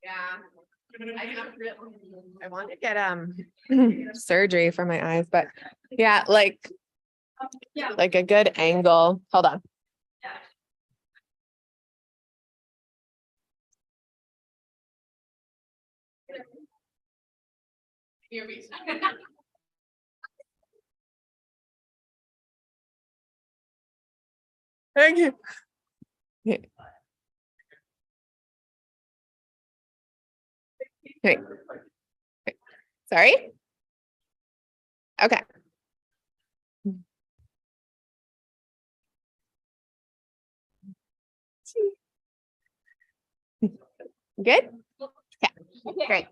Yeah. I want to get surgery for my eyes, but yeah, like a good angle. Hold on. Thank you. Yeah. Hey. Sorry? Okay. Good? Yeah. Great.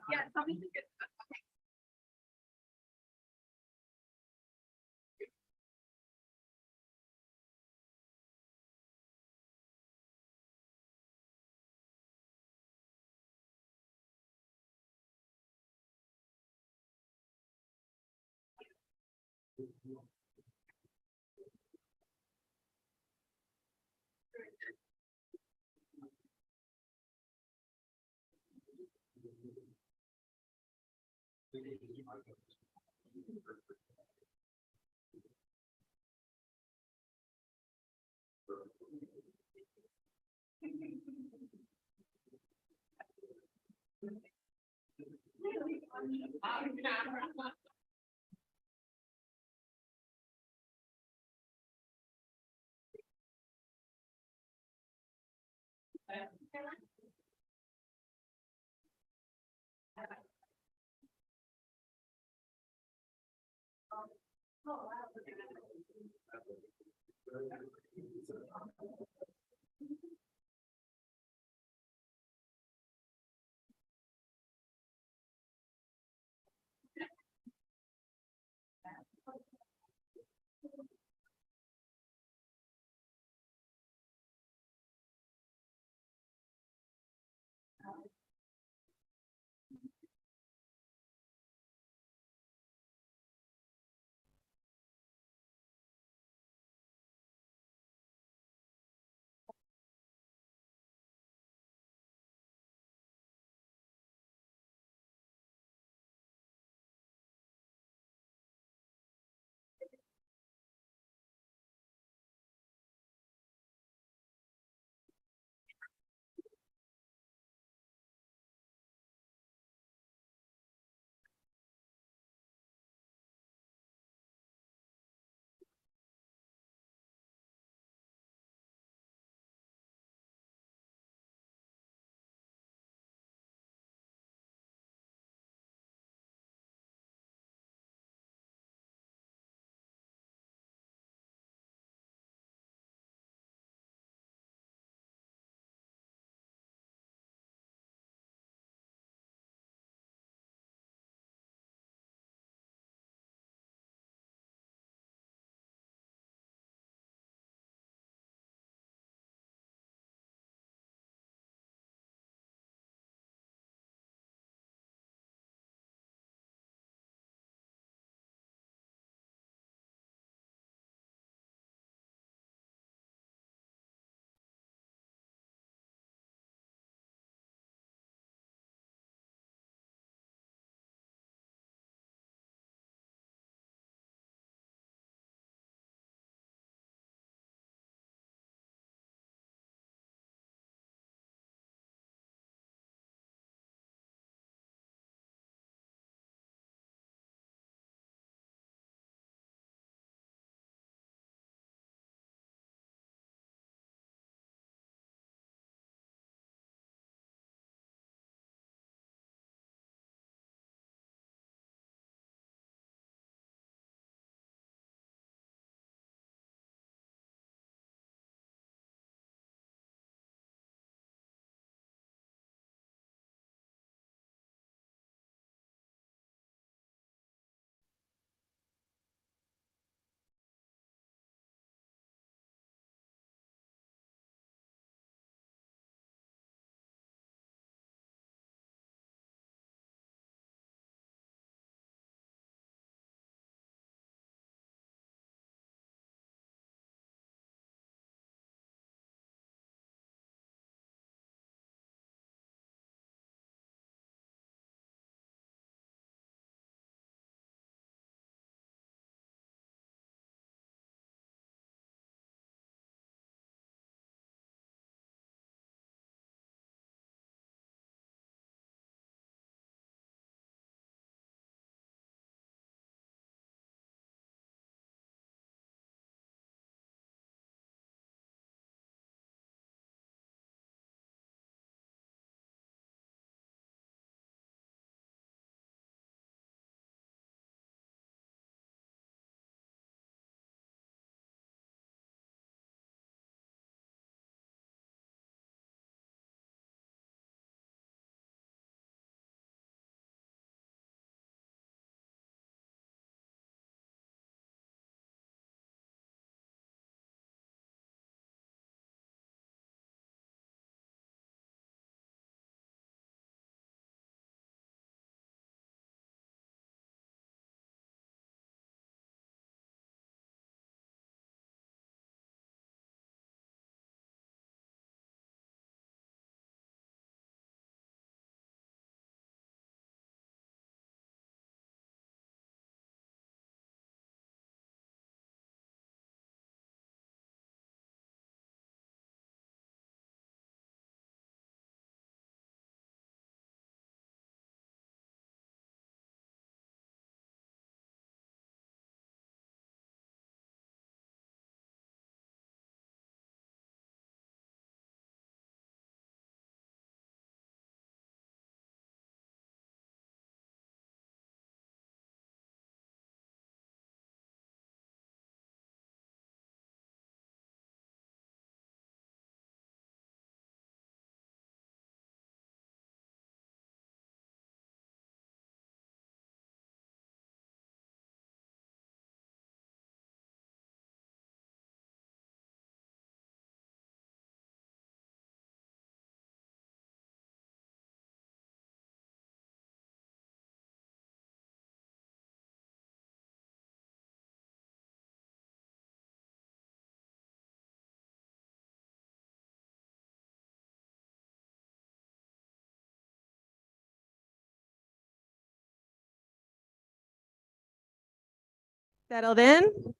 Settled in?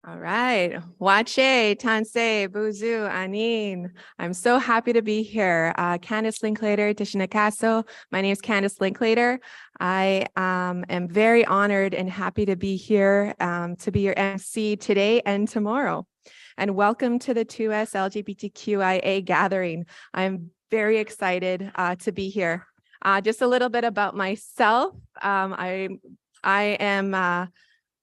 All right. Wache, Tansei, Buzu, Anin. I'm so happy to be here. Candice Linklater, Tishinakaso. My name is Candice Linklater. I am very honored and happy to be here to be your MC today and tomorrow. And welcome to the 2SLGBTQIA gathering. I'm very excited to be here. Just a little bit about myself. I am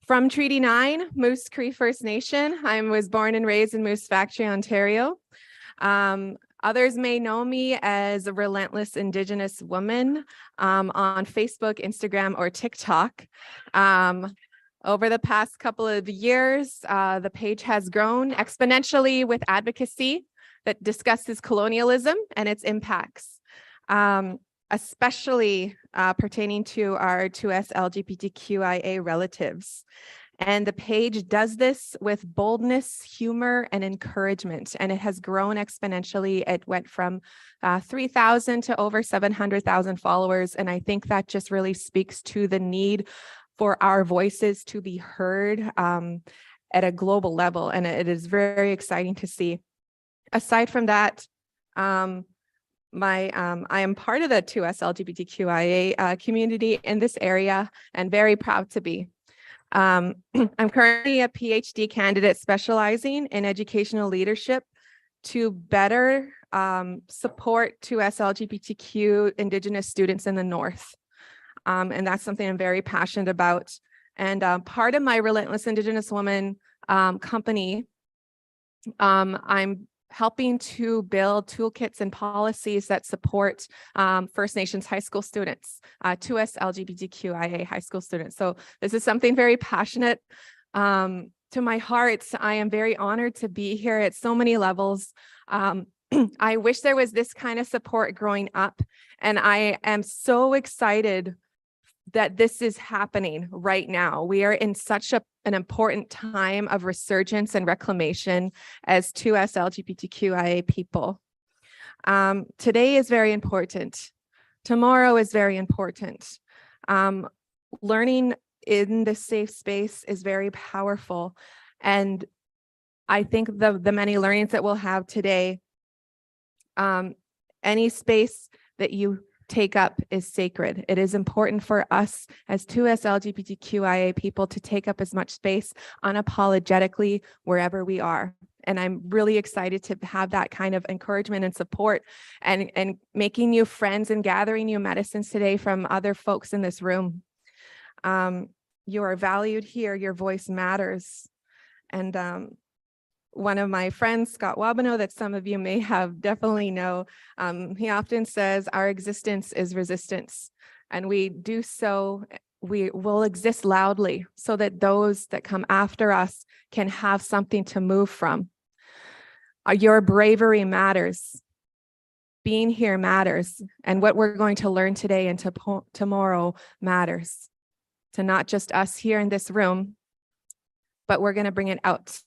from Treaty 9, Moose Cree First Nation. I was born and raised in Moose Factory, Ontario. Others may know me as a relentless Indigenous woman on Facebook, Instagram, or TikTok. Over the past couple of years, the page has grown exponentially with advocacy that discusses colonialism and its impacts, especially pertaining to our 2SLGBTQIA relatives. And the page does this with boldness, humor, and encouragement. And it has grown exponentially. It went from 3,000 to over 700,000 followers. And I think that just really speaks to the need for our voices to be heard at a global level. And it is very exciting to see. Aside from that, I am part of the 2SLGBTQIA community in this area and very proud to be. I'm currently a PhD candidate specializing in educational leadership to better support 2SLGBTQ Indigenous students in the North. And that's something I'm very passionate about. And part of my Relentless Indigenous Woman company, I'm helping to build toolkits and policies that support First Nations high school students, 2SLGBTQIA high school students. So this is something very passionate to my heart. I am very honored to be here at so many levels. I wish there was this kind of support growing up, and I am so excited that this is happening right now. We are in such an important time of resurgence and reclamation as 2SLGBTQIA people. Today is very important. Tomorrow is very important. Learning in this safe space is very powerful. And I think the many learnings that we'll have today, any space that you take up is sacred. It is important for us as 2SLGBTQIA people to take up as much space unapologetically wherever we are. And I'm really excited to have that kind of encouragement and support and making new friends and gathering new medicines today from other folks in this room. You are valued here. Your voice matters. And one of my friends, Scott Wabano, that some of you may have definitely know, he often says our existence is resistance. And we do so, we will exist loudly so that those that come after us can have something to move from. Your bravery matters. Being here matters. And what we're going to learn today and tomorrow matters. To not just us here in this room, but we're going to bring it out.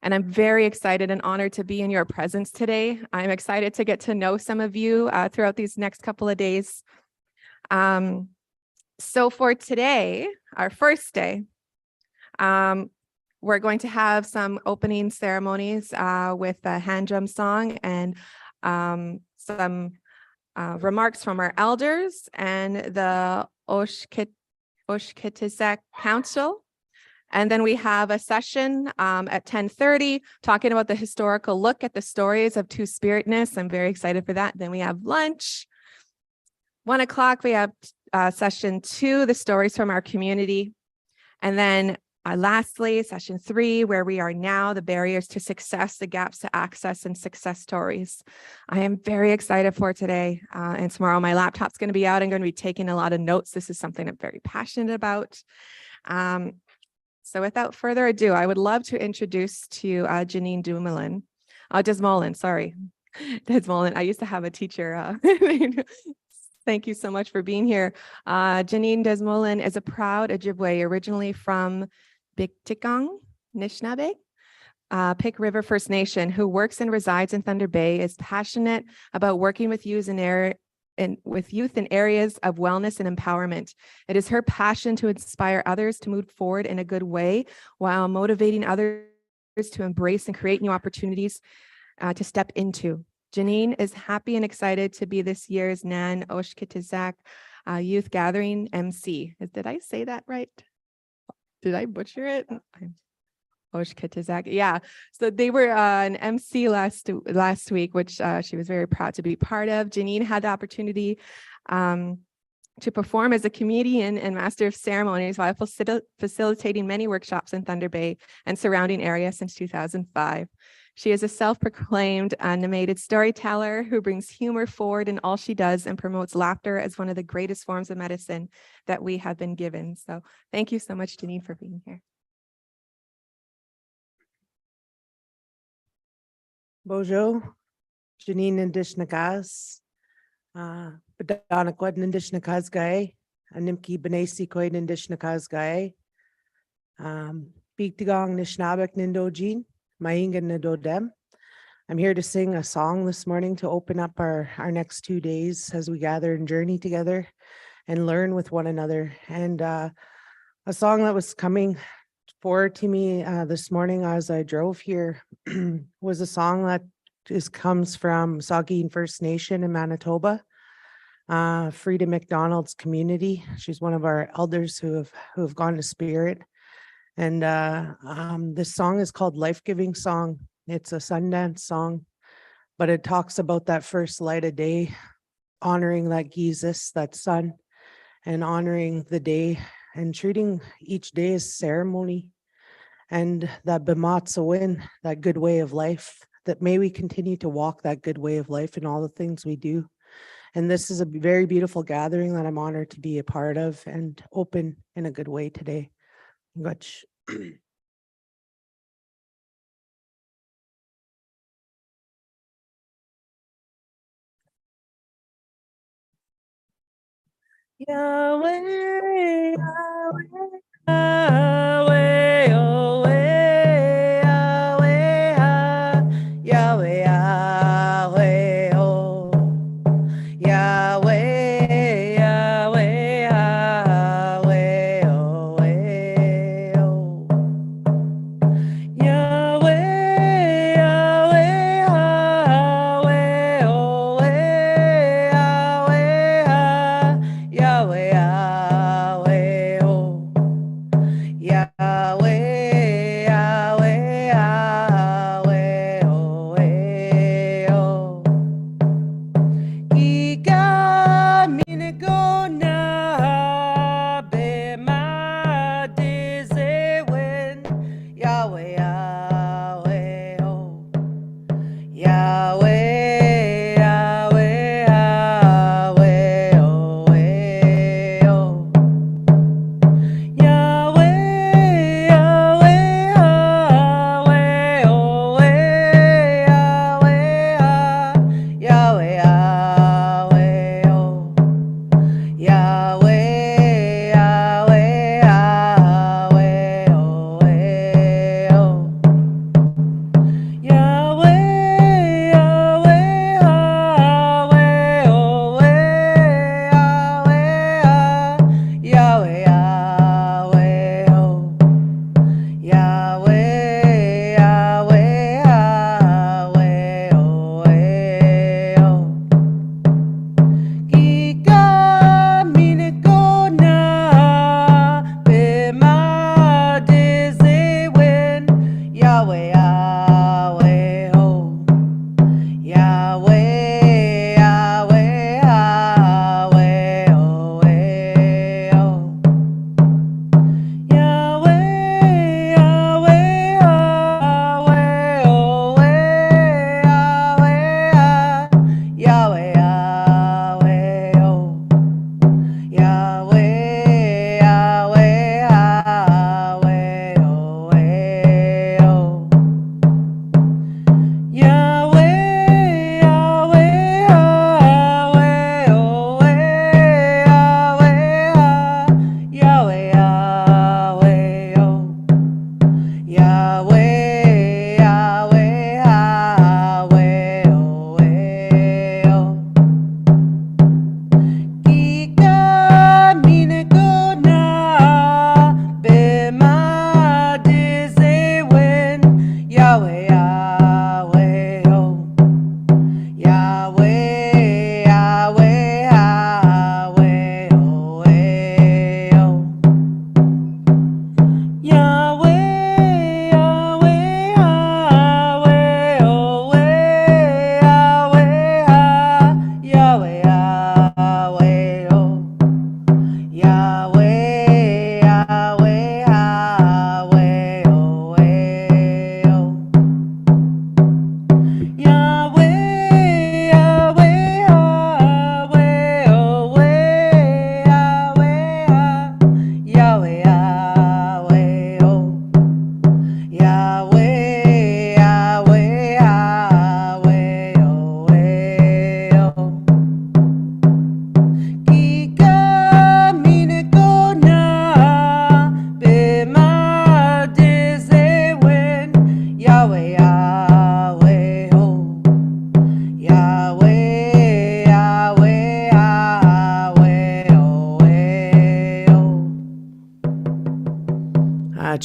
And I'm very excited and honored to be in your presence today. I'm excited to get to know some of you throughout these next couple of days. So for today, our first day, we're going to have some opening ceremonies with a hand drum song and some remarks from our elders and the Oshkitisak Council. And then we have a session at 10:30 talking about the historical look at the stories of Two-Spiritness. I'm very excited for that. Then we have lunch. 1 o'clock, we have session 2, the stories from our community. And then lastly, session 3, where we are now, the barriers to success, the gaps to access, and success stories. I am very excited for today and tomorrow. My laptop's going to be out. I'm going to be taking a lot of notes. This is something I'm very passionate about. So without further ado, I would love to introduce to you Janine Desmoulins, sorry. Desmolin, I used to have a teacher. Thank you so much for being here. Janine Desmolin is a proud Ojibwe, originally from Biktikong, Nishnabeg, Pick River First Nation, who works and resides in Thunder Bay, is passionate about working with youth in areas of wellness and empowerment. It is her passion to inspire others to move forward in a good way while motivating others to embrace and create new opportunities to step into. Janine is happy and excited to be this year's NAN Oshkitizak Youth Gathering MC. Did I say that right? Did I butcher it? Oshkitizak. Yeah. So they were an MC last week, which she was very proud to be part of. Janine had the opportunity to perform as a comedian and master of ceremonies while facilitating many workshops in Thunder Bay and surrounding area since 2005. She is a self-proclaimed animated storyteller who brings humor forward in all she does and promotes laughter as one of the greatest forms of medicine that we have been given. So thank you so much, Janine, for being here. Bonjour, Janine Indishnakas, Badanakwad Indishnakas guy, Animki Benesi Koid Indishnakas guy, Bigtigong Nishnabek Nindojin, Maingan Nidodem. I'm here to sing a song this morning to open up our next 2 days as we gather and journey together and learn with one another. And a song that was coming forward to me this morning as I drove here was a song that comes from Saugeen First Nation in Manitoba, Frida McDonald's community. She's one of our elders who have gone to spirit. And this song is called Life Giving Song. It's a Sundance song, but it talks about that first light of day, honoring that Jesus, that sun, and honoring the day and treating each day as ceremony, and that Bimatsawin, that good way of life, that may we continue to walk that good way of life in all the things we do. And this is a very beautiful gathering that I'm honored to be a part of and open in a good way today. Gotch. Yahweh, Yahweh, Yahweh, Yahweh, Yahweh, Yahweh, oh. Yahweh, Yahweh, Yahweh, oh, oh. Yahweh, Yahweh, Yahweh, oh, Yahweh, Yahweh, Yahweh, oh.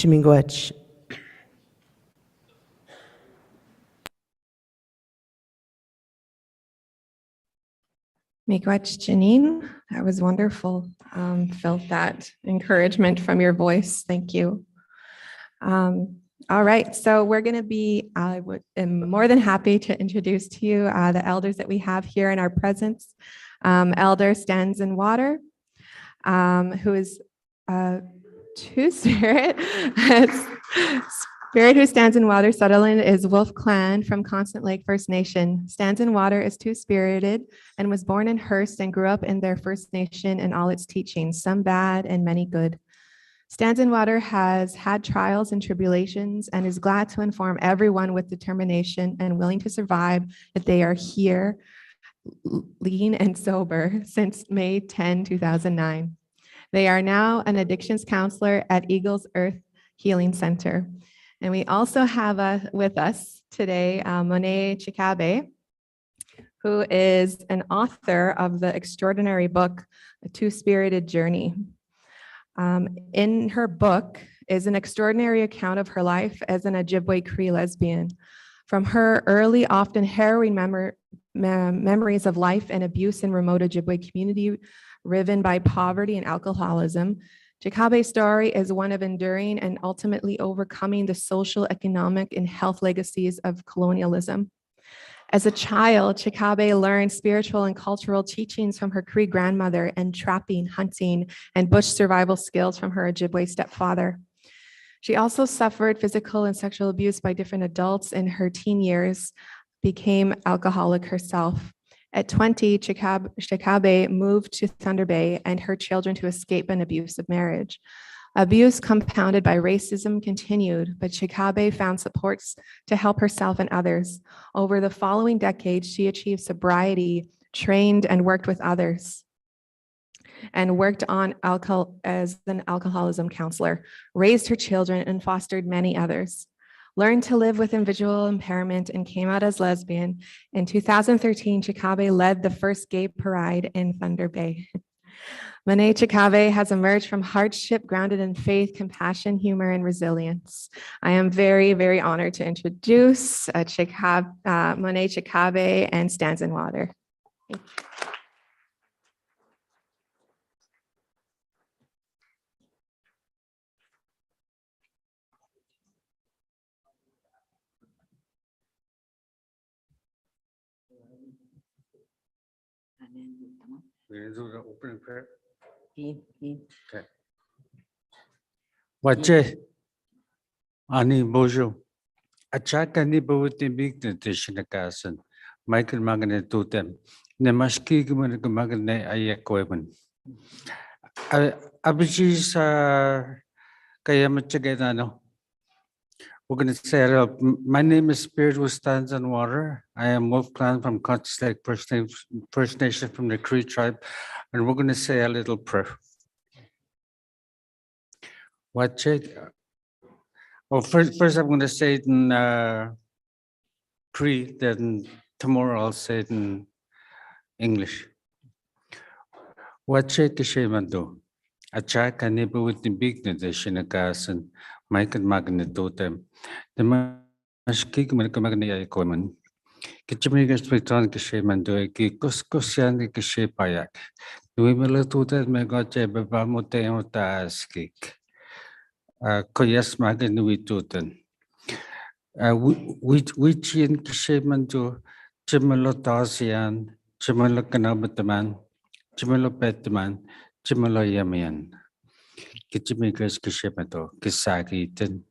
Miigwech. Miigwech, Janine, that was wonderful. Felt that encouragement from your voice. Thank you. All right, so we're going to be, am more than happy to introduce to you the elders that we have here in our presence. Elder Stands in Water, who is Two-Spirit. Spirit who stands in water, Sutherland, is Wolf Clan from Constant Lake First Nation. Stands in Water is two-spirited and was born in Hearst and grew up in their First Nation and all its teachings, some bad and many good. Stands in Water has had trials and tribulations and is glad to inform everyone with determination and willing to survive that they are here, lean and sober, since May 10, 2009. They are now an addictions counselor at Eagles Earth Healing Center. And we also have with us today Monet Chikabe, who is an author of the extraordinary book, A Two-Spirited Journey. In her book is an extraordinary account of her life as an Ojibwe Cree lesbian. From her early, often harrowing memories of life and abuse in remote Ojibwe community riven by poverty and alcoholism, Chikabe's story is one of enduring and ultimately overcoming the social, economic, and health legacies of colonialism. As a child, Chikabe learned spiritual and cultural teachings from her Cree grandmother and trapping, hunting, and bush survival skills from her Ojibwe stepfather. She also suffered physical and sexual abuse by different adults in her teen years, became alcoholic herself. At 20, Chikabe moved to Thunder Bay and her children to escape an abusive marriage. Abuse compounded by racism continued, but Chikabe found supports to help herself and others. Over the following decades, she achieved sobriety, trained and worked with others, and worked on as an alcoholism counselor, raised her children and fostered many others. Learned to live with visual impairment and came out as lesbian. In 2013, Chikabe led the first gay parade in Thunder Bay. Monet Chikabe has emerged from hardship grounded in faith, compassion, humor, and resilience. I am very, very honored to introduce Monet Chikabe and Stands in Water. Thank you. We're going to do the opening prayer. Okay. Wache ani bojo achaka ni bawuti big tishinakasan Michael Magane totem nemaski magane ayakoeman abiji sa kaya machagano. We're going to say it up. My name is Spirit who stands in water. I am Wolf Clan from Constant Lake First Nation from the Cree tribe, and we're going to say a little prayer. Watch it. Well, first I'm going to say it in Cree, then tomorrow I'll say it in English. Watch it, Kishemando. Achak and neighbor with the big Shinakasan, Mike and Magnetotem. The Mashkik Magania Coleman. Kitchimigas Piton Kishemando, Kikuskosian Kishepayak. The women to that may got a Babamote Taskik. Koyas Maganui Tutan. Which in Kishemandu, Chimalo Tasian, Chimalo Kanabataman, Chimalo Petman, Chimalo Yamian. Kitchimigas Kishemato, Kisaki Tin.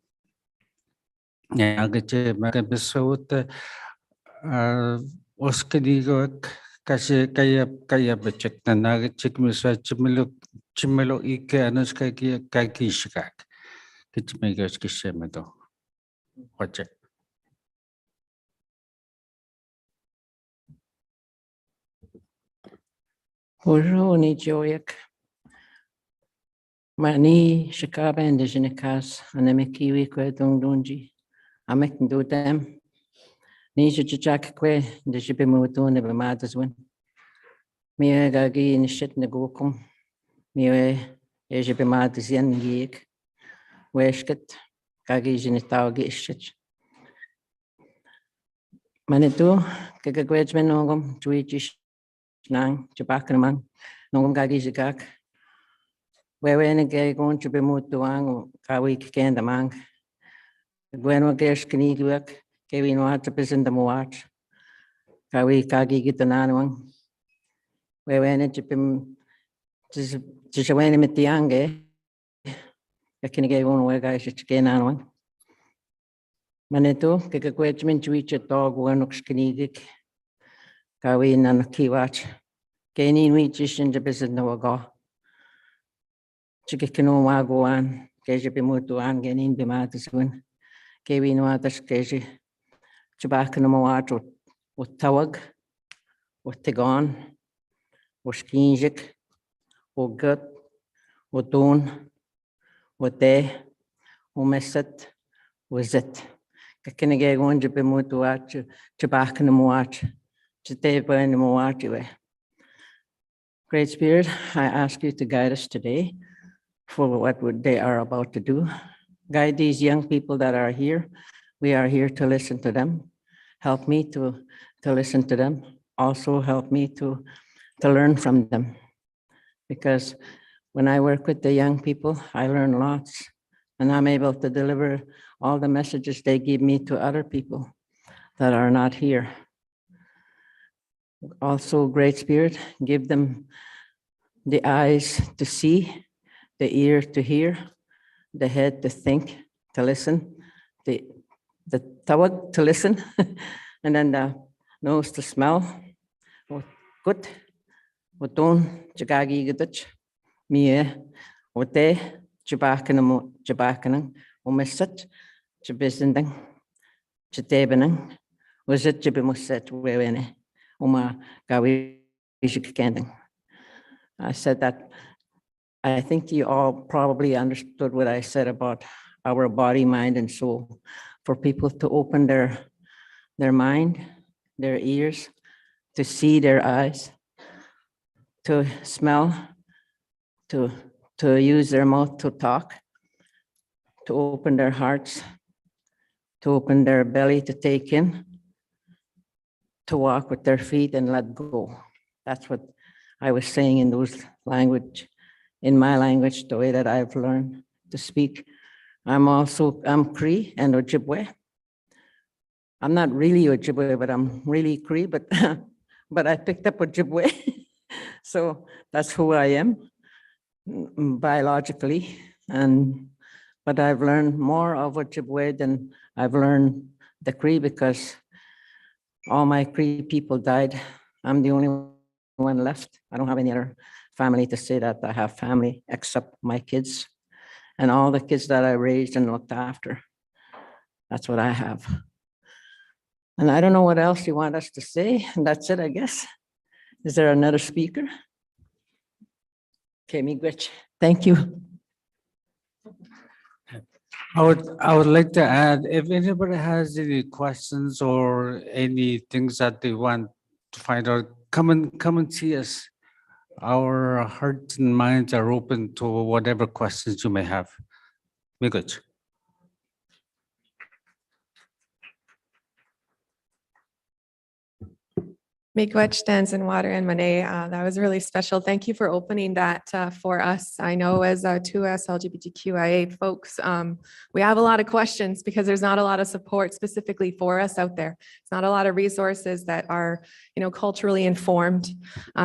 Nagache Magabesota Oskadigo Kaya Bachek, Nagachik Misa Chimelo Ike Anaskaki Kakishak. Kitchimigas Kishemato. Watch it. Bonjour, ni Joyak. Mani Chikabe and the Jinikas, and the Kiwi Quedung Dunji. I make do them. Ni Chichakque, the Shipimutu, never matters when. Mia Gagi in shit Nagokum. Mia Ejipimatis Yan Geek. weshket, kagijin tawgi ishich. Manitu, kagagwedman nongum, juichish nang, chapakramang, nongum gagizikak. Wewene gay going to be moved to ang kawi kendamang. Gweno gesh kiniguak, kevin wat to present the muach. Kawi kagi gitananwang. Wewene chipim Jishawene mitiange. Kakinigay one wega shickenanwang. Maneto, kikakwetchmin chuicha dog wanox kinigik. Kawi nan kiwach. Kainin wichishin to present the waga. Chikikino wagoan, kejipimutuan, genin bimatiswin. Kevin watas keji. Chibakanamoat with tawag, with tigon, with skinjik, with gut, with doon, with day, with messet, with zit. Kakinagay one jipimutuat, chibakanamoat, chitebanamoatiwe. Great Spirit, I ask you to guide us today for what they are about to do. Guide these young people that are here. We are here to listen to them. Help me to listen to them. Also help me to learn from them. Because when I work with the young people, I learn lots and I'm able to deliver all the messages they give me to other people that are not here. Also, Great Spirit, give them the eyes to see, the ear to hear, the head to think, to listen, the tawag to listen, and then the nose to smell. Good. Oton chagagi gudach, mie, ote, chabakanang, umesat, chabisindang, chatebanang, was it chibimuset wewene, uma gawi shikandang. I said that. I think you all probably understood what I said about our body, mind, and soul. For people to open their mind, their ears, to see, their eyes, to smell, to use their mouth to talk, to open their hearts, to open their belly to take in, to walk with their feet and let go. That's what I was saying in those language. In my language, the way that I've learned to speak. I'm Cree and Ojibwe. I'm not really Ojibwe, but I'm really Cree, but I picked up Ojibwe. So that's who I am biologically. But I've learned more of Ojibwe than I've learned the Cree because all my Cree people died. I'm the only one left. I don't have any other family to say that I have family except my kids and all the kids that I raised and looked after. That's what I have. And I don't know what else you want us to say. And that's it, I guess. Is there another speaker? Okay, Miigwech. Thank you. I would like to add, if anybody has any questions or any things that they want to find out, come and see us. Our hearts and minds are open to whatever questions you may have. Miigwech. Miigwech stands in water and Mane. That was really special. Thank you for opening that for us. I know as 2SLGBTQIA folks, we have a lot of questions because there's not a lot of support specifically for us out there. It's not a lot of resources that are, culturally informed.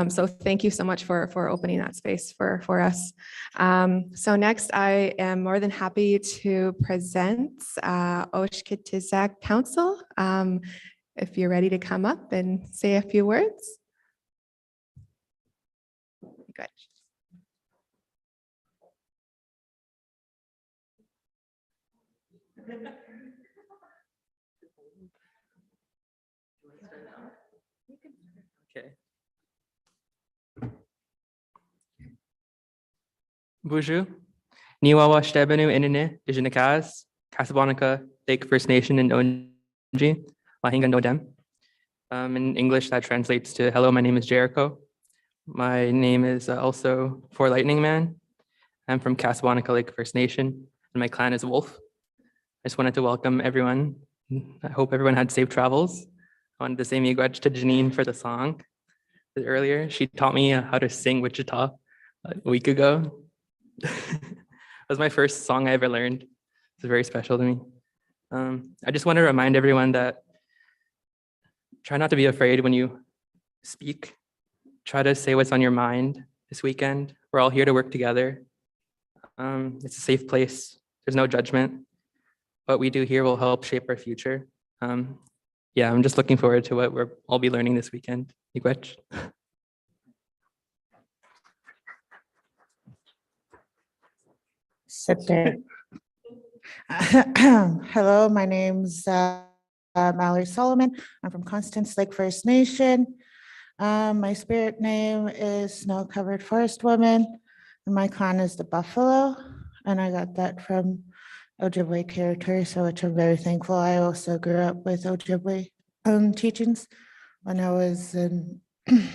So thank you so much for opening that space for us. So next, I am more than happy to present Oshkitizak Council. If you're ready to come up and say a few words. Good. Okay. Bonjour. Niwawa Shtebenu Inine, Dijinakas, Casablanca, Lake First Nation, and Onji. Mahinga Nodem. In English, that translates to, hello, my name is Jericho. My name is also For Lightning Man. I'm from Casablanca Lake First Nation. and my clan is Wolf. I just wanted to welcome everyone. I hope everyone had safe travels. I wanted to say miigwech to Janine for the song earlier. She taught me how to sing Wichita a week ago. It was my first song I ever learned. It's very special to me. I just want to remind everyone that try not to be afraid when you speak. Try to say what's on your mind this weekend. We're all here to work together. It's a safe place. There's no judgment. What we do here will help shape our future. Yeah, I'm just looking forward to what we'll all be learning this weekend. Miigwech. Sit there. Hello, my name's Mallory Solomon. I'm from Constance Lake First Nation. My spirit name is Snow Covered Forest Woman, and my clan is the Buffalo, and I got that from Ojibwe territory, so which I'm very thankful. I also grew up with Ojibwe teachings when I was in when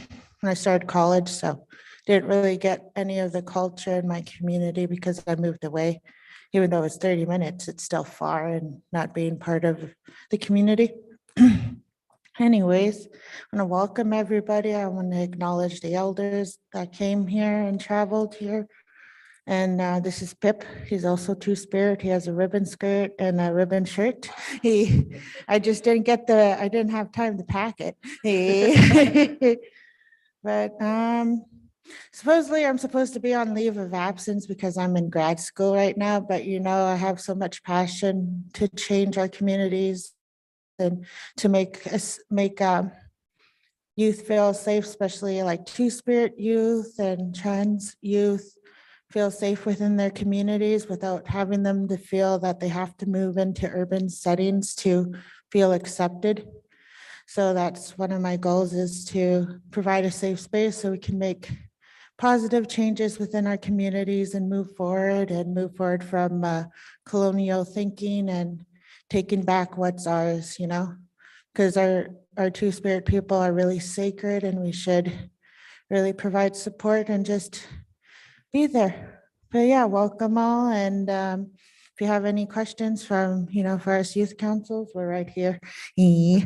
I started college, so didn't really get any of the culture in my community because I moved away. Even though it's 30 minutes, it's still far and not being part of the community. Anyways, I want to welcome everybody. I want to acknowledge the elders that came here and traveled here. And this is Pip. He's also Two-Spirit. He has a ribbon skirt and a ribbon shirt. I just didn't I didn't have time to pack it. But supposedly I'm supposed to be on leave of absence because I'm in grad school right now, but I have so much passion to change our communities and to make youth feel safe, especially like Two-Spirit youth and trans youth feel safe within their communities without having them to feel that they have to move into urban settings to feel accepted. So that's one of my goals, is to provide a safe space so we can make positive changes within our communities and move forward from colonial thinking and taking back what's ours, because our Two-Spirit people are really sacred and we should really provide support and just be there. But yeah, welcome all. And if you have any questions from, for us youth councils, we're right here. You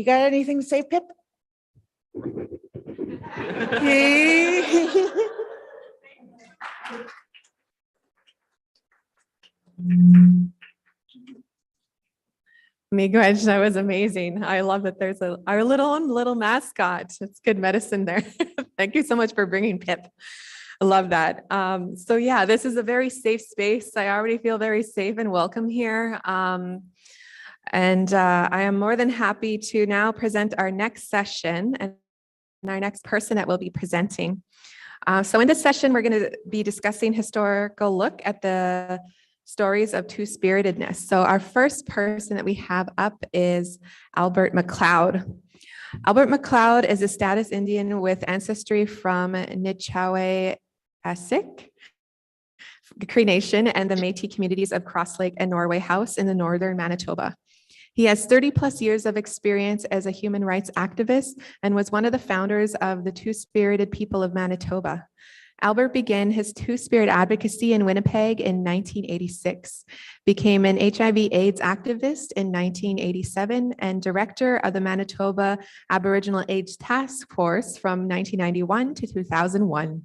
got anything to say, Pip? Miigwech, that was amazing. I love that there's our little mascot. It's good medicine there. Thank you so much for bringing Pip. I love that. So yeah, this is a very safe space. I already feel very safe and welcome here. And I am more than happy to now present our next session and our next person that will be presenting. So in this session, we're going to be discussing historical look at the stories of two-spiritedness. So our first person that we have up is Albert McLeod. Albert McLeod is a status Indian with ancestry from Nichawe Asik, Cree Nation, and the Métis communities of Cross Lake and Norway House in the northern Manitoba. He has 30 plus years of experience as a human rights activist and was one of the founders of the Two-Spirited People of Manitoba. Albert began his Two-Spirit advocacy in Winnipeg in 1986, became an HIV/AIDS activist in 1987, and director of the Manitoba Aboriginal AIDS Task Force from 1991 to 2001.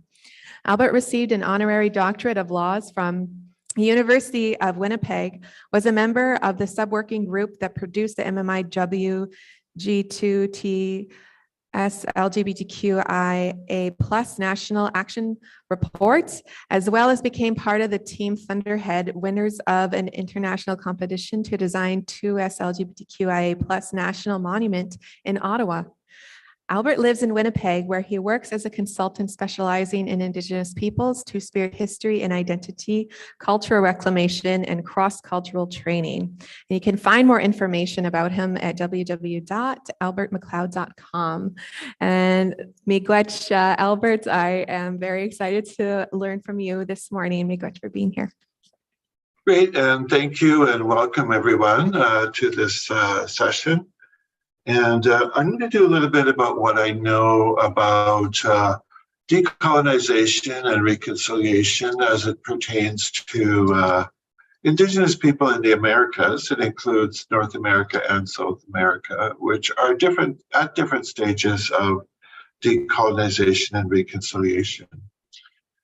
Albert received an honorary doctorate of laws from the University of Winnipeg, was a member of the subworking group that produced the MMI-W2TSLGBTQIA plus National Action Report, as well as became part of the Team Thunderhead, winners of an international competition to design 2SLGBTQIA plus National Monument in Ottawa. Albert lives in Winnipeg, where he works as a consultant specializing in Indigenous peoples, Two-Spirit history and identity, cultural reclamation, and cross-cultural training. And you can find more information about him at www.albertmcleod.com. And miigwech, Albert, I am very excited to learn from you this morning. Miigwech for being here. Great, and thank you and welcome everyone to this session. And I'm going to do a little bit about what I know about decolonization and reconciliation as it pertains to Indigenous people in the Americas. It includes North America and South America, which are at different stages of decolonization and reconciliation.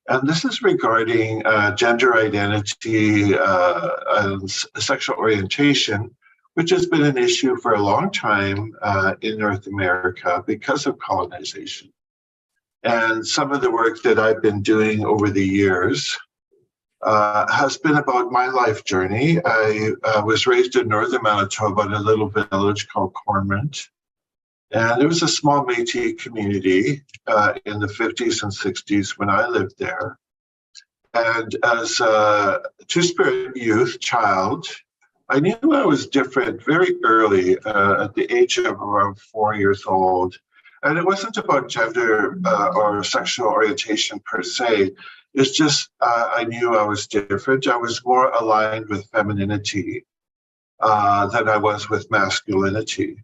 And this is regarding gender identity and sexual orientation, which has been an issue for a long time in North America because of colonization. And some of the work that I've been doing over the years has been about my life journey. I was raised in northern Manitoba in a little village called Cormorant. And there was a small Métis community in the 50s and 60s when I lived there. And as a Two-Spirit youth child, I knew I was different very early at the age of around 4 years old. And it wasn't about gender or sexual orientation per se. It's just I knew I was different. I was more aligned with femininity than I was with masculinity.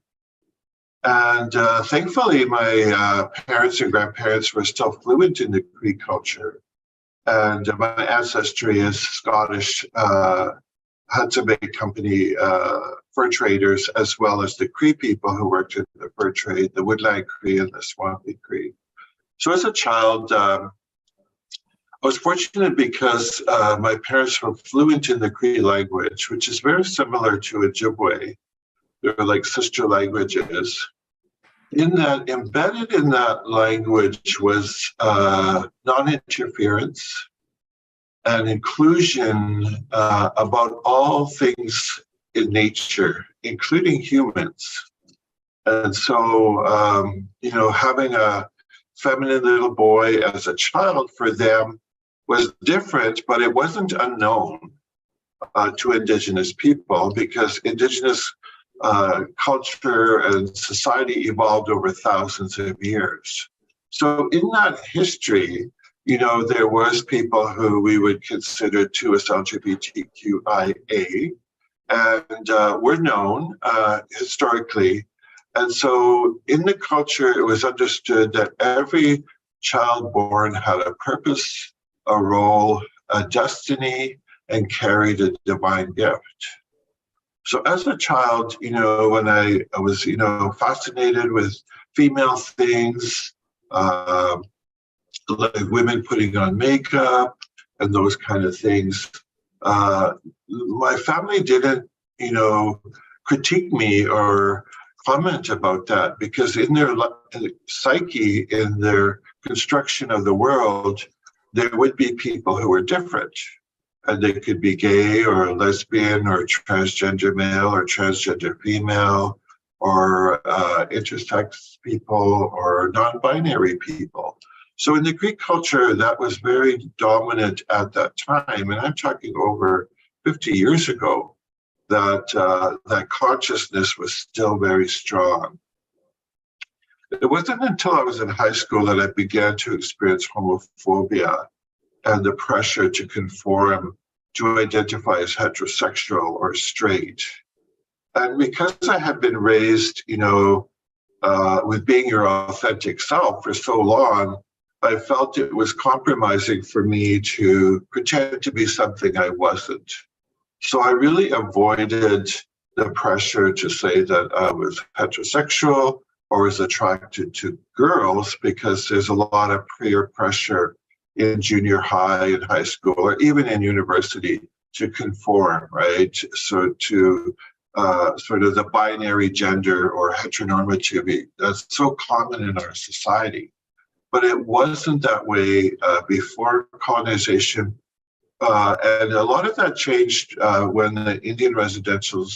And thankfully, my parents and grandparents were still fluent in the Cree culture. And my ancestry is Scottish, Hudson Bay Company fur traders, as well as the Cree people who worked in the fur trade, the woodland Cree and the swampy Cree. So as a child, I was fortunate because my parents were fluent in the Cree language, which is very similar to Ojibwe. They're like sister languages. Embedded in that language was non-interference and inclusion about all things in nature, including humans. And so, having a feminine little boy as a child for them was different, but it wasn't unknown to Indigenous people because Indigenous culture and society evolved over thousands of years. So in that history, there was people who we would consider 2SLGBTQIA, and were known historically. And so in the culture, it was understood that every child born had a purpose, a role, a destiny, and carried a divine gift. So as a child, when I was, fascinated with female things, like women putting on makeup and those kind of things, my family didn't, critique me or comment about that because in their psyche, in their construction of the world, there would be people who were different. And they could be gay or lesbian or transgender male or transgender female or intersex people or non-binary people. So in the Greek culture, that was very dominant at that time. And I'm talking over 50 years ago that that consciousness was still very strong. It wasn't until I was in high school that I began to experience homophobia and the pressure to conform to identify as heterosexual or straight. And because I had been raised, with being your authentic self for so long, I felt it was compromising for me to pretend to be something I wasn't. So I really avoided the pressure to say that I was heterosexual or was attracted to girls because there's a lot of peer pressure in junior high and high school, or even in university, to conform, right? So to sort of the binary gender or heteronormativity that's so common in our society. But it wasn't that way before colonization. And a lot of that changed when the Indian residential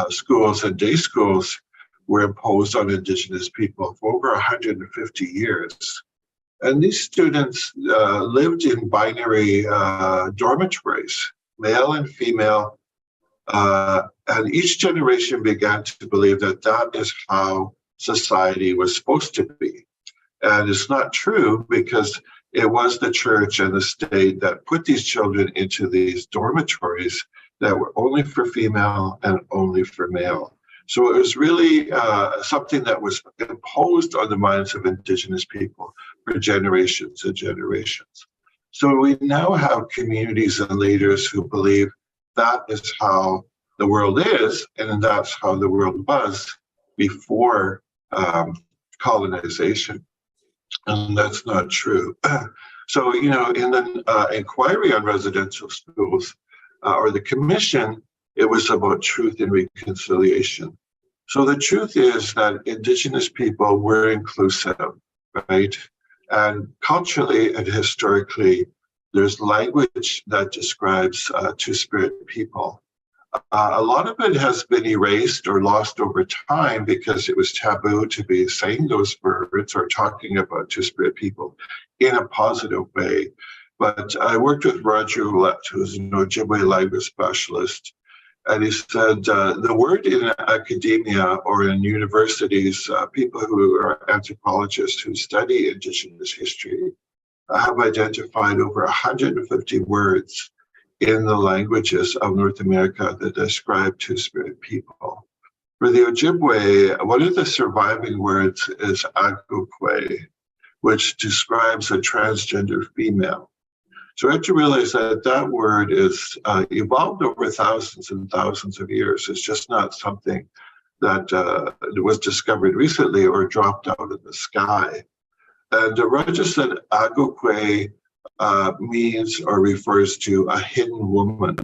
schools and day schools were imposed on Indigenous people for over 150 years. And these students lived in binary dormitories, male and female, and each generation began to believe that that is how society was supposed to be. And it's not true because it was the church and the state that put these children into these dormitories that were only for female and only for male. So it was really something that was imposed on the minds of Indigenous people for generations and generations. So we now have communities and leaders who believe that is how the world is, and that's how the world was before colonization. And that's not true. So, in the inquiry on residential schools, or the commission, it was about truth and reconciliation. So the truth is that Indigenous people were inclusive, right? And culturally and historically, there's language that describes Two-Spirit people. A lot of it has been erased or lost over time because it was taboo to be saying those words or talking about Two-Spirit people in a positive way. But I worked with Roger Roulette, who's an Ojibwe language specialist, and he said the word in academia or in universities, people who are anthropologists who study Indigenous history have identified over 150 words in the languages of North America that describe Two-Spirit people. For the Ojibwe, one of the surviving words is agukwe, which describes a transgender female. So I had to realize that that word is evolved over thousands and thousands of years. It's just not something that was discovered recently or dropped out of the sky. And Roger said agukwe means or refers to a hidden woman.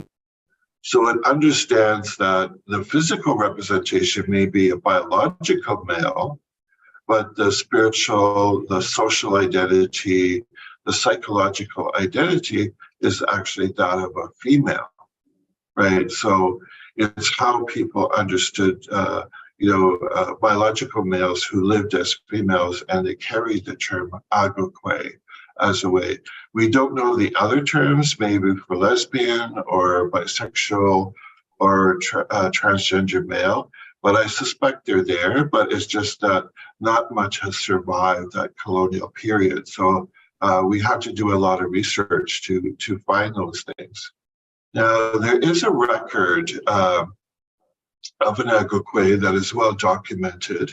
So it understands that the physical representation may be a biological male, but the spiritual, the social identity, the psychological identity is actually that of a female, right? So it's how people understood, biological males who lived as females, and they carried the term agukwe as a way. We don't know the other terms, maybe for lesbian or bisexual or transgender male, but I suspect they're there, but it's just that not much has survived that colonial period. So we have to do a lot of research to find those things. Now, there is a record of an agukwe that is well documented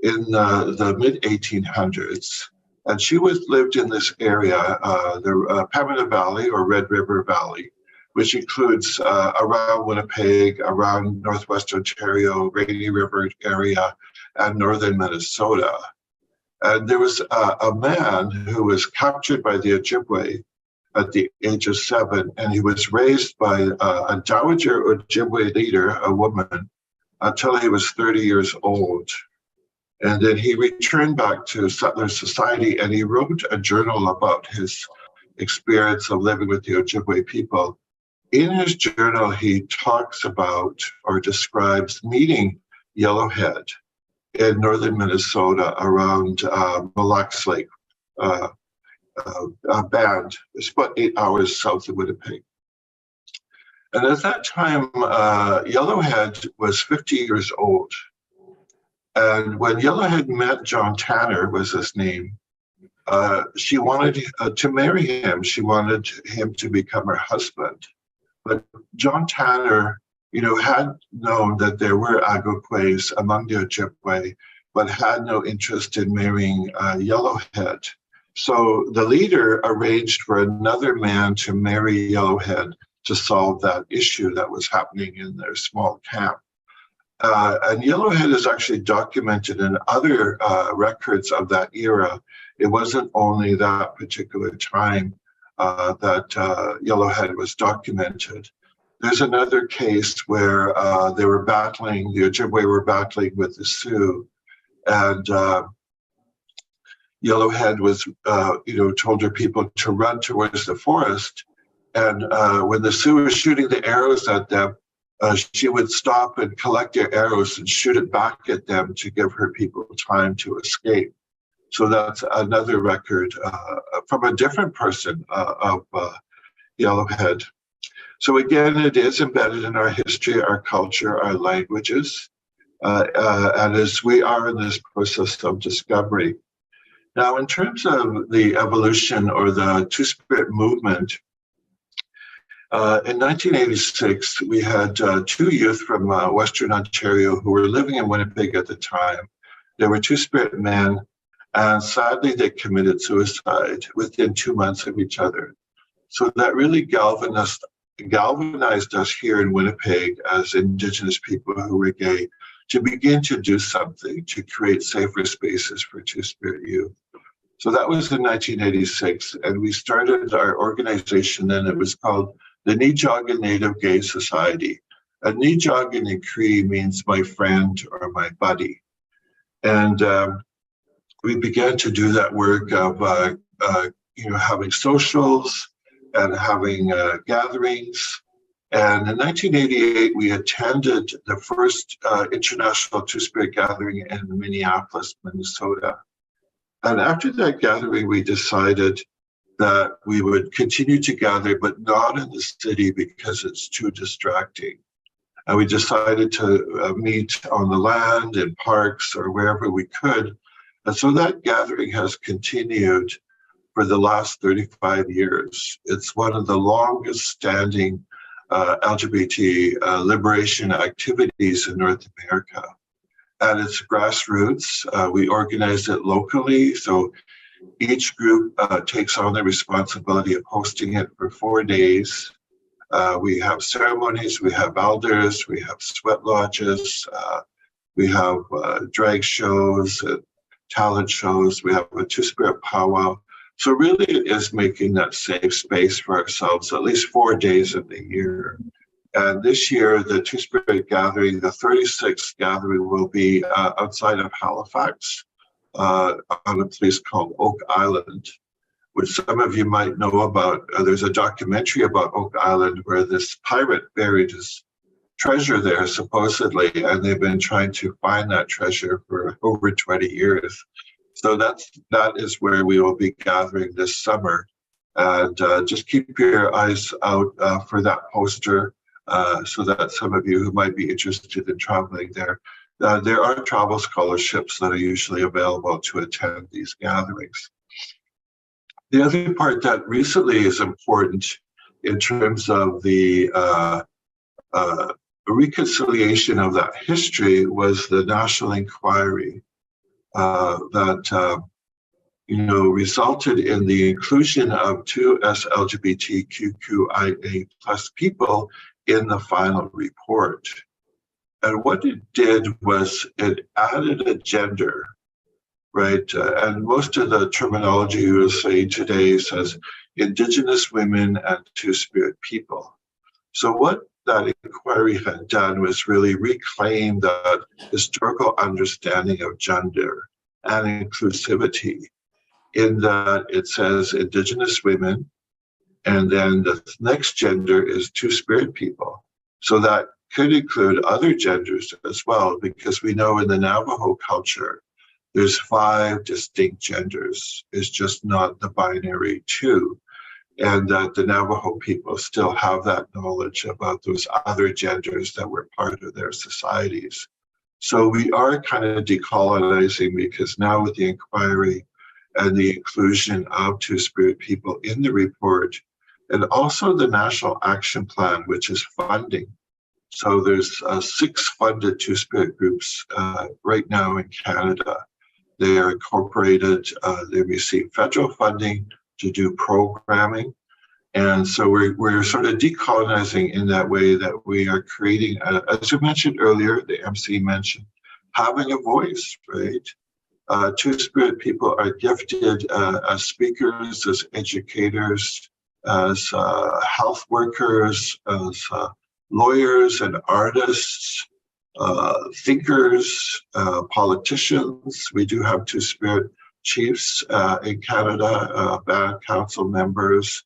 in the mid-1800s. And she lived in this area, the Pembina Valley or Red River Valley, which includes around Winnipeg, around Northwest Ontario, Rainy River area, and northern Minnesota. And there was a man who was captured by the Ojibwe at the age of 7, and he was raised by a dowager Ojibwe leader, a woman, until he was 30 years old. And then he returned back to settler society, and he wrote a journal about his experience of living with the Ojibwe people. In his journal, he talks about or describes meeting Yellowhead in northern Minnesota around Mille Lacs Lake Band. It's about 8 hours south of Winnipeg. And at that time, Yellowhead was 50 years old. And when Yellowhead met John Tanner, was his name, she wanted to marry him. She wanted him to become her husband. But John Tanner, had known that there were agukwe's among the Ojibwe, but had no interest in marrying Yellowhead. So the leader arranged for another man to marry Yellowhead to solve that issue that was happening in their small camp. And Yellowhead is actually documented in other records of that era. It wasn't only that particular time that Yellowhead was documented. There's another case where the Ojibwe were battling with the Sioux, and Yellowhead was, told her people to run towards the forest. And when the Sioux were shooting the arrows at them, she would stop and collect their arrows and shoot it back at them to give her people time to escape. So that's another record from a different person of Yellowhead. So again, it is embedded in our history, our culture, our languages, and as we are in this process of discovery. Now, in terms of the evolution or the Two-Spirit movement, in 1986, we had 2 youth from Western Ontario who were living in Winnipeg at the time. They were Two-Spirit men, And sadly, they committed suicide within 2 months of each other. So that really galvanized us here in Winnipeg as Indigenous people who were gay to begin to do something to create safer spaces for Two-Spirit youth. So that was in 1986, and we started our organization, and it was called the Nijaga Native Gay Society. A Nijaga in Cree means my friend or my buddy. And we began to do that work of having socials and having gatherings. And in 1988, we attended the first International Two-Spirit gathering in Minneapolis, Minnesota. And after that gathering, we decided that we would continue to gather, but not in the city because it's too distracting. And we decided to meet on the land, in parks, or wherever we could. And so that gathering has continued for the last 35 years. It's one of the longest standing LGBT liberation activities in North America. And it's grassroots. We organize it locally. So each group takes on the responsibility of hosting it for 4 days. We have ceremonies, we have elders, we have sweat lodges, we have drag shows, talent shows, we have a Two-Spirit powwow. So really it is making that safe space for ourselves at least 4 days of the year. And this year, the Two-Spirit gathering, the 36th gathering, will be outside of Halifax on a place called Oak Island, which some of you might know about. There's a documentary about Oak Island where this pirate buried his treasure there, supposedly, and they've been trying to find that treasure for over 20 years. So that is where we will be gathering this summer. And just keep your eyes out for that poster so that some of you who might be interested in traveling there, there are travel scholarships that are usually available to attend these gatherings. The other part that recently is important in terms of the reconciliation of that history was the national inquiry that resulted in the inclusion of 2SLGBTQQIA plus people in the final report. And what it did was it added a gender, right? And most of the terminology you will say today says Indigenous women and Two-Spirit people. So what that inquiry had done was really reclaim that historical understanding of gender and inclusivity, in that it says Indigenous women, and then the next gender is Two-Spirit people. So that could include other genders as well, because we know in the Navajo culture, there's 5 distinct genders. It's just not the binary 2. And that the Navajo people still have that knowledge about those other genders that were part of their societies. So we are kind of decolonizing, because now with the inquiry and the inclusion of Two-Spirit people in the report, and also the National Action Plan, which is funding. So there's 6 funded Two-Spirit groups right now in Canada. They are incorporated, they receive federal funding to do programming. And so we're sort of decolonizing in that way, that we are creating, as you mentioned earlier, the MC mentioned, having a voice, right? Two-Spirit people are gifted as speakers, as educators, as health workers, as lawyers and artists, thinkers, politicians. We do have Two-Spirit chiefs in Canada, band council members.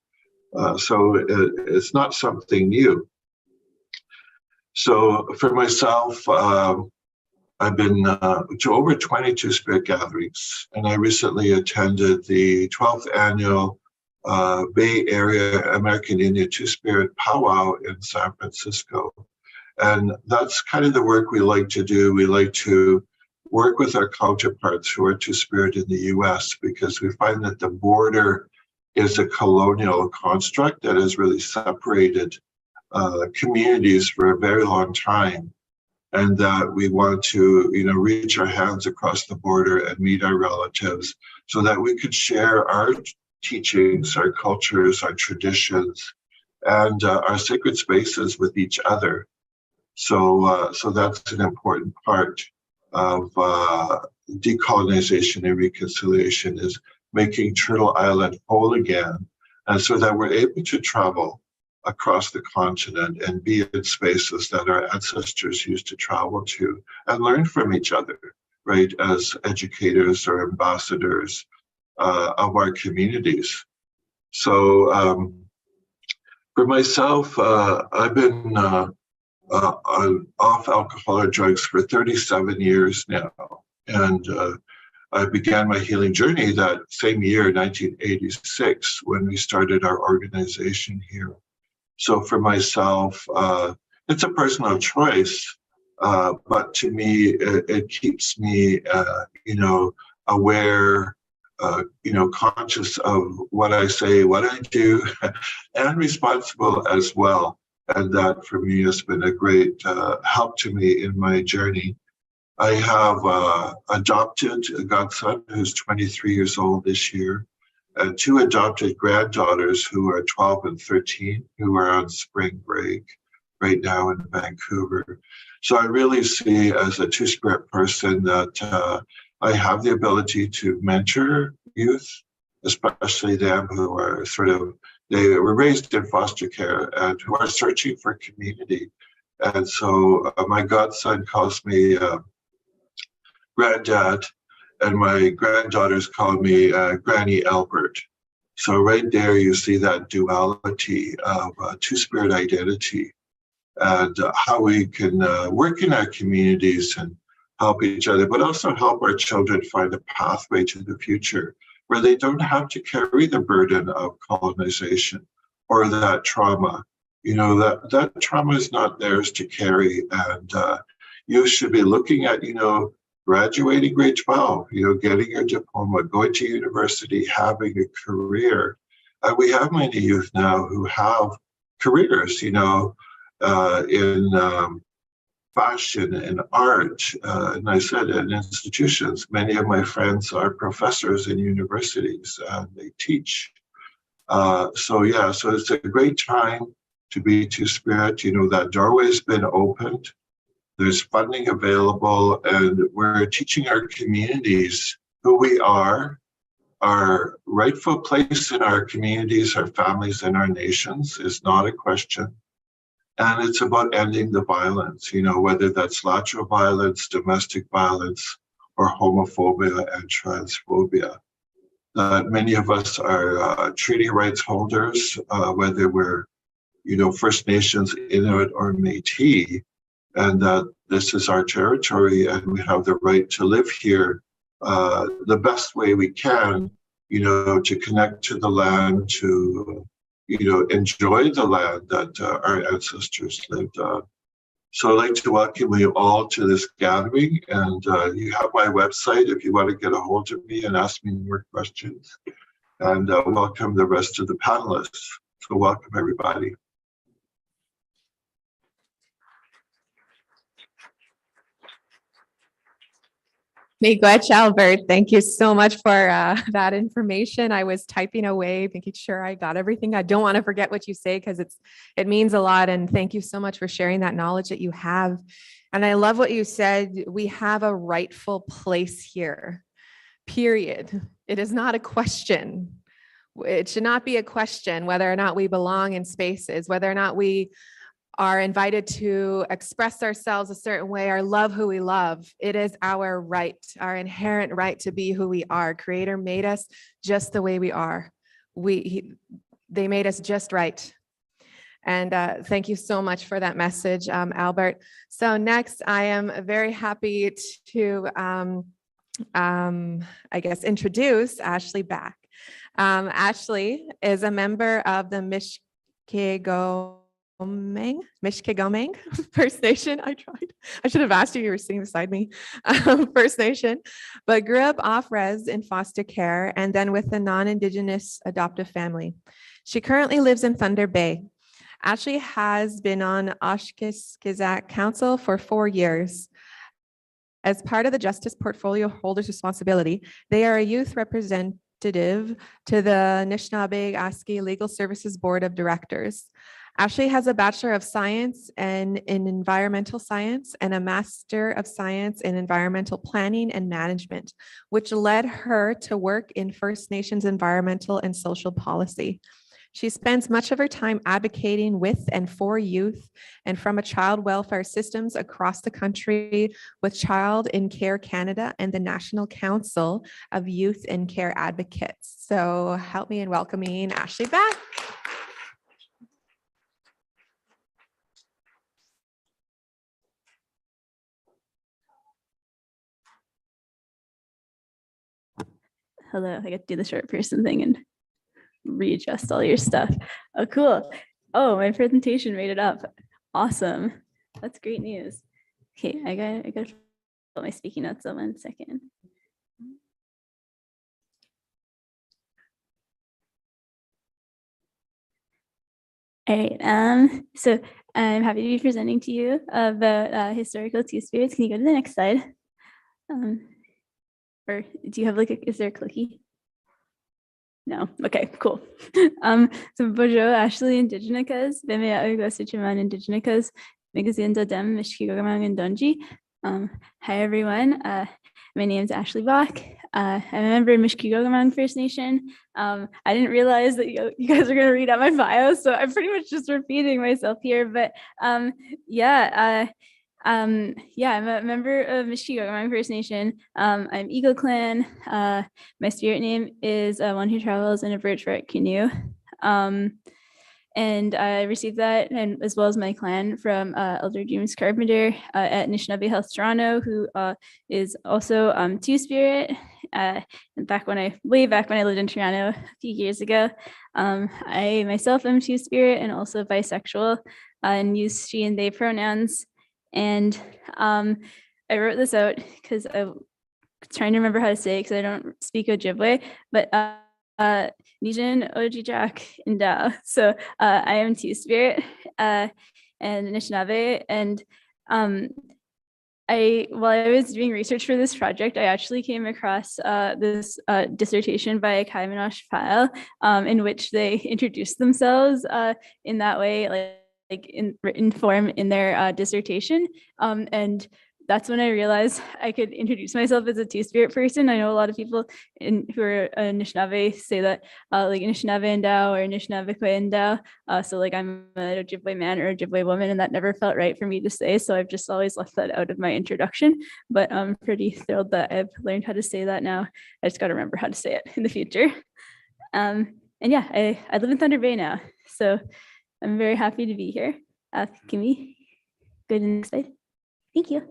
So it's not something new. So for myself, I've been to over 20 Two-Spirit gatherings, and I recently attended the 12th annual Bay Area American Indian Two-Spirit powwow in San Francisco. And that's kind of the work we like to do. We like to work with our counterparts who are Two-Spirit in the US, because we find that the border is a colonial construct that has really separated communities for a very long time. and that we want to, reach our hands across the border and meet our relatives so that we could share our teachings, our cultures, our traditions, and our sacred spaces with each other. So that's an important part of decolonization and reconciliation, is making Turtle Island whole again, and so that we're able to travel across the continent and be in spaces that our ancestors used to travel to and learn from each other, right, as educators or ambassadors of our communities. So for myself, I've been off alcohol or drugs for 37 years now. And I began my healing journey that same year, 1986, when we started our organization here. So for myself, it's a personal choice, but to me, it keeps me, aware, conscious of what I say, what I do, and responsible as well. And that for me has been a great help to me in my journey. I have adopted a godson who's 23 years old this year, and two adopted granddaughters who are 12 and 13, who are on spring break right now in Vancouver. So I really see as a two-spirit person that I have the ability to mentor youth, especially them who are they were raised in foster care and who are searching for community. And so my godson calls me granddad, and my granddaughters call me Granny Albert. So right there, you see that duality of two-spirit identity and how we can work in our communities and help each other, but also help our children find a pathway to the future where they don't have to carry the burden of colonization or that trauma. That trauma is not theirs to carry, and you should be looking at, graduating grade 12, getting your diploma, going to university, having a career. We have many youth now who have careers, in fashion and art, and I said in institutions. Many of my friends are professors in universities and they teach. So it's a great time to be two-spirit. That doorway's been opened. There's funding available, and we're teaching our communities who we are, our rightful place in our communities, our families, and our nations is not a question. And it's about ending the violence, whether that's lateral violence, domestic violence, or homophobia and transphobia. Many of us are treaty rights holders, whether we're, First Nations, Inuit, or Métis, and that this is our territory and we have the right to live here the best way we can, to connect to the land, to enjoy the land that our ancestors lived on. So I'd like to welcome you all to this gathering, and you have my website if you want to get a hold of me and ask me more questions, and welcome the rest of the panelists. So welcome everybody. Miigwech, Albert, thank you so much for that information. I was typing away, making sure I got everything. I don't want to forget what you say because it means a lot. And thank you so much for sharing that knowledge that you have. And I love what you said. We have a rightful place here, period. It is not a question. It should not be a question whether or not we belong in spaces, whether or not we are invited to express ourselves a certain way or love who we love. It is our right, our inherent right to be who we are. Creator made us just the way we are. They made us just right. And thank you so much for that message, Albert. So next, I am very happy to, introduce Ashley Back. Ashley is a member of the Mishkegomang First Nation. I tried. I should have asked you were sitting beside me. First Nation, but grew up off-res in foster care and then with a non-Indigenous adoptive family. She currently lives in Thunder Bay. Ashley has been on Oshkosh Gazette Council for 4 years. As part of the Justice Portfolio Holders Responsibility, they are a youth representative to the Anishinaabe Legal Services Board of Directors. Ashley has a Bachelor of Science in Environmental Science and a Master of Science in Environmental Planning and Management, which led her to work in First Nations environmental and social policy. She spends much of her time advocating with and for youth and from a child welfare systems across the country with Child in Care Canada and the National Council of Youth in Care Advocates. So help me in welcoming Ashley back. Hello, I get to do the short person thing and readjust all your stuff. Oh, cool. Oh, my presentation made it up. Awesome. That's great news. Okay, I got to put my speaking notes on 1 second. All right, so I'm happy to be presenting to you about historical two-spirits. Can you go to the next slide? Or do you have is there a clicky? No. Okay, cool. So Bojo, Ashley Indigenicas, Bemea Ugo Indigenicas, Magazinda Dem, Mishkigogamang and Donji. Hi everyone. My name is Ashley Bach. I'm a member of Mishkigogamang First Nation. I didn't realize that you guys are going to read out my bio, so I'm pretty much just repeating myself here. But yeah, I'm a member of Mishkigogamang First Nation. I'm Eagle Clan. My spirit name is one who travels in a birch bark canoe. And I received that, and as well as my clan, from Elder James Carpenter at Anishinaabe Health Toronto, who is also Two-Spirit. And way back when I lived in Toronto a few years ago, I myself am Two-Spirit and also bisexual, and use she and they pronouns. And I wrote this out because I'm trying to remember how to say it because I don't speak Ojibwe, but Nijin Ojijak Inda. So I am Two-Spirit and Anishinaabe. And while I was doing research for this project, I actually came across this dissertation by Kaimanosh Pyle, in which they introduced themselves in that way, like in written form in their dissertation. And that's when I realized I could introduce myself as a Two-Spirit person. I know a lot of people who are Anishinaabe say that like Anishinaabe Ndao or Anishinaabe Kwe Ndao. So like I'm an Ojibwe man or Ojibwe woman, and that never felt right for me to say. So I've just always left that out of my introduction. But I'm pretty thrilled that I've learned how to say that now. I just got to remember how to say it in the future. And yeah, I live in Thunder Bay now. So I'm very happy to be here. Can we go to the next slide? Thank you.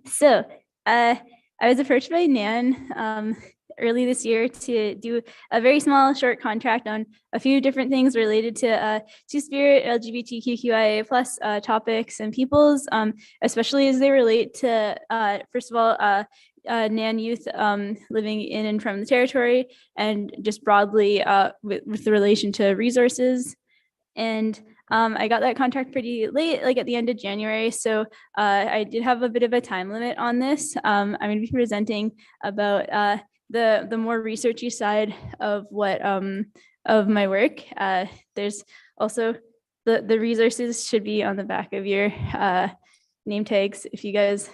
So I was approached by NAN early this year to do a very small short contract on a few different things related to Two-Spirit, LGBTQQIA plus topics and peoples, especially as they relate to, first of all, NAN youth living in and from the territory, and just broadly with the relation to resources. And I got that contract pretty late, like at the end of January. So I did have a bit of a time limit on this. I'm going to be presenting about the more researchy side of what of my work. There's also the resources should be on the back of your name tags if you guys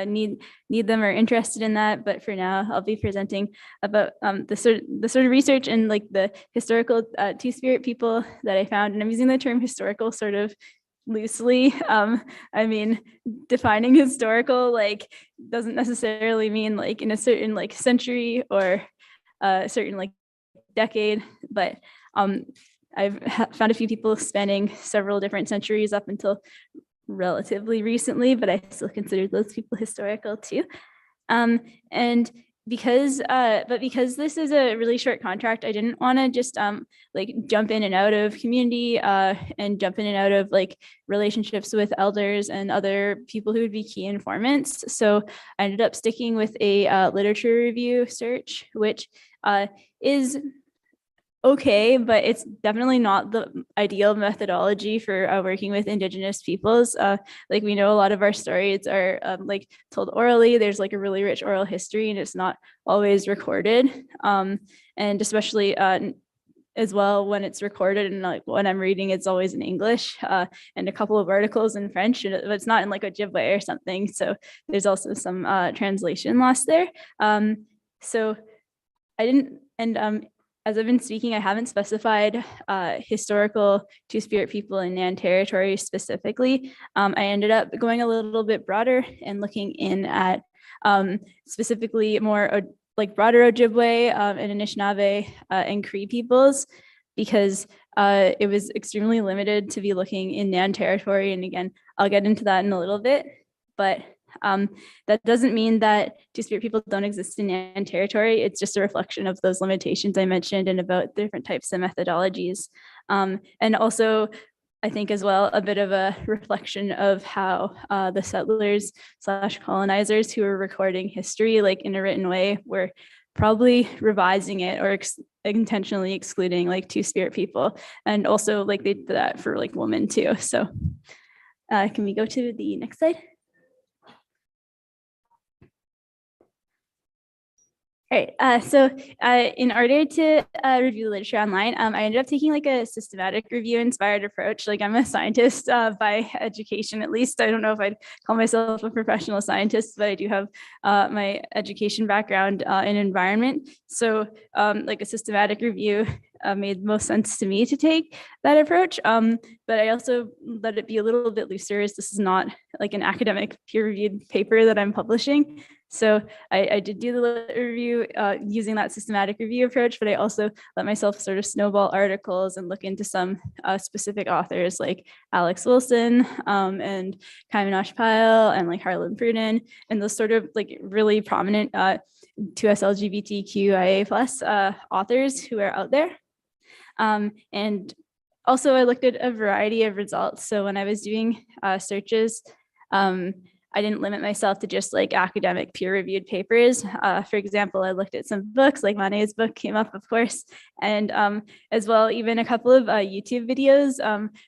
need them or interested in that. But for now, I'll be presenting about the sort of research and like the historical Two-Spirit people that I found. And I'm using the term historical sort of loosely. I mean, defining historical like doesn't necessarily mean like in a certain like century or a certain like decade, but I've found a few people spanning several different centuries up until relatively recently, but I still consider those people historical too. And because this is a really short contract, I didn't want to just like jump in and out of community and jump in and out of like relationships with elders and other people who would be key informants. So I ended up sticking with a literature review search, which is okay, but it's definitely not the ideal methodology for working with Indigenous peoples. Like we know a lot of our stories are like told orally. There's like a really rich oral history and it's not always recorded. And especially as well when it's recorded and like when I'm reading, it's always in English and a couple of articles in French, and it's not in like Ojibwe or something. So there's also some translation lost there. So I didn't, and as I've been speaking, I haven't specified historical Two-Spirit people in NAN territory specifically. I ended up going a little bit broader and looking in at specifically more like broader Ojibwe and Anishinaabe and Cree peoples, because it was extremely limited to be looking in NAN territory. And again, I'll get into that in a little bit, but that doesn't mean that Two-Spirit people don't exist in NAN territory. It's just a reflection of those limitations I mentioned and about different types of methodologies. And also, I think as well, a bit of a reflection of how the settlers / colonizers who were recording history like in a written way were probably revising it or intentionally excluding like Two-Spirit people. And also like they did that for like women too. So can we go to the next slide? All right, so in order to review the literature online, I ended up taking like a systematic review inspired approach. Like I'm a scientist by education, at least. I don't know if I'd call myself a professional scientist, but I do have my education background in environment. So like a systematic review made most sense to me to take that approach. But I also let it be a little bit looser, as this is not like an academic peer-reviewed paper that I'm publishing. So I did do the review using that systematic review approach, but I also let myself sort of snowball articles and look into some specific authors like Alex Wilson and Kaiminosh Pyle and like Harlan Pruden, and those sort of like really prominent 2SLGBTQIA plus authors who are out there. And also I looked at a variety of results. So when I was doing searches, I didn't limit myself to just like academic peer-reviewed papers. For example, I looked at some books, like Mane's book came up, of course, and as well, even a couple of YouTube videos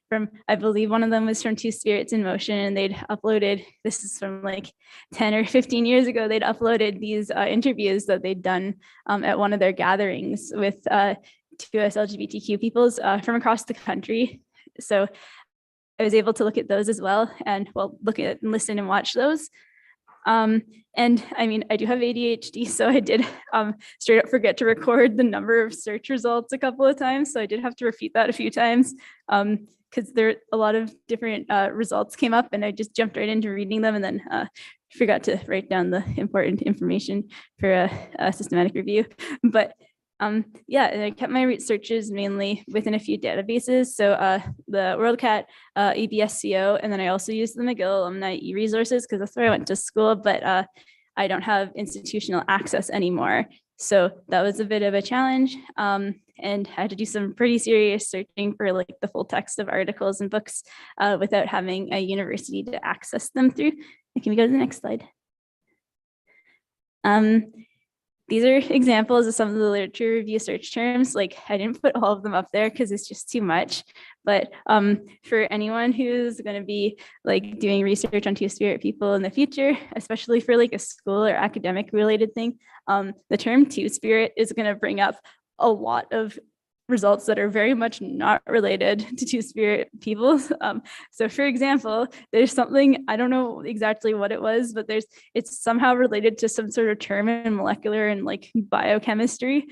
from, I believe one of them was from Two Spirits in Motion, and they'd uploaded, this is from like 10 or 15 years ago, they'd uploaded these interviews that they'd done at one of their gatherings with 2SLGBTQ peoples from across the country. So I was able to look at those as well, and well, look at and listen and watch those. And I mean, I do have ADHD, so I did straight up forget to record the number of search results a couple of times. So I did have to repeat that a few times because there a lot of different results came up, and I just jumped right into reading them and then forgot to write down the important information for a systematic review. But yeah, and I kept my researches mainly within a few databases. So the WorldCat, EBSCO, and then I also used the McGill alumni e-resources because that's where I went to school, but I don't have institutional access anymore. So that was a bit of a challenge, and I had to do some pretty serious searching for like the full text of articles and books without having a university to access them through. Can we go to the next slide? These are examples of some of the literature review search terms. Like I didn't put all of them up there because it's just too much. But for anyone who's going to be like doing research on Two-Spirit people in the future, especially for like a school or academic related thing, the term Two-Spirit is going to bring up a lot of results that are very much not related to Two-Spirit peoples. So for example, there's something, I don't know exactly what it was, but it's somehow related to some sort of term in molecular and like biochemistry.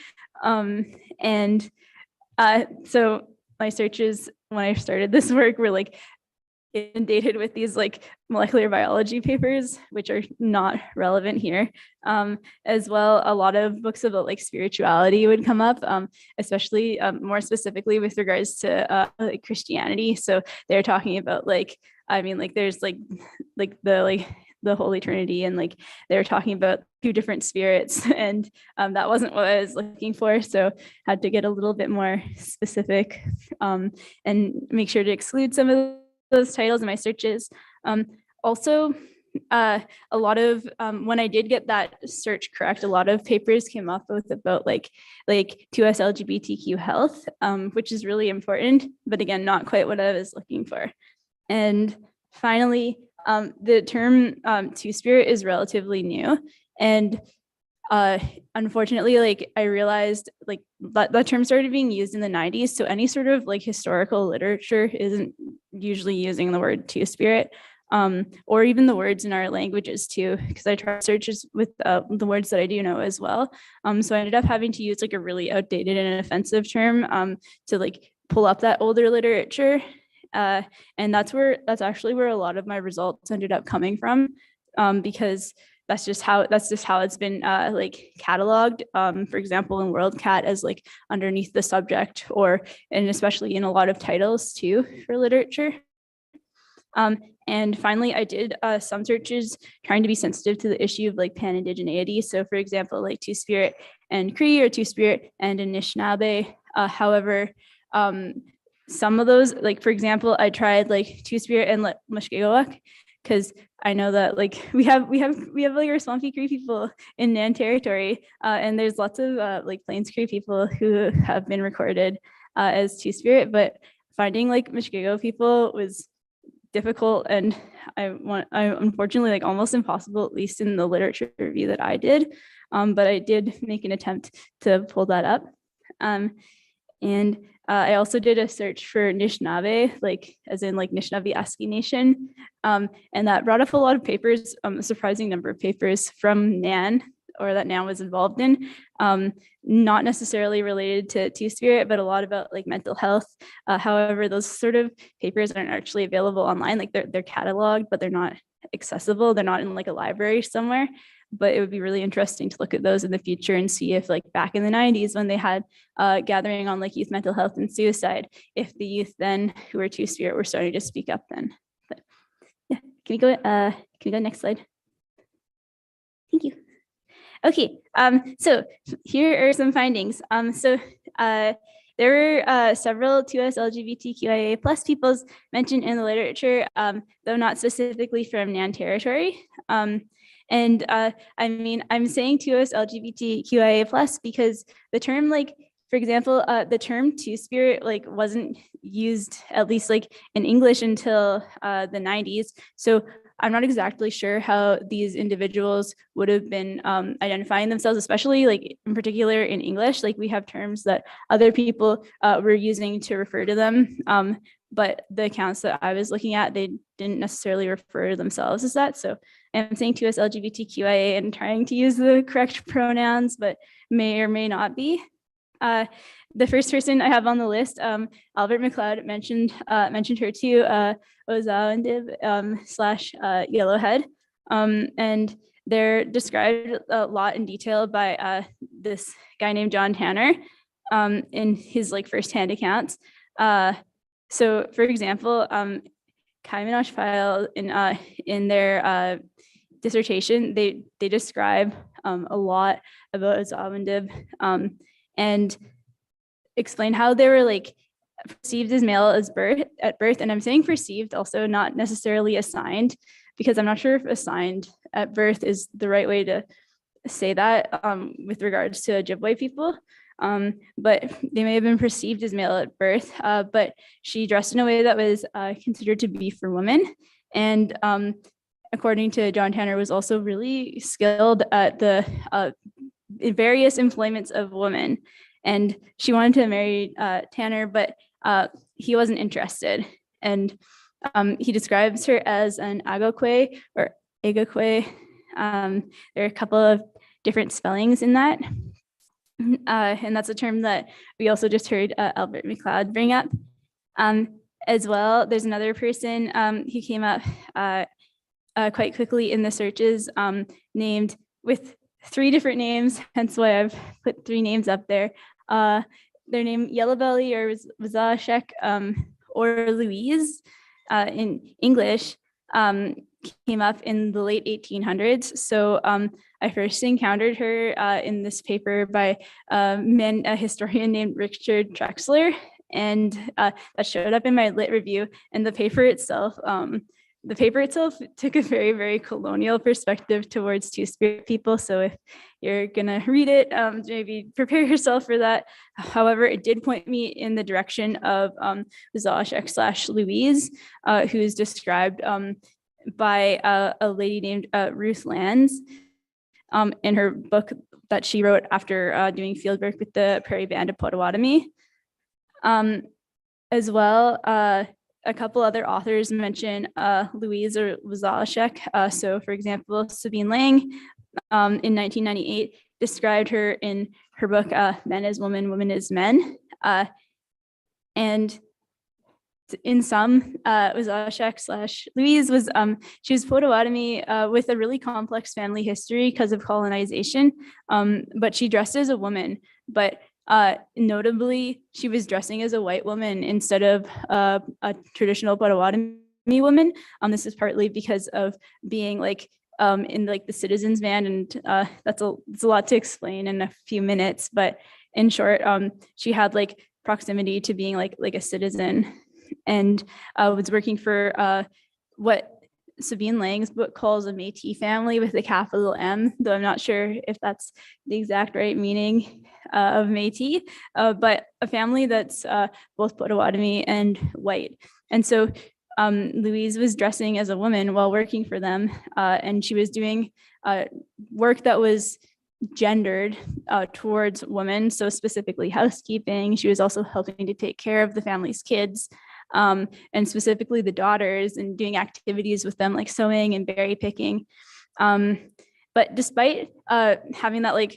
So my searches when I started this work were like inundated with these like molecular biology papers, which are not relevant here. As well, a lot of books about like spirituality would come up, especially more specifically with regards to like Christianity. So they're talking about like, I mean, like there's like the Holy Trinity, and like they were talking about two different spirits, and that wasn't what I was looking for. So had to get a little bit more specific and make sure to exclude some of those titles in my searches. Also, a lot of when I did get that search correct, a lot of papers came up with about like 2SLGBTQ health, which is really important, but again, not quite what I was looking for. And finally, the term two-spirit is relatively new, and unfortunately, like I realized like that term started being used in the 90s. So any sort of like historical literature isn't usually using the word two-spirit, or even the words in our languages too, because I tried searches with the words that I do know as well. So I ended up having to use like a really outdated and offensive term to like pull up that older literature. And that's actually where a lot of my results ended up coming from, because that's just how it's been like cataloged, for example, in WorldCat as like underneath the subject, and especially in a lot of titles too for literature. And finally, I did some searches trying to be sensitive to the issue of like pan-indigeneity. So for example, like two-spirit and Cree, or two-spirit and Anishinaabe. However, some of those, like for example, I tried like two-spirit and Mushkegowuk, because I know that like we have like our Swampy Cree people in NAN territory, and there's lots of like Plains Cree people who have been recorded as two-spirit, but finding like Mushkego people was difficult, and I unfortunately like almost impossible, at least in the literature review that I did, but I did make an attempt to pull that up. And I also did a search for Anishinaabe, like as in like Anishinaabe ASCII Nation, and that brought up a lot of papers, a surprising number of papers from NAN, or that NAN was involved in, not necessarily related to two-spirit, but a lot about like mental health. However, those sort of papers aren't actually available online. Like they're cataloged, but they're not accessible. They're not in like a library somewhere. But it would be really interesting to look at those in the future and see if like back in the 90s when they had gathering on like youth mental health and suicide, if the youth then who were two-spirit were starting to speak up then. But yeah, can we go next slide? Thank you. Okay, so here are some findings. There were several 2SLGBTQIA plus peoples mentioned in the literature, though not specifically from NAN territory. I mean, I'm saying 2SLGBTQIA plus because the term, like, for example, the term two-spirit like wasn't used, at least like in English, until the 90s. So I'm not exactly sure how these individuals would have been identifying themselves, especially like in particular in English. Like we have terms that other people were using to refer to them. But the accounts that I was looking at, they didn't necessarily refer to themselves as that. So I'm saying 2SLGBTQIA and trying to use the correct pronouns, but may or may not be. The first person I have on the list, Albert McLeod mentioned her too, Ozawandib slash Yellowhead. And they're described a lot in detail by this guy named John Tanner in his like firsthand accounts. So for example, Kaiminosh file in their dissertation, they describe a lot about Ozawandib and explain how they were like perceived as male at birth. And I'm saying perceived, also not necessarily assigned, because I'm not sure if assigned at birth is the right way to say that with regards to Ojibwe people. But they may have been perceived as male at birth, but she dressed in a way that was considered to be for women. And according to John Tanner, was also really skilled at the various employments of women. And she wanted to marry Tanner, but he wasn't interested. And he describes her as an agokwe or agokwe. There are a couple of different spellings in that. And that's a term that we also just heard Albert McLeod bring up. As well, there's another person who came up quite quickly in the searches, named with 3 different names, hence why I've put 3 names up there. Their name Yellowbelly or Wazashek or Louise in English came up in the late 1800s. So I first encountered her in this paper by a historian named Richard Trexler, and that showed up in my lit review. And the paper itself the paper itself took a very, very colonial perspective towards Two-Spirit people. So if you're gonna read it, maybe prepare yourself for that. However, it did point me in the direction of Zashek/Louise, who is described by a lady named Ruth Lands in her book that she wrote after doing field work with the Prairie Band of Potawatomi. As well, a couple other authors mention Louise or Zashek. So for example, Sabine Lang in 1998 described her in her book, Men as Women, Women as Men. And in some, Zashek/Louise was, she was Potawatomi with a really complex family history because of colonization, but she dressed as a woman. But notably, she was dressing as a white woman instead of a traditional Potawatomi woman. This is partly because of being like in like the citizens band, and it's a lot to explain in a few minutes. But in short, she had like proximity to being like a citizen, and was working for what Sabine Lang's book calls a Métis family with a capital M, though I'm not sure if that's the exact right meaning of Métis, but a family that's both Potawatomi and white. And so Louise was dressing as a woman while working for them, and she was doing work that was gendered towards women, so specifically housekeeping. She was also helping to take care of the family's kids, and specifically the daughters, and doing activities with them like sewing and berry picking. But despite having that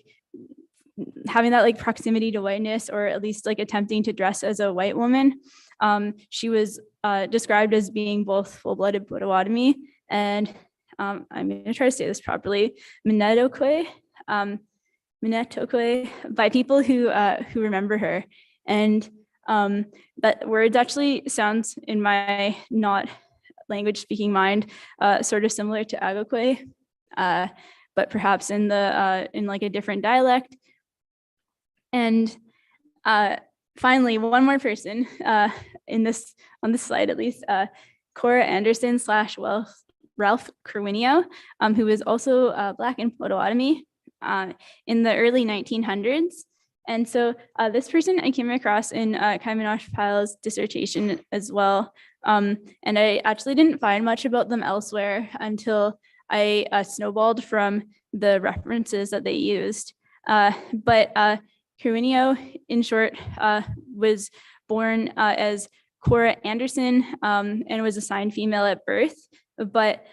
proximity to whiteness, or at least like attempting to dress as a white woman, she was described as being both full-blooded Potawatomi and I'm going to try to say this properly, Minetokwe by people who remember her. And that word actually sounds in my not language speaking mind sort of similar to Agokwe, but perhaps in like a different dialect. And finally, one more person on this slide at least, Cora Anderson / Ralph Kerwinio, who was also Black and Potawatomi in the early 1900s. And so this person I came across in Kaiminosh Pyle's dissertation as well. And I actually didn't find much about them elsewhere until I snowballed from the references that they used. But Kerwinio, in short, was born as Cora Anderson and was assigned female at birth, but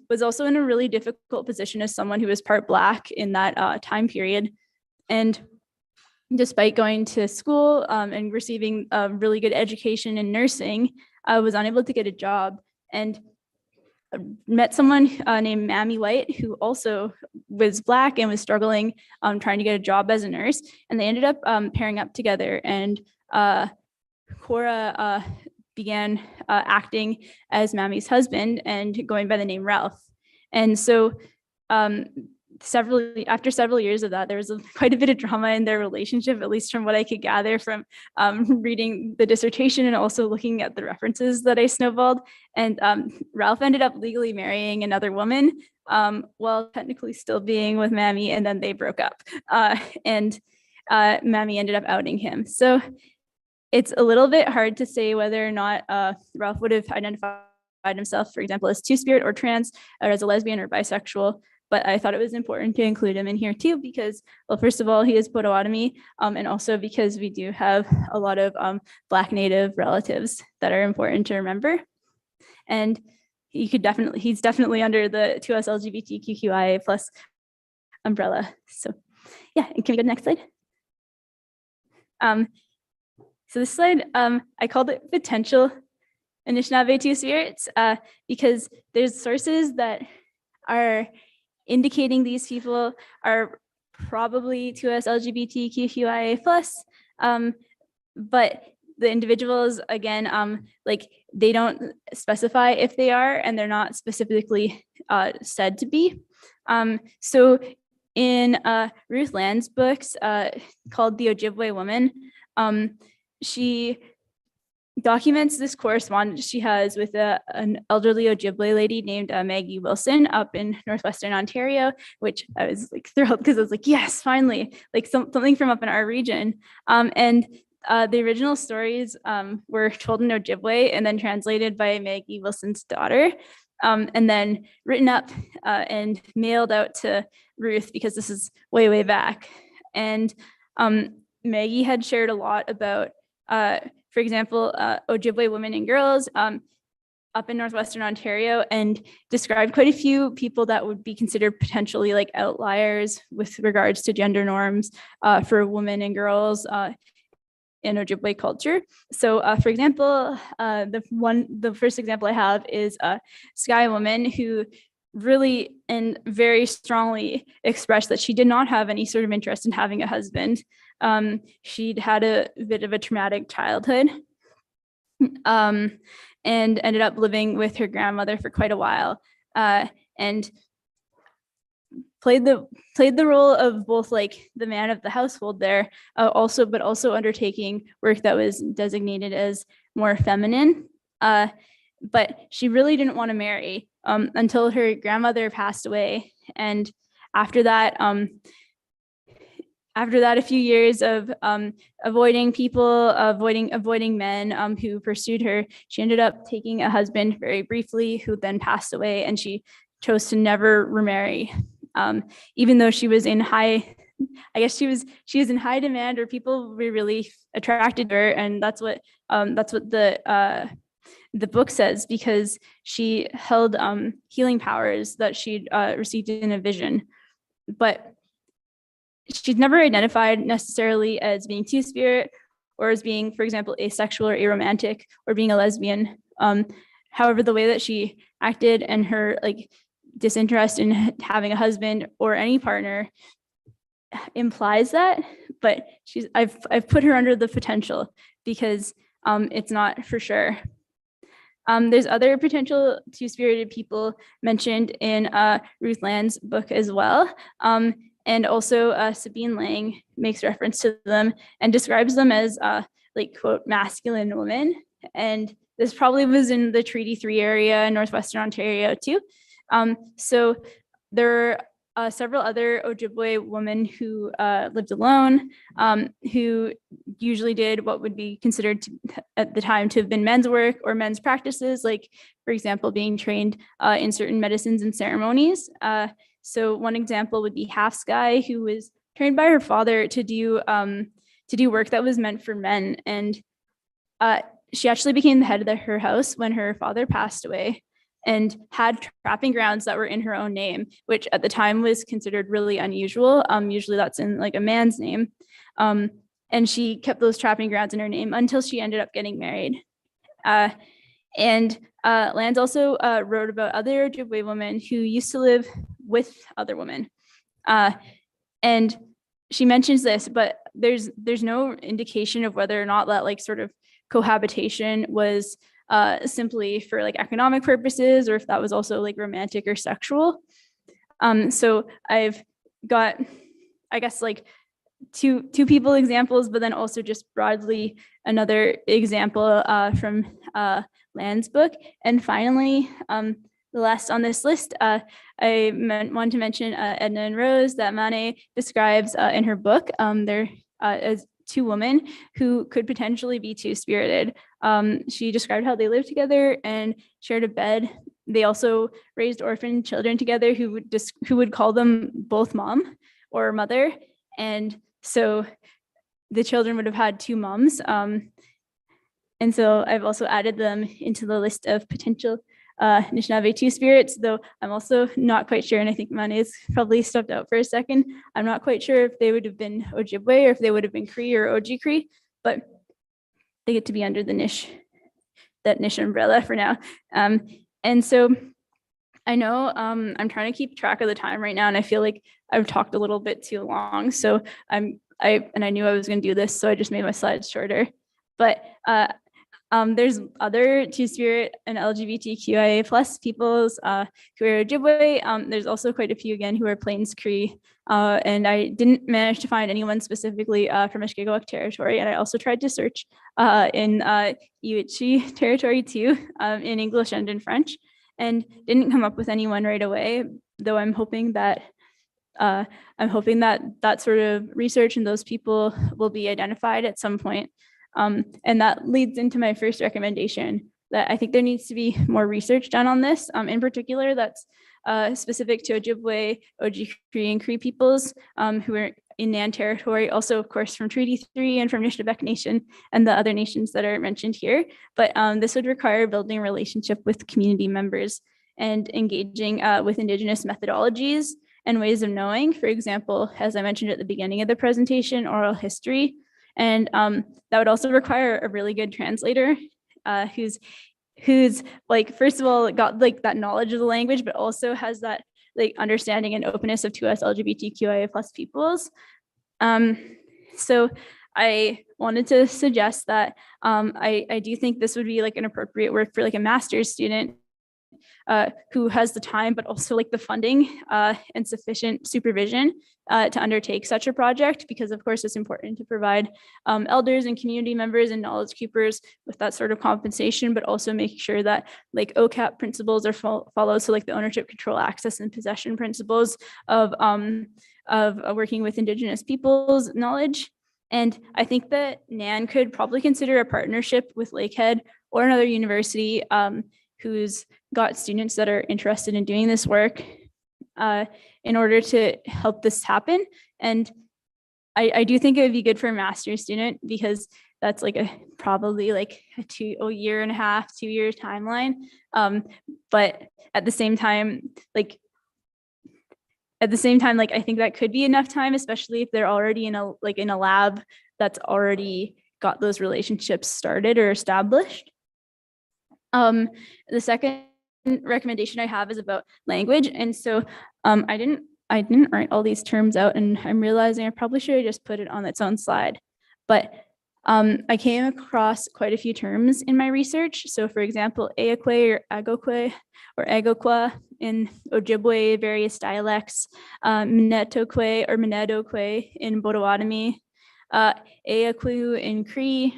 was also in a really difficult position as someone who was part Black in that time period. And despite going to school and receiving a really good education in nursing, I was unable to get a job, and met someone named Mammy White, who also was Black and was struggling trying to get a job as a nurse. And they ended up pairing up together, and Cora began acting as Mammy's husband and going by the name Ralph. And so after several years of that, there was quite a bit of drama in their relationship, at least from what I could gather from reading the dissertation and also looking at the references that I snowballed. And Ralph ended up legally marrying another woman while technically still being with Mammy, and then they broke up. And Mammy ended up outing him. So it's a little bit hard to say whether or not Ralph would have identified himself, for example, as Two-Spirit or trans, or as a lesbian or bisexual. But I thought it was important to include him in here too, because, well, first of all, he is Potawatomi, and also because we do have a lot of Black Native relatives that are important to remember. And he's definitely under the 2SLGBTQQIA+ umbrella. So yeah, and can we go to the next slide? So this slide, I called it Potential Anishinaabe Two-Spirits because there's sources that are indicating these people are probably 2SLGBTQQIA+, but the individuals, again, like they don't specify if they are, and they're not specifically said to be. So in Ruth Land's books called The Ojibwe Woman, she documents this correspondence she has with an elderly Ojibwe lady named Maggie Wilson up in Northwestern Ontario, which I was like thrilled because I was like, yes, finally, like something from up in our region. And the original stories were told in Ojibwe and then translated by Maggie Wilson's daughter, and then written up and mailed out to Ruth, because this is way, way back. And Maggie had shared a lot about, for example, Ojibwe women and girls up in Northwestern Ontario, and described quite a few people that would be considered potentially like outliers with regards to gender norms for women and girls in Ojibwe culture. So for example, the first example I have is a Sky woman who really and very strongly expressed that she did not have any sort of interest in having a husband. She'd had a bit of a traumatic childhood, and ended up living with her grandmother for quite a while, and played the role of both like the man of the household there, but also undertaking work that was designated as more feminine. But she really didn't want to marry until her grandmother passed away, and after that, a few years of avoiding men who pursued her, she ended up taking a husband very briefly, who then passed away, and she chose to never remarry, even though she was in high, she was in high demand, or people were really attracted to her, and that's what the book says, because she held healing powers that she'd received in a vision, but she's never identified necessarily as being two-spirit, or as being, for example, asexual or aromantic, or being a lesbian. However, the way that she acted and her like disinterest in having a husband or any partner implies that, but I've put her under the potential, because it's not for sure. There's other potential two-spirited people mentioned in Ruth Land's book as well. And also Sabine Lang makes reference to them and describes them as like, quote, masculine women. And this probably was in the Treaty 3 area in Northwestern Ontario too. So there are several other Ojibwe women who lived alone, who usually did what would be considered at the time to have been men's work or men's practices, like, for example, being trained in certain medicines and ceremonies. So one example would be Half Sky, who was trained by her father to do work that was meant for men. And she actually became the head of her house when her father passed away, and had trapping grounds that were in her own name, which at the time was considered really unusual. Usually that's in like a man's name. And she kept those trapping grounds in her name until she ended up getting married. And Lands also wrote about other Ojibwe women who used to live with other women. And she mentions this, but there's no indication of whether or not that like sort of cohabitation was simply for like economic purposes, or if that was also like romantic or sexual. So I've got, I guess, like two people examples, but then also just broadly another example from Land's book. And finally, the last on this list, I want to mention Edna and Rose that Mane describes in her book. They're as two women who could potentially be two-spirited. She described how they lived together and shared a bed. They also raised orphan children together who would call them both mom or mother. And so the children would have had two moms. And so I've also added them into the list of potential Anishinaabe two-spirits, though I'm also not quite sure, and I think Mane's probably stepped out for a second. I'm not quite sure if they would have been Ojibwe or if they would have been Cree or Oji Cree, but they get to be under the Nish umbrella for now. And so I know I'm trying to keep track of the time right now, and I feel like I've talked a little bit too long. So I knew I was going to do this, so I just made my slides shorter. But There's other Two-Spirit and LGBTQIA plus peoples who are Ojibwe. There's also quite a few again who are Plains Cree. And I didn't manage to find anyone specifically from Mushkegowuk territory. And I also tried to search in Iwichi territory too, in English and in French, and didn't come up with anyone right away, though I'm hoping that that sort of research and those people will be identified at some point. And that leads into my first recommendation, that I think there needs to be more research done on this. In particular, that's specific to Ojibwe, Oji-Cree, and Cree peoples who are in NAN territory, also, of course, from Treaty 3 and from Nishnabek Nation and the other nations that are mentioned here. But this would require building a relationship with community members and engaging with Indigenous methodologies and ways of knowing. For example, as I mentioned at the beginning of the presentation, oral history. And that would also require a really good translator who's like, first of all, got like that knowledge of the language, but also has that like understanding and openness of 2SLGBTQIA plus peoples. So I wanted to suggest that I do think this would be like an appropriate work for like a master's student who has the time, but also like the funding and sufficient supervision to undertake such a project, because of course it's important to provide elders and community members and knowledge keepers with that sort of compensation, but also make sure that like OCAP principles are followed. So like the ownership, control, access, and possession principles of working with Indigenous peoples' knowledge. And I think that NAN could probably consider a partnership with Lakehead or another university who's got students that are interested in doing this work in order to help this happen. And I do think it would be good for a master's student, because that's like probably like a year and a half, 2 year timeline. But at the same time, like I think that could be enough time, especially if they're already in a lab that's already got those relationships started or established. The second recommendation I have is about language. And so I didn't write all these terms out, and I'm realizing I probably should have just put it on its own slide. But I came across quite a few terms in my research. So for example, Eakwe or Agokwe or Agokwa in Ojibwe, various dialects, Minetokwe or Minedokwe in Potawatomi, Eakwe in Cree,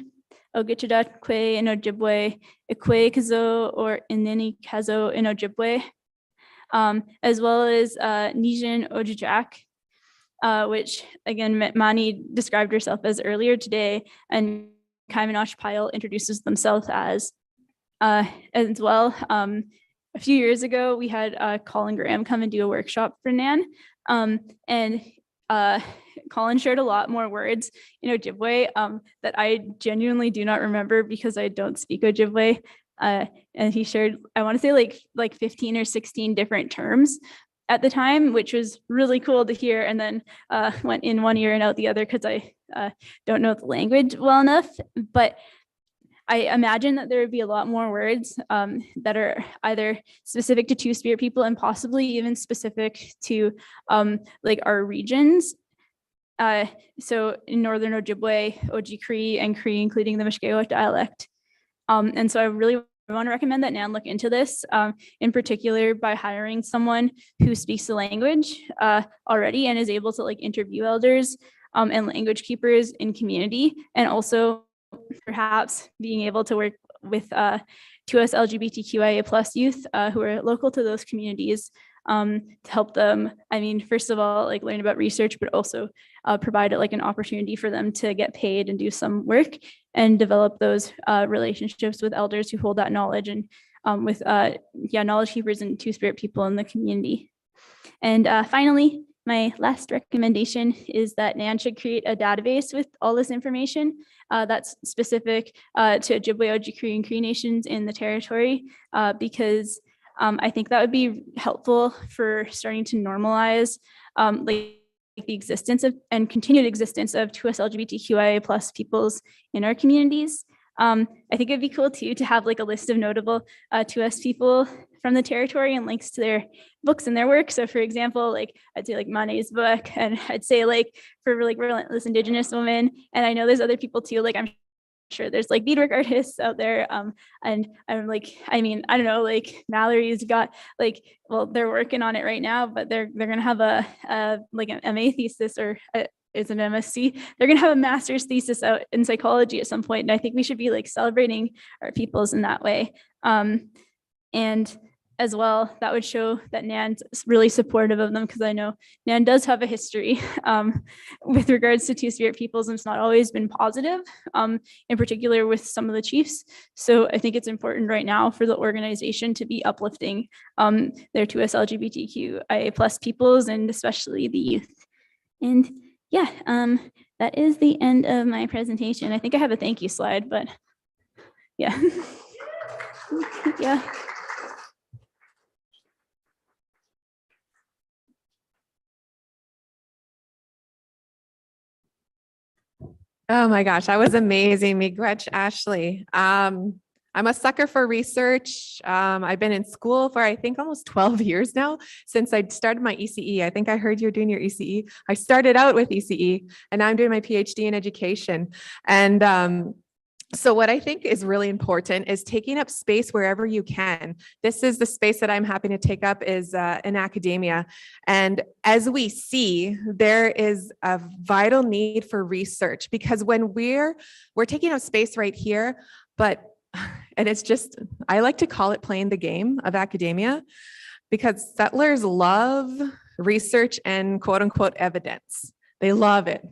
Ogichidakwe in Ojibwe, Ikwe-Kazo or Inini-Kazo in Ojibwe, as well as Nijin Ojijak, which again, Mani described herself as earlier today, and Kaimanash Pyle introduces themselves as well. A few years ago, we had Colin Graham come and do a workshop for NAN, and Colin shared a lot more words in Ojibwe that I genuinely do not remember because I don't speak Ojibwe. And he shared, I want to say like 15 or 16 different terms at the time, which was really cool to hear. And then went in one ear and out the other because I don't know the language well enough. But I imagine that there would be a lot more words that are either specific to Two-Spirit people and possibly even specific to like our regions. So in Northern Ojibwe, Oji-Cree, and Cree, including the Mushkegowuk dialect. And so I really want to recommend that NAN look into this, in particular by hiring someone who speaks the language already and is able to like interview elders and language keepers in community, and also perhaps being able to work with 2SLGBTQIA plus youth who are local to those communities to help them, I mean, first of all, like learn about research, but also provide like an opportunity for them to get paid and do some work and develop those relationships with elders who hold that knowledge, and with knowledge keepers and Two-Spirit people in the community. And finally, my last recommendation is that NAN should create a database with all this information that's specific to Ojibwe, Oji-Cree, and Cree nations in the territory, because I think that would be helpful for starting to normalize like the existence of and continued existence of 2SLGBTQIA plus peoples in our communities. I think it'd be cool too to have like a list of notable 2S people from the territory and links to their books and their work. So for example, like I'd say like Mane's book, and I'd say like for like Relentless Indigenous Women, and I know there's other people too, like I'm sure there's like beadwork artists out there. And I'm like, I mean, I don't know, like Mallory's got like, well, they're working on it right now, but they're gonna have a like an MA thesis or is an MSc. They're gonna have a master's thesis out in psychology at some point, and I think we should be like celebrating our peoples in that way. And as well, that would show that NAN's really supportive of them, because I know NAN does have a history with regards to Two-Spirit peoples, and it's not always been positive, in particular with some of the chiefs. So I think it's important right now for the organization to be uplifting their 2SLGBTQIA plus peoples, and especially the youth. And yeah, that is the end of my presentation. I think I have a thank you slide, but yeah. Yeah. Oh my gosh, that was amazing, Miigwech, Ashley. I'm a sucker for research. I've been in school for, I think, almost 12 years now, since I started my ECE. I think I heard you're doing your ECE. I started out with ECE, and now I'm doing my PhD in education. And so what I think is really important is taking up space wherever you can. This is the space that I'm happy to take up, is in academia. And as we see, there is a vital need for research, because when we're taking up space right here, and it's just, I like to call it playing the game of academia, because settlers love research and quote unquote evidence. They love it.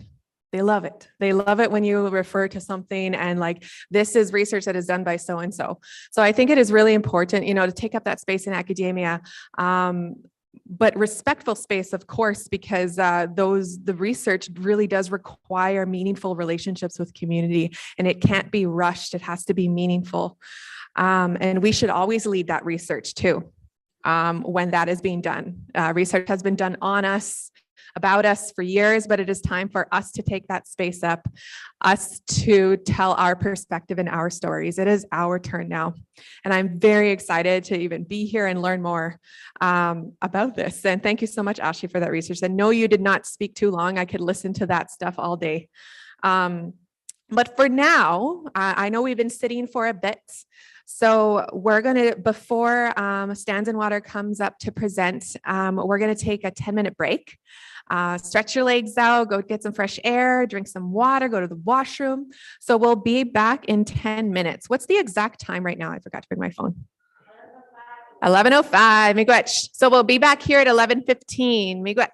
They love it. They love it when you refer to something and like, this is research that is done by so-and-so. So I think it is really important, to take up that space in academia, but respectful space, of course, because the research really does require meaningful relationships with community, and it can't be rushed. It has to be meaningful. And we should always lead that research too, when that is being done. Research has been done on us, about us for years, but it is time for us to take that space up, us to tell our perspective and our stories. It is our turn now. And I'm very excited to even be here and learn more about this. And thank you so much, Ashley, for that research. And no, you did not speak too long. I could listen to that stuff all day. But for now, I know we've been sitting for a bit. So we're going to, before Stands and Water comes up to present, we're going to take a 10-minute break. Stretch your legs out, go get some fresh air, drink some water, go to the washroom. So we'll be back in 10 minutes. What's the exact time right now? I forgot to bring my phone. 11:05, Miigwech. So we'll be back here at 11:15, Miigwech.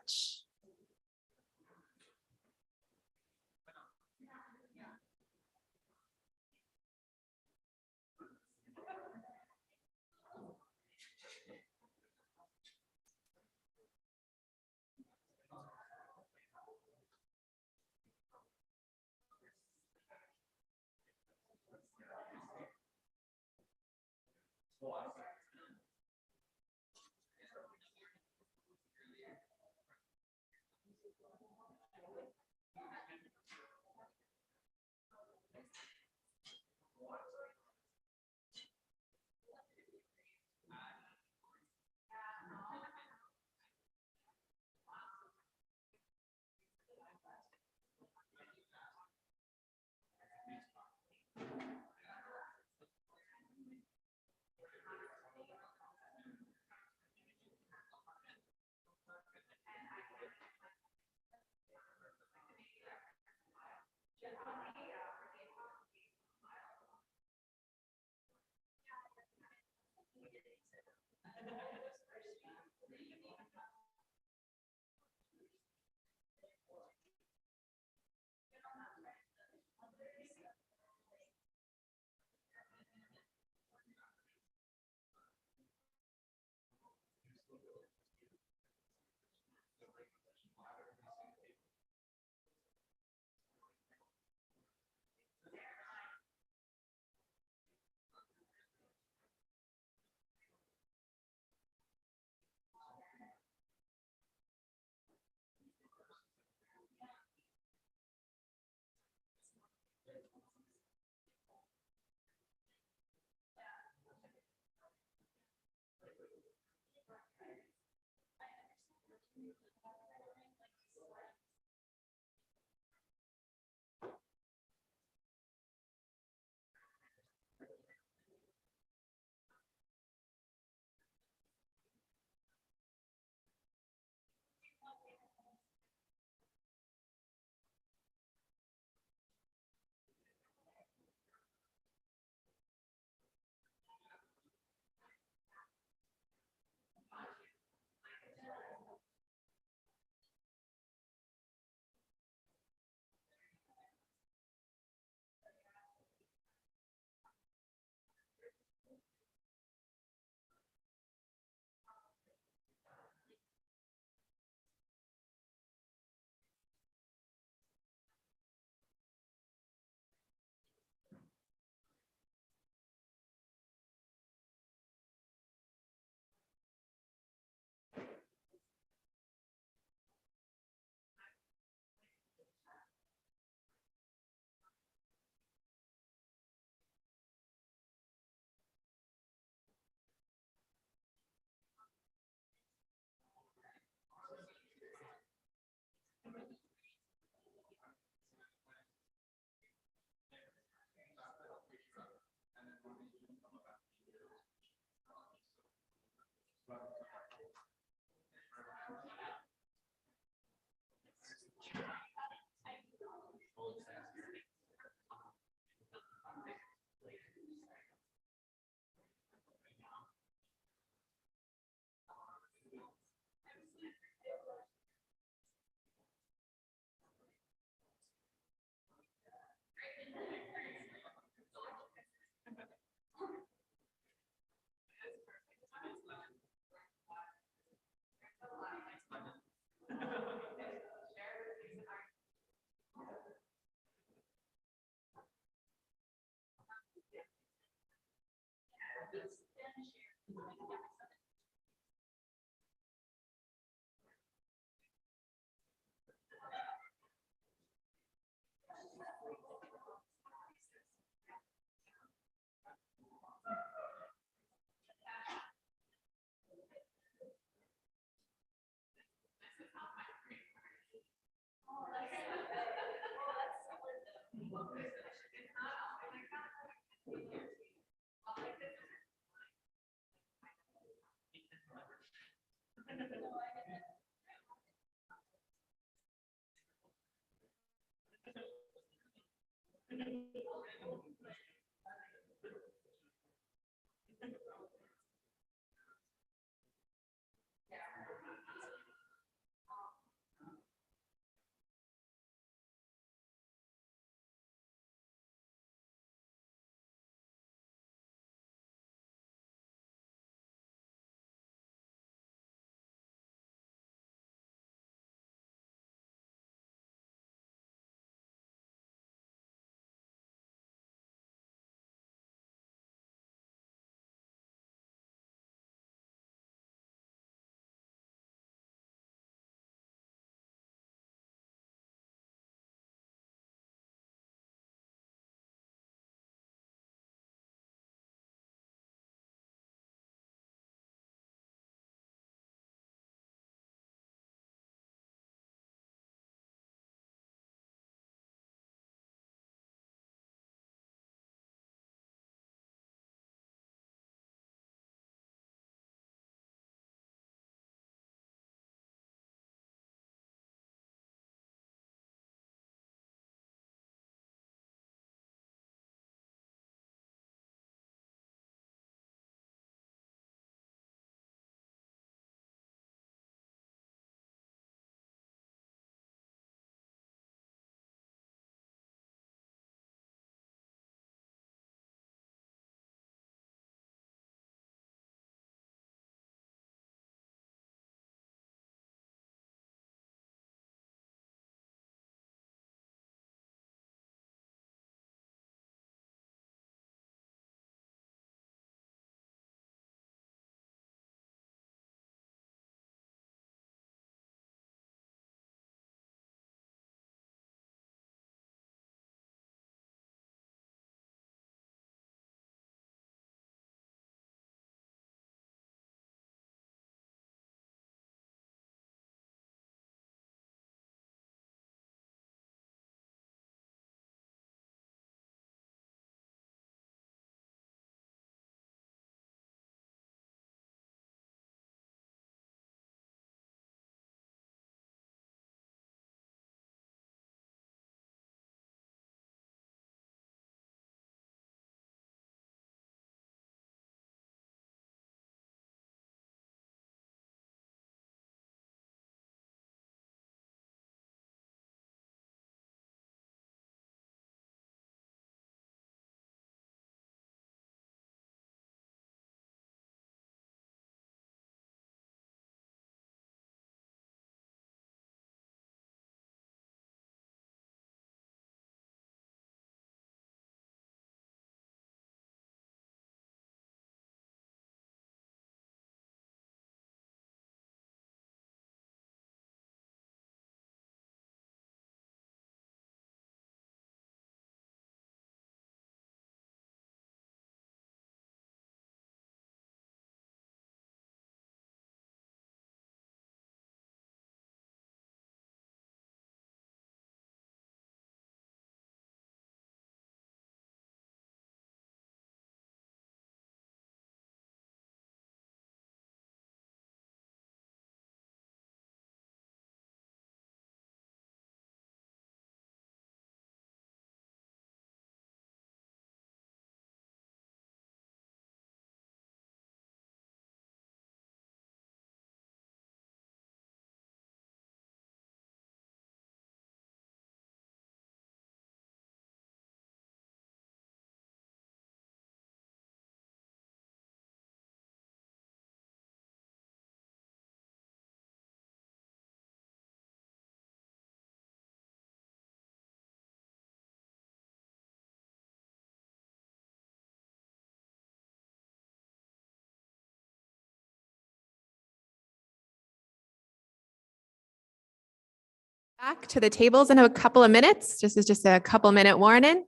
Back to the tables in a couple of minutes. This is just a couple minute warning.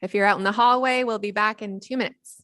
If you're out in the hallway, we'll be back in 2 minutes.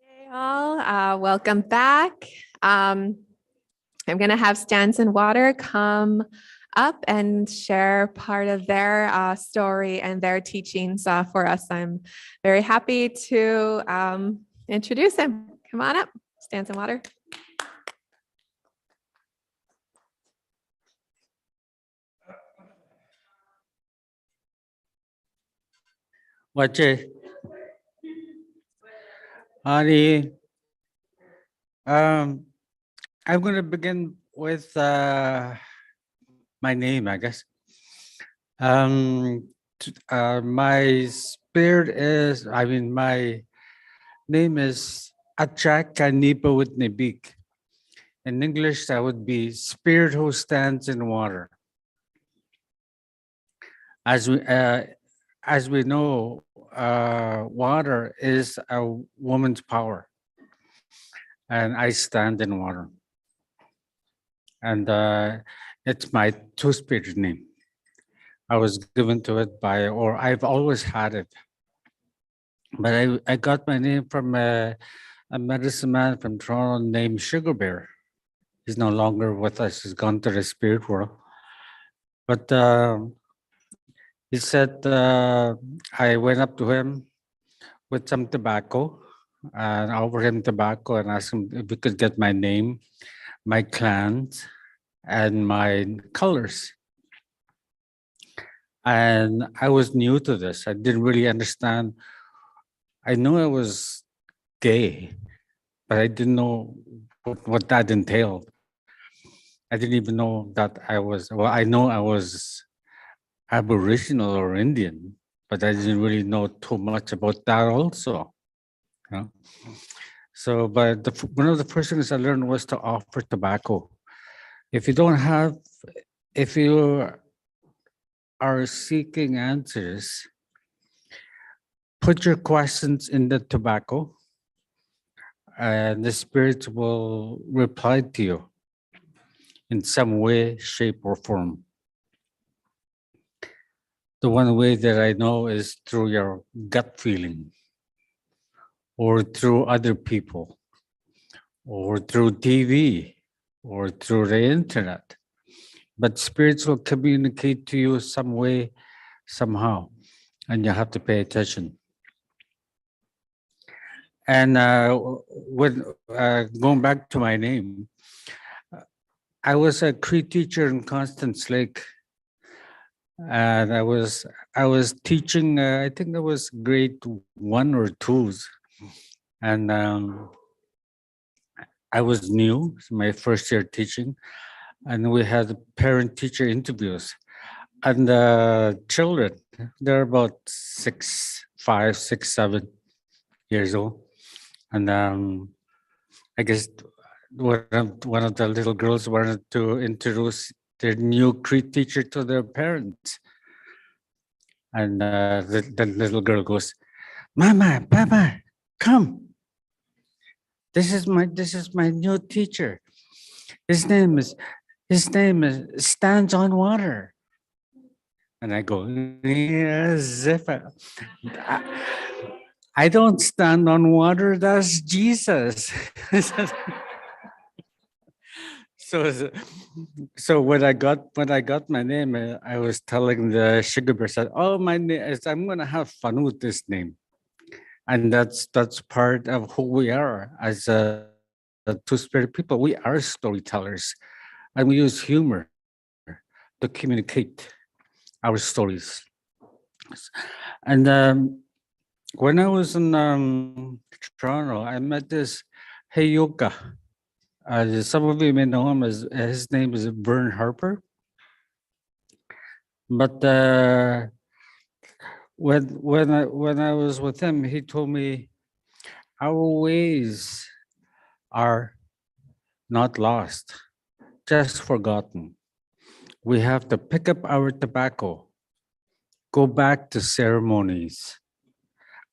Hey all, welcome back. I'm going to have Stance and Water come up and share part of their story and their teachings for us. I'm very happy to introduce him. Come on up, Stance and Water. Wache. Ani. I'm going to begin with my name, I guess. My spirit is, my name is Achak Kanipawit Nibik. In English, that would be spirit who stands in water. As we know, water is a woman's power, and I stand in water. And it's my two-spirit name. I was given to it or I've always had it. But I got my name from a medicine man from Toronto named Sugar Bear. He's no longer with us. He's gone to the spirit world. But he said I went up to him with some tobacco and offered him tobacco and asked him if we could get my name, my clans, and my colors. And I was new to this. I didn't really understand. I knew I was gay, but I didn't know what that entailed. I didn't even know that I know I was Aboriginal or Indian, but I didn't really know too much about that also. You know? So, but one of the first things I learned was to offer tobacco. If you are seeking answers, put your questions in the tobacco and the spirits will reply to you in some way, shape, or form. The one way that I know is through your gut feeling, or through other people, or through TV, or through the internet. but spirits will communicate to you some way, somehow, and you have to pay attention. And going back to my name, I was a Cree teacher in Constance Lake, and I was teaching. I think it was grade 1 or 2s, and I was new, my first year teaching, and we had parent-teacher interviews, and the children, they're about 5, 6, 7 years old, and I guess one of the little girls wanted to introduce their new Cree teacher to their parents. And the little girl goes, "Mama, Papa, come. This is my new teacher. His name is Stands on Water." And I go, "Yes, I don't stand on water, that's Jesus." So when I got my name, I was telling the sugar bear, said, "Oh, my name is, I'm gonna have fun with this name," and that's part of who we are as a two-spirit people. We are storytellers, and we use humor to communicate our stories. And when I was in Toronto, I met this Heyoka. Some of you may know him as his name is Vern Harper. But when I was with him, he told me our ways are not lost, just forgotten. We have to pick up our tobacco, go back to ceremonies,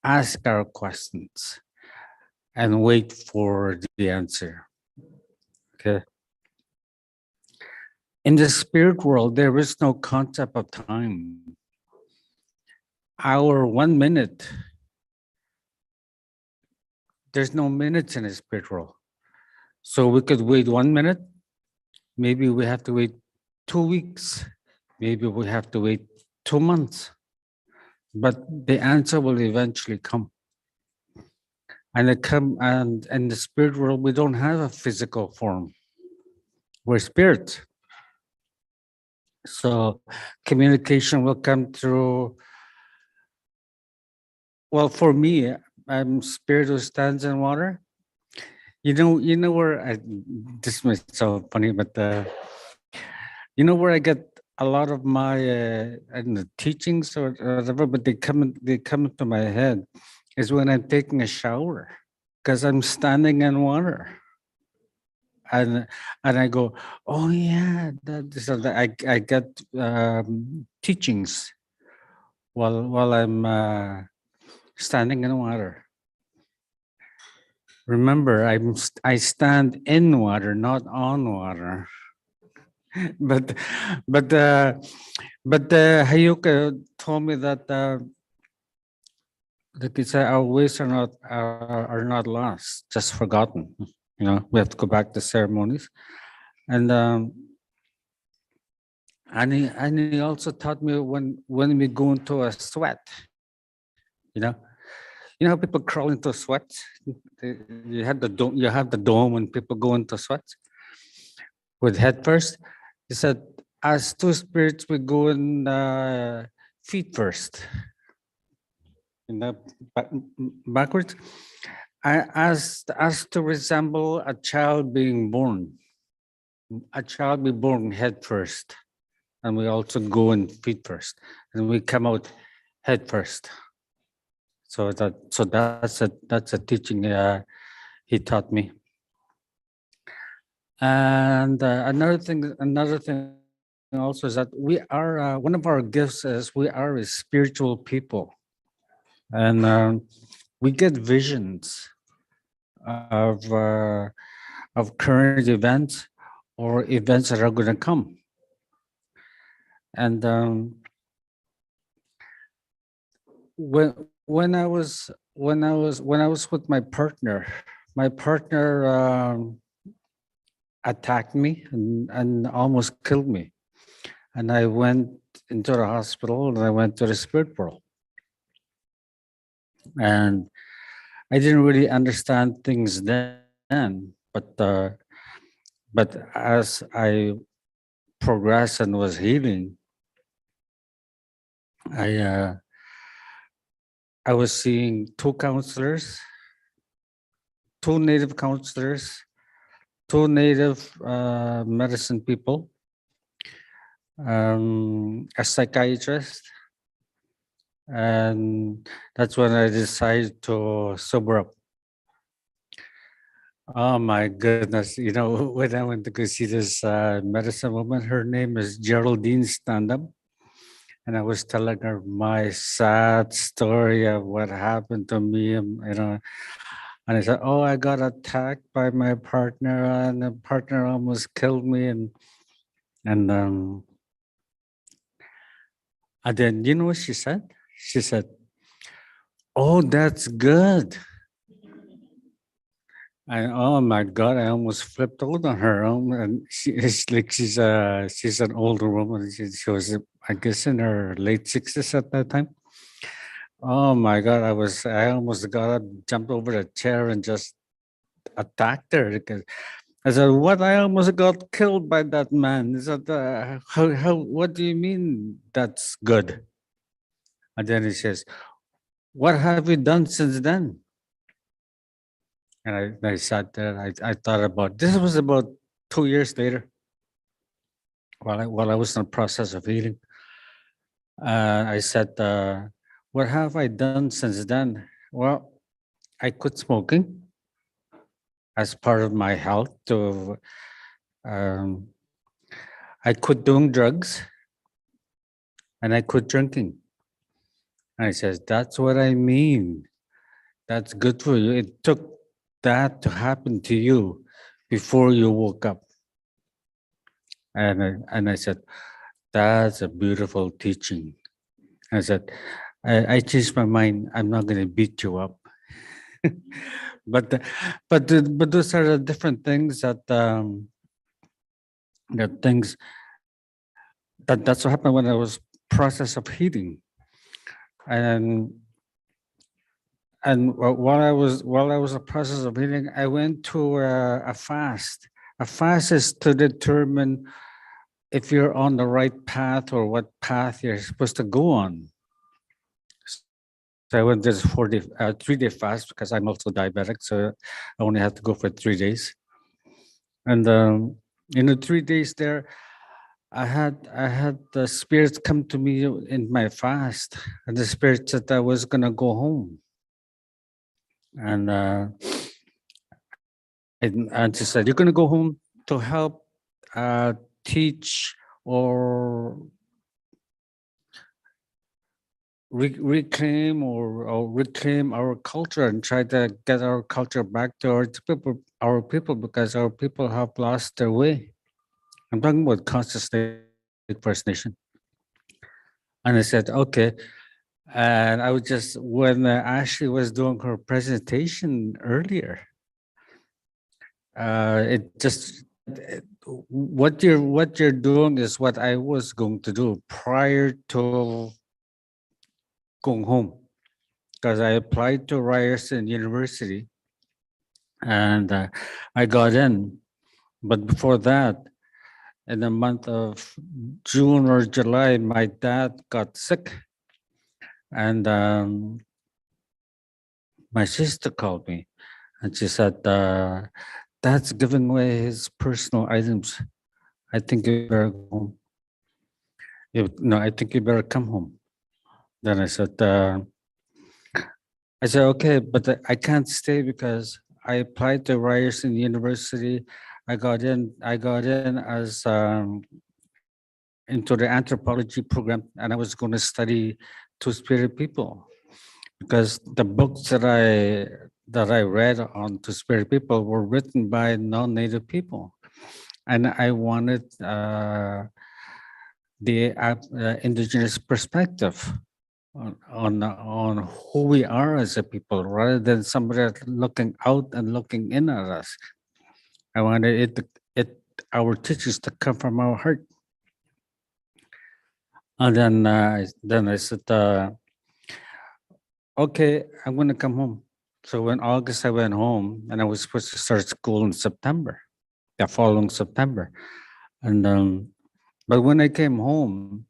ask our questions, and wait for the answer. Okay. In the spirit world, there is no concept of time. Our 1 minute, there's no minutes in the spirit world. So we could wait 1 minute. Maybe we have to wait 2 weeks. Maybe we have to wait 2 months. But the answer will eventually come. And in the spirit world, we don't have a physical form. We're spirits. So communication will come through. Well, for me, I'm spirit who stands in water. You know where this might sound funny, but you know where I get a lot of my I don't know, teachings or whatever, but they come into my head is when I'm taking a shower, because I'm standing in water. And I go, oh yeah, so that I get teachings while I'm standing in water. Remember, I stand in water, not on water. but Hayuka told me that our ways are not lost, just forgotten. You know, we have to go back to ceremonies, and he also taught me when we go into a sweat. You know how people crawl into sweat. You have the dome. You have the dome when people go into sweat with head first. He said, as two spirits, we go in feet first. Backwards, as to resemble a child being born. A child be born head first, and we also go in feet first, and we come out head first. So that's a teaching he taught me. And another thing also is that we are one of our gifts is we are a spiritual people. And we get visions of current events or events that are going to come. And when I was with my partner attacked me and almost killed me. and I went into the hospital and I went to the spirit world. And I didn't really understand things then, but as I progressed and was healing, I was seeing two counselors, two native counselors, two native medicine people, a psychiatrist, and that's when I decided to sober up. Oh my goodness! You know, when I went to go see this medicine woman, her name is Geraldine Standup, and I was telling her my sad story of what happened to me. You know, and I said, "Oh, I got attacked by my partner, and the partner almost killed me." And then you know what she said? She said, "Oh, that's good." And oh my God, I almost flipped out on her. And it's like she's an older woman. She was, I guess, in her late 60s at that time. Oh my God, I almost got up, jumped over the chair and just attacked her because I said, "What? I almost got killed by that man." He said, what do you mean that's good?" And then he says, "What have you done since then?" And I sat there. I thought about this. Was about 2 years later, while I was in the process of healing. I said, "What have I done since then?" Well, I quit smoking as part of my health. Um, I quit doing drugs, and I quit drinking. And I says, "That's what I mean. That's good for you. It took that to happen to you before you woke up." And I said, "That's a beautiful teaching." I said, I changed my mind. I'm not going to beat you up." But those are the different things that that's what happened when I was process of healing. And while I was a process of healing, I went to a fast. A fast is to determine if you're on the right path or what path you're supposed to go on. So I went this 3-day fast because I'm also diabetic, so I only have to go for 3 days. And in the 3 days there, I had the spirits come to me in my fast, and the spirit said I was gonna go home. And she said, "You're gonna go home to help teach or reclaim our culture and try to get our culture back to our people because our people have lost their way." I'm talking about Conscious State First Nation. And I said, "Okay." And I was just, when Ashley was doing her presentation earlier, what you're doing is what I was going to do prior to going home, because I applied to Ryerson University and I got in. But before that, in the month of June or July, my dad got sick. And my sister called me and she said, "Dad's giving away his personal items. I think you better go home. No, I think you better come home." Then I said, "Okay, but I can't stay because I applied to Ryerson University. I got in as into the anthropology program, and I was going to study Two-Spirit people because the books that I read on Two-Spirit people were written by non-native people, and I wanted the indigenous perspective on who we are as a people, rather than somebody looking out and looking in at us. I wanted our teachers to come from our heart. And then I said, okay, I'm gonna come home. So in August I went home, and I was supposed to start school in September, the following September. And but when I came home,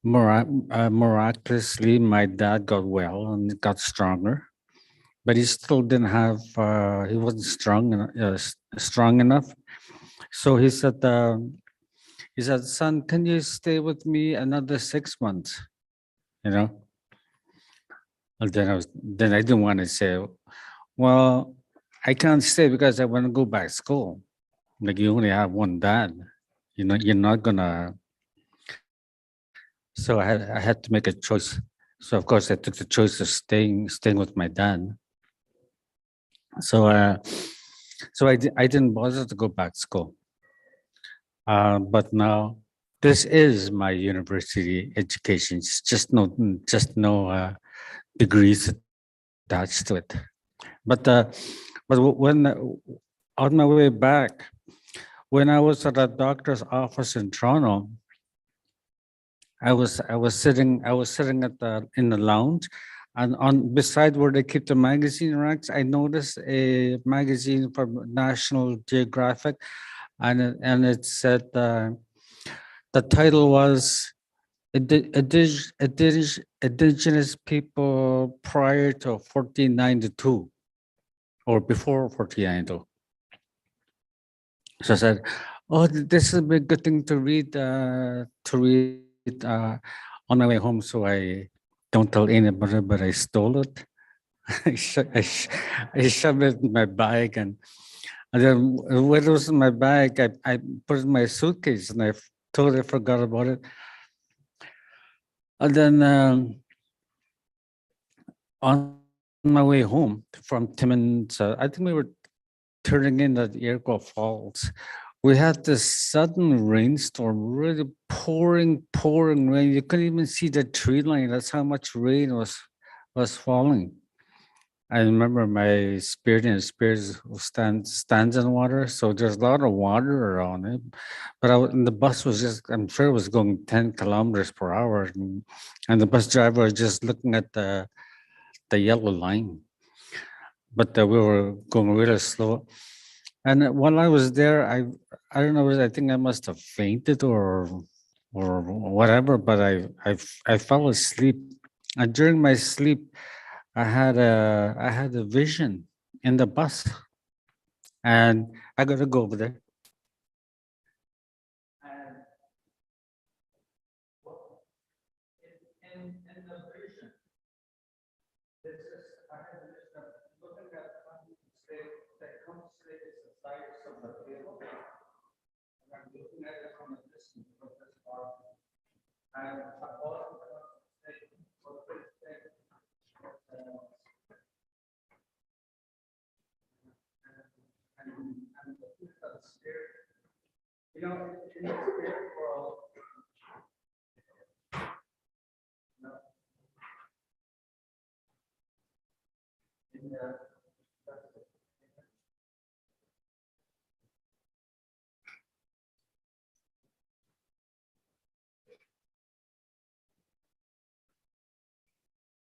miraculously, my dad got well and got stronger, but he still didn't have. He wasn't strong enough. So he said, "Son, can you stay with me another 6 months?" You know. And then I didn't want to say, "Well, I can't stay because I want to go back to school." Like, you only have one dad. You're not gonna. So I had to make a choice. So of course I took the choice of staying with my dad. So I didn't bother to go back to school. But now this is my university education. It's just no degrees attached to it. But when on my way back, when I was at a doctor's office in Toronto, I was sitting at in the lounge, and on beside where they keep the magazine racks, I noticed a magazine from National Geographic, and it said the title was Indigenous People Prior to 1492 or before 1492. So I said, "Oh, this is a good thing to read on my way home, so I don't tell anybody, but I stole it." I shoved it in my bag, and then when it was in my bag, I put it in my suitcase, and I totally forgot about it. And then on my way home from Timmins, I think we were turning in at Iroquois Falls. We had this sudden rainstorm, really pouring rain. You couldn't even see the tree line. That's how much rain was falling. I remember my spirit stands in water, so there's a lot of water around it. But and the bus was I'm sure it was going 10 kilometers per hour, and the bus driver was just looking at the yellow line. But we were going really slow. And while I was there, I don't know, I think I must have fainted or whatever, but I fell asleep. And during my sleep, I had a vision in the bus, and I got to go over there. And in the vision, this is I had a vision of looking at that comes is the size of the table, and I'm looking at it from a distance from this far, and I thought and the people that scared. You know, in the spirit world, you know, in the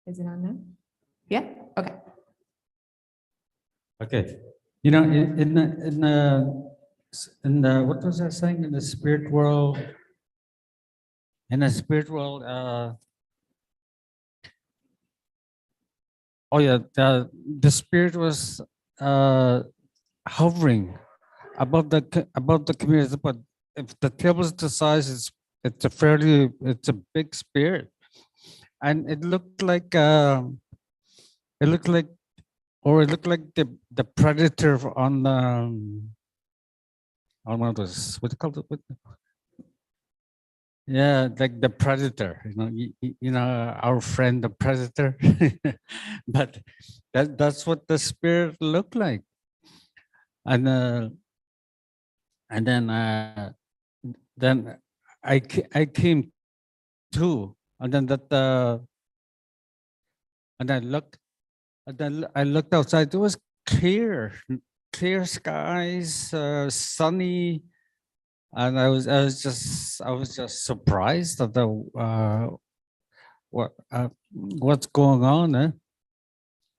Is it on now? Yeah, okay. okay, you know, in the what was I saying, in the spirit world? In the spirit world, oh yeah, the spirit was hovering above the community, but if the table's the size, it's a big spirit, and it looked like the predator on one of those, what do you call it? Yeah, like the predator, you know, our friend, the predator. But that's what the spirit looked like. And then I came to, and then and I looked outside. It was clear skies, sunny, and I was just surprised at the what's going on, eh?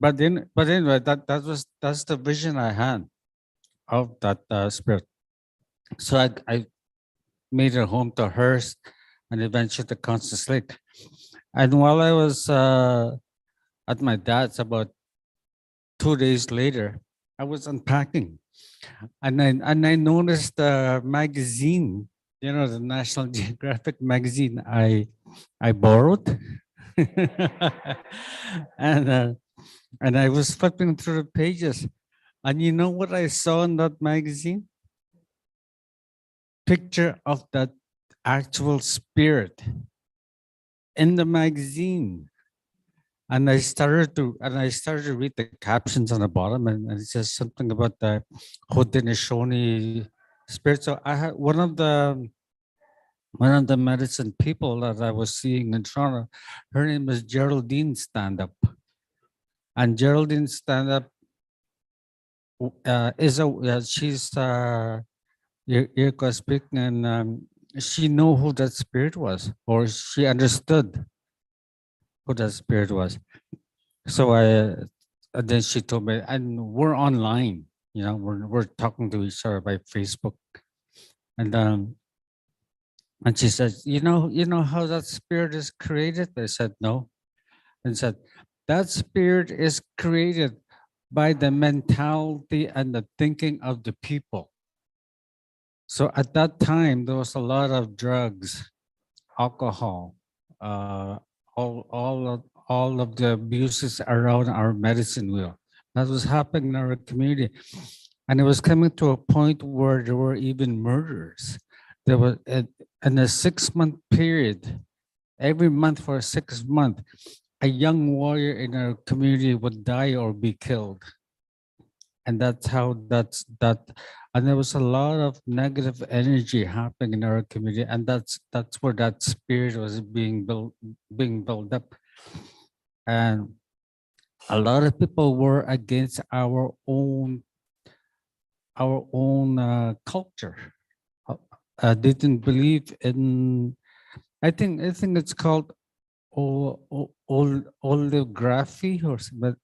But anyway, that's the vision I had of that spirit. So I made it home to Hearst and eventually to Constance Lake. And while I was at my dad's about 2 days later, I was unpacking, and I noticed the magazine, you know, the National Geographic magazine I borrowed, and I was flipping through the pages, and you know what I saw in that magazine? Picture of that actual spirit in the magazine. And I started to read the captions on the bottom, and it says something about the Haudenosaunee spirit. So I had one of the medicine people that I was seeing in Toronto. Her name is Geraldine Stand Up, and Geraldine Stand Up is she's Irka speaking, and she knew who that spirit was, or she understood who that spirit was. So then she told me, and we're online, you know, we're talking to each other by Facebook, and she says, you know how that spirit is created? I said no, and said that spirit is created by the mentality and the thinking of the people. So at that time, there was a lot of drugs, alcohol, all of the abuses around our medicine wheel. That was happening in our community. And it was coming to a point where there were even murders. There was in a 6-month period, every month for 6 months, a young warrior in our community would die or be killed. And that's how and there was a lot of negative energy happening in our community, and that's where that spirit was being built up. And a lot of people were against our own culture. Didn't believe in. I think it's called oligarchy or something.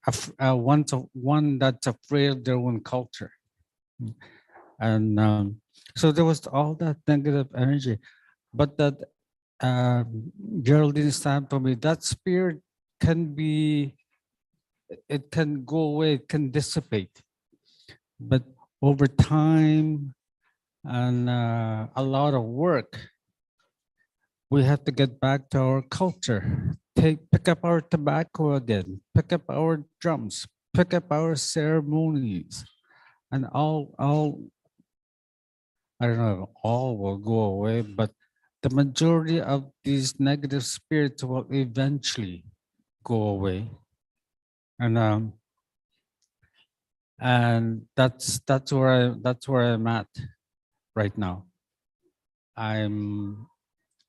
One that's afraid of their own culture. And so there was all that negative energy, but that Geraldine stand for me, that spirit can be, it can go away, it can dissipate, but over time and a lot of work, we have to get back to our culture, pick up our tobacco again, pick up our drums, pick up our ceremonies, and all I don't know if all will go away, but the majority of these negative spirits will eventually go away. And that's where I'm at right now.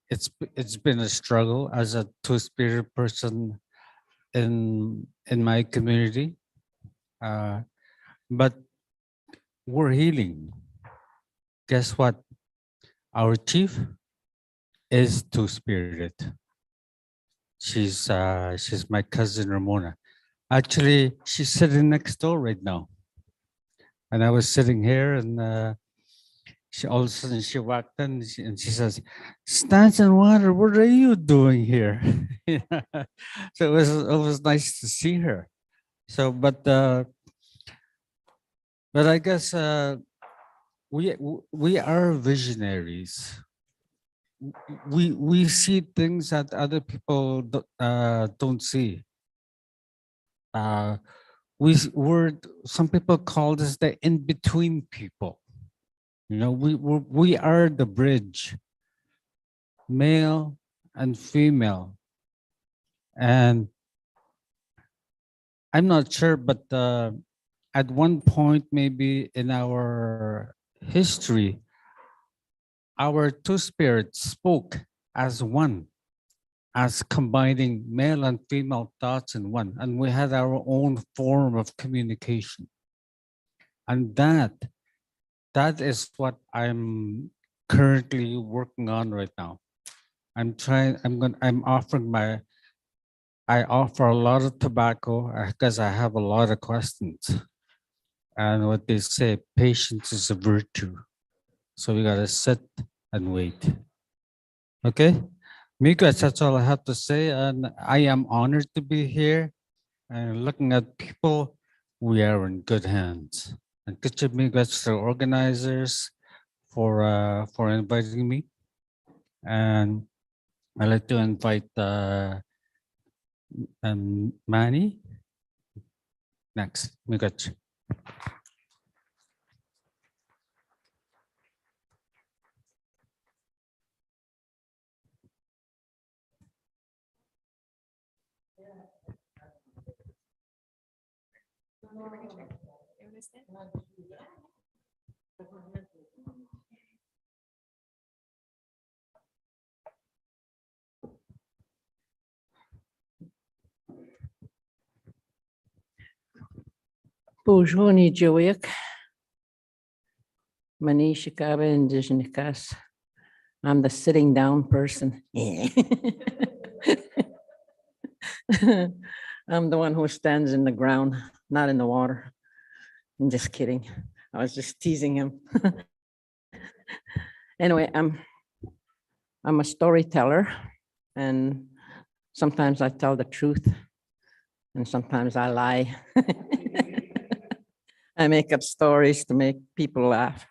It's been a struggle as a two-spirit person in my community, but we're healing. Guess what? Our chief is two-spirited. She's my cousin Ramona. Actually, she's sitting next door right now. And I was sitting here, and she all of a sudden she walked in and she says, "Stance and Water, what are you doing here?" So it was nice to see her. So, but I guess we are visionaries. We see things that other people don't see. We're some people call us the in-between people. You know, we are the bridge, male and female. And I'm not sure, but at one point, maybe in our history, our two spirits spoke as one, as combining male and female thoughts in one. And we had our own form of communication. And that is what I'm currently working on right now. I'm offering I offer a lot of tobacco because I have a lot of questions. And what they say, patience is a virtue. So we gotta sit and wait. Okay? Miguel, that's all I have to say. And I am honored to be here. And looking at people, we are in good hands. And good Miguel, the organizers for inviting me. And I'd like to invite Manny next. Miguel. Bonjour, ni Joic. Manish Kabe Indigenous. I'm the sitting down person. I'm the one who stands in the ground, not in the water. I'm just kidding. I was just teasing him. Anyway, I'm a storyteller, and sometimes I tell the truth, and sometimes I lie. I make up stories to make people laugh.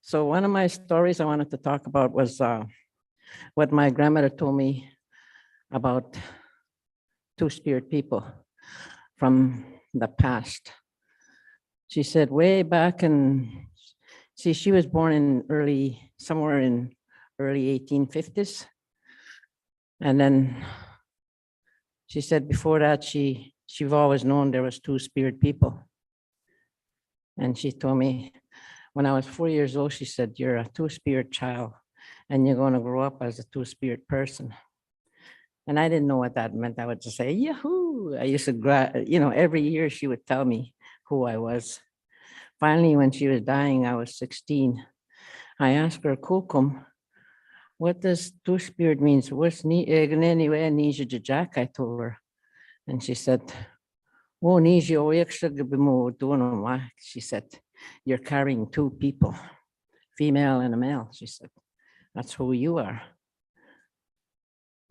So one of my stories I wanted to talk about was what my grandmother told me about two-spirit people from the past. She said way back in, see, she was born in somewhere in early 1850s. And then she said before that, she've always known there was two-spirit people. And she told me when I was 4 years old, she said, you're a two-spirit child and you're going to grow up as a two-spirit person. And I didn't know what that meant. I would just say, yahoo. I used to, every year she would tell me who I was. Finally, when she was dying, I was 16. I asked her, Kukum, what does two-spirit means? What's anyway, Jack? I told her. And she said, oh, she said, you're carrying two people, female and a male. She said, that's who you are.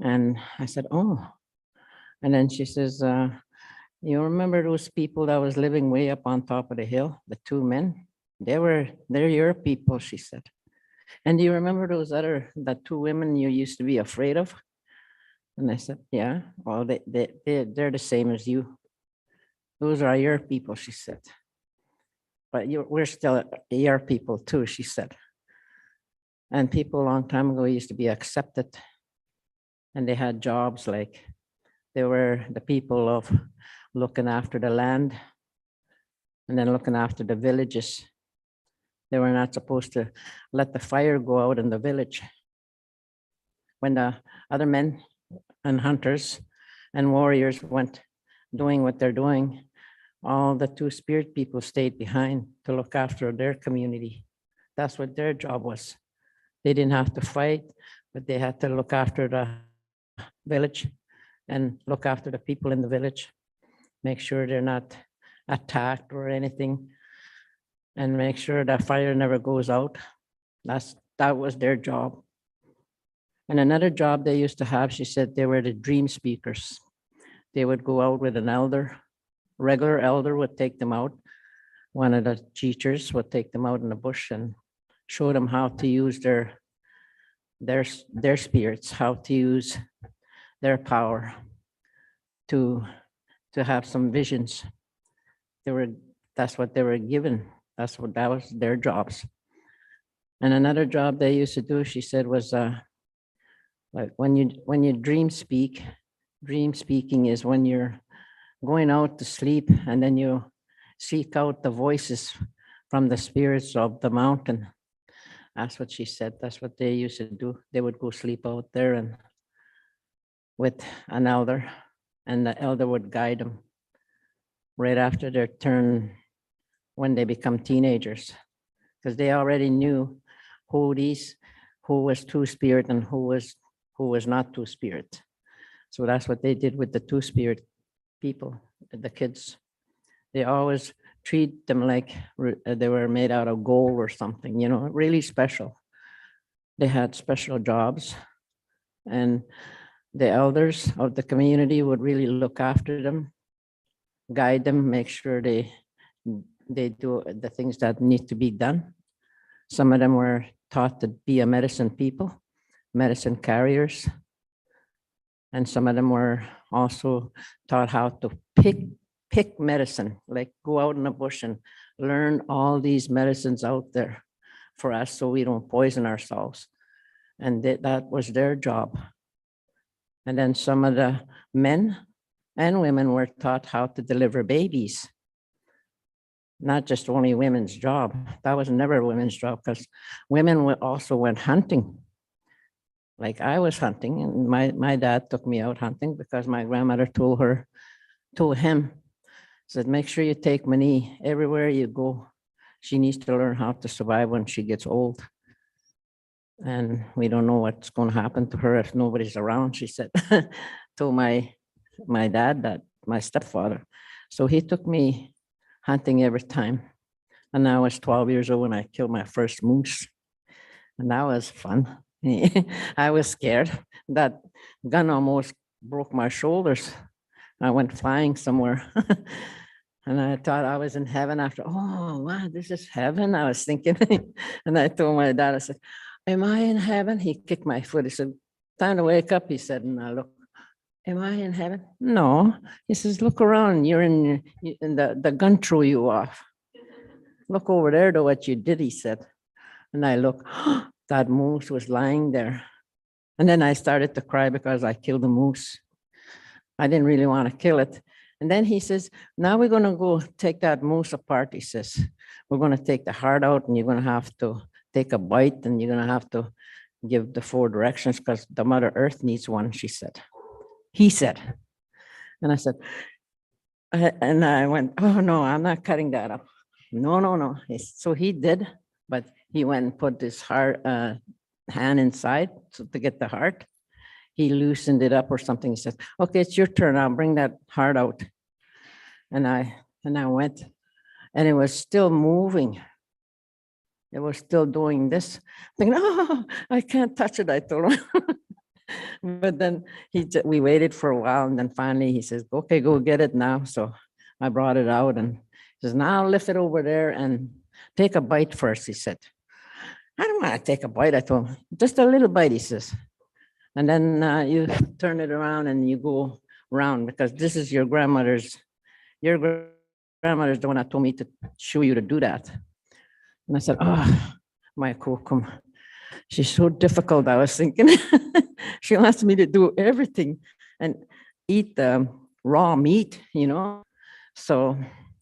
And I said, oh. And then she says, you remember those people that was living way up on top of the hill, the two men? They're your people, she said. And do you remember the two women you used to be afraid of? And I said, yeah, well, they're the same as you. Those are your people, she said. But we're still your people too, she said. And people a long time ago used to be accepted. And they had jobs like they were the people of looking after the land and then looking after the villages. They were not supposed to let the fire go out in the village. When the other men and hunters and warriors went doing what they're doing, all the two-spirit people stayed behind to look after their community. That's what their job was. They didn't have to fight, but they had to look after the village and look after the people in the village, make sure they're not attacked or anything, and make sure that fire never goes out. That was their job. And another job they used to have, she said, they were the dream speakers. They would go out with an elder, regular elder would take them out. One of the teachers would take them out in the bush and show them how to use their spirits, how to use their power to have some visions. That's what they were given. That was their jobs. And another job they used to do, she said, was like when you dream speaking is when you're going out to sleep and then you seek out the voices from the spirits of the mountain. That's what she said. That's what they used to do. They would go sleep out there and with an elder, and the elder would guide them right after their turn when they become teenagers, because they already knew who was two-spirit and who was not two-spirit. So that's what they did with the two-spirit people, the kids. They always treat them like they were made out of gold or something, you know, really special. They had special jobs, and the elders of the community would really look after them, guide them, make sure they do the things that need to be done. Some of them were taught to be a medicine people, medicine carriers. And some of them were also taught how to pick medicine, like go out in the bush and learn all these medicines out there for us so we don't poison ourselves. And that was their job. And then some of the men and women were taught how to deliver babies. Not just only women's job. That was never women's job, because women also went hunting. Like I was hunting, and my dad took me out hunting because my grandmother told him, said, make sure you take Mani everywhere you go. She needs to learn how to survive when she gets old. And we don't know what's going to happen to her if nobody's around, she said, told my dad, that my stepfather. So he took me hunting every time. And I was 12 years old when I killed my first moose. And that was fun. I was scared. That gun almost broke my shoulders. I went flying somewhere. And I thought I was in heaven after, oh, wow, this is heaven. I was thinking. And I told my dad, I said, am I in heaven? He kicked my foot. He said, time to wake up, he said. And I looked, am I in heaven? No. He says, look around. You're in the gun threw you off. Look over there to what you did, he said. And I looked, that moose was lying there. And then I started to cry because I killed the moose. I didn't really want to kill it. And then he says, now we're going to go take that moose apart, he says. We're going to take the heart out, and you're going to have to take a bite, and you're going to have to give the 4 directions because the Mother Earth needs one, she said. He said. And I said, and I went, oh, no, I'm not cutting that up. No. So he did, but he went and put his heart, hand inside to get the heart. He loosened it up or something. He said, okay, it's your turn. I'll bring that heart out. And I went, and it was still moving. It was still doing this. Thinking, oh, I can't touch it, I told him. But then we waited for a while, and then finally he says, okay, go get it now. So I brought it out, and he says, now lift it over there and take a bite first, he said. I don't want to take a bite, I told him. Just a little bite, he says. And then you turn it around and you go around, because this is your grandmother's the one that told me to show you to do that. And I said, oh, my kokum. She's so difficult, I was thinking. She wants me to do everything and eat the raw meat, you know. So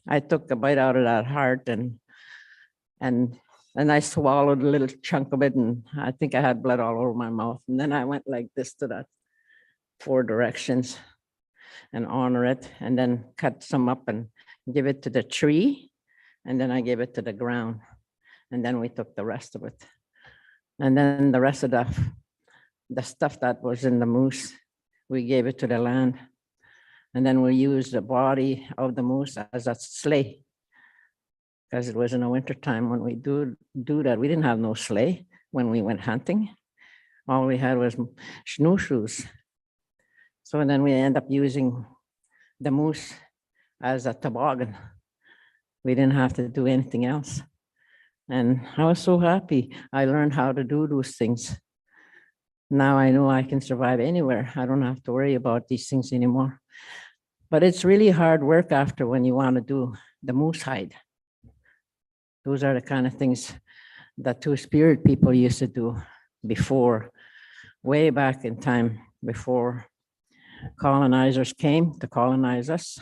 I took a bite out of that heart, and I swallowed a little chunk of it, and I think I had blood all over my mouth. And then I went like this to that 4 directions and honor it, and then cut some up and give it to the tree. And then I gave it to the ground. And then we took the rest of it. And then the rest of the stuff that was in the moose, we gave it to the land. And then we used the body of the moose as a sleigh, because it was in the wintertime when we do that. We didn't have no sleigh when we went hunting. All we had was snowshoes. So then we end up using the moose as a toboggan. We didn't have to do anything else. And I was so happy. I learned how to do those things. Now I know I can survive anywhere. I don't have to worry about these things anymore. But it's really hard work after when you want to do the moose hide. Those are the kind of things that two-spirit people used to do before, way back in time, before colonizers came to colonize us.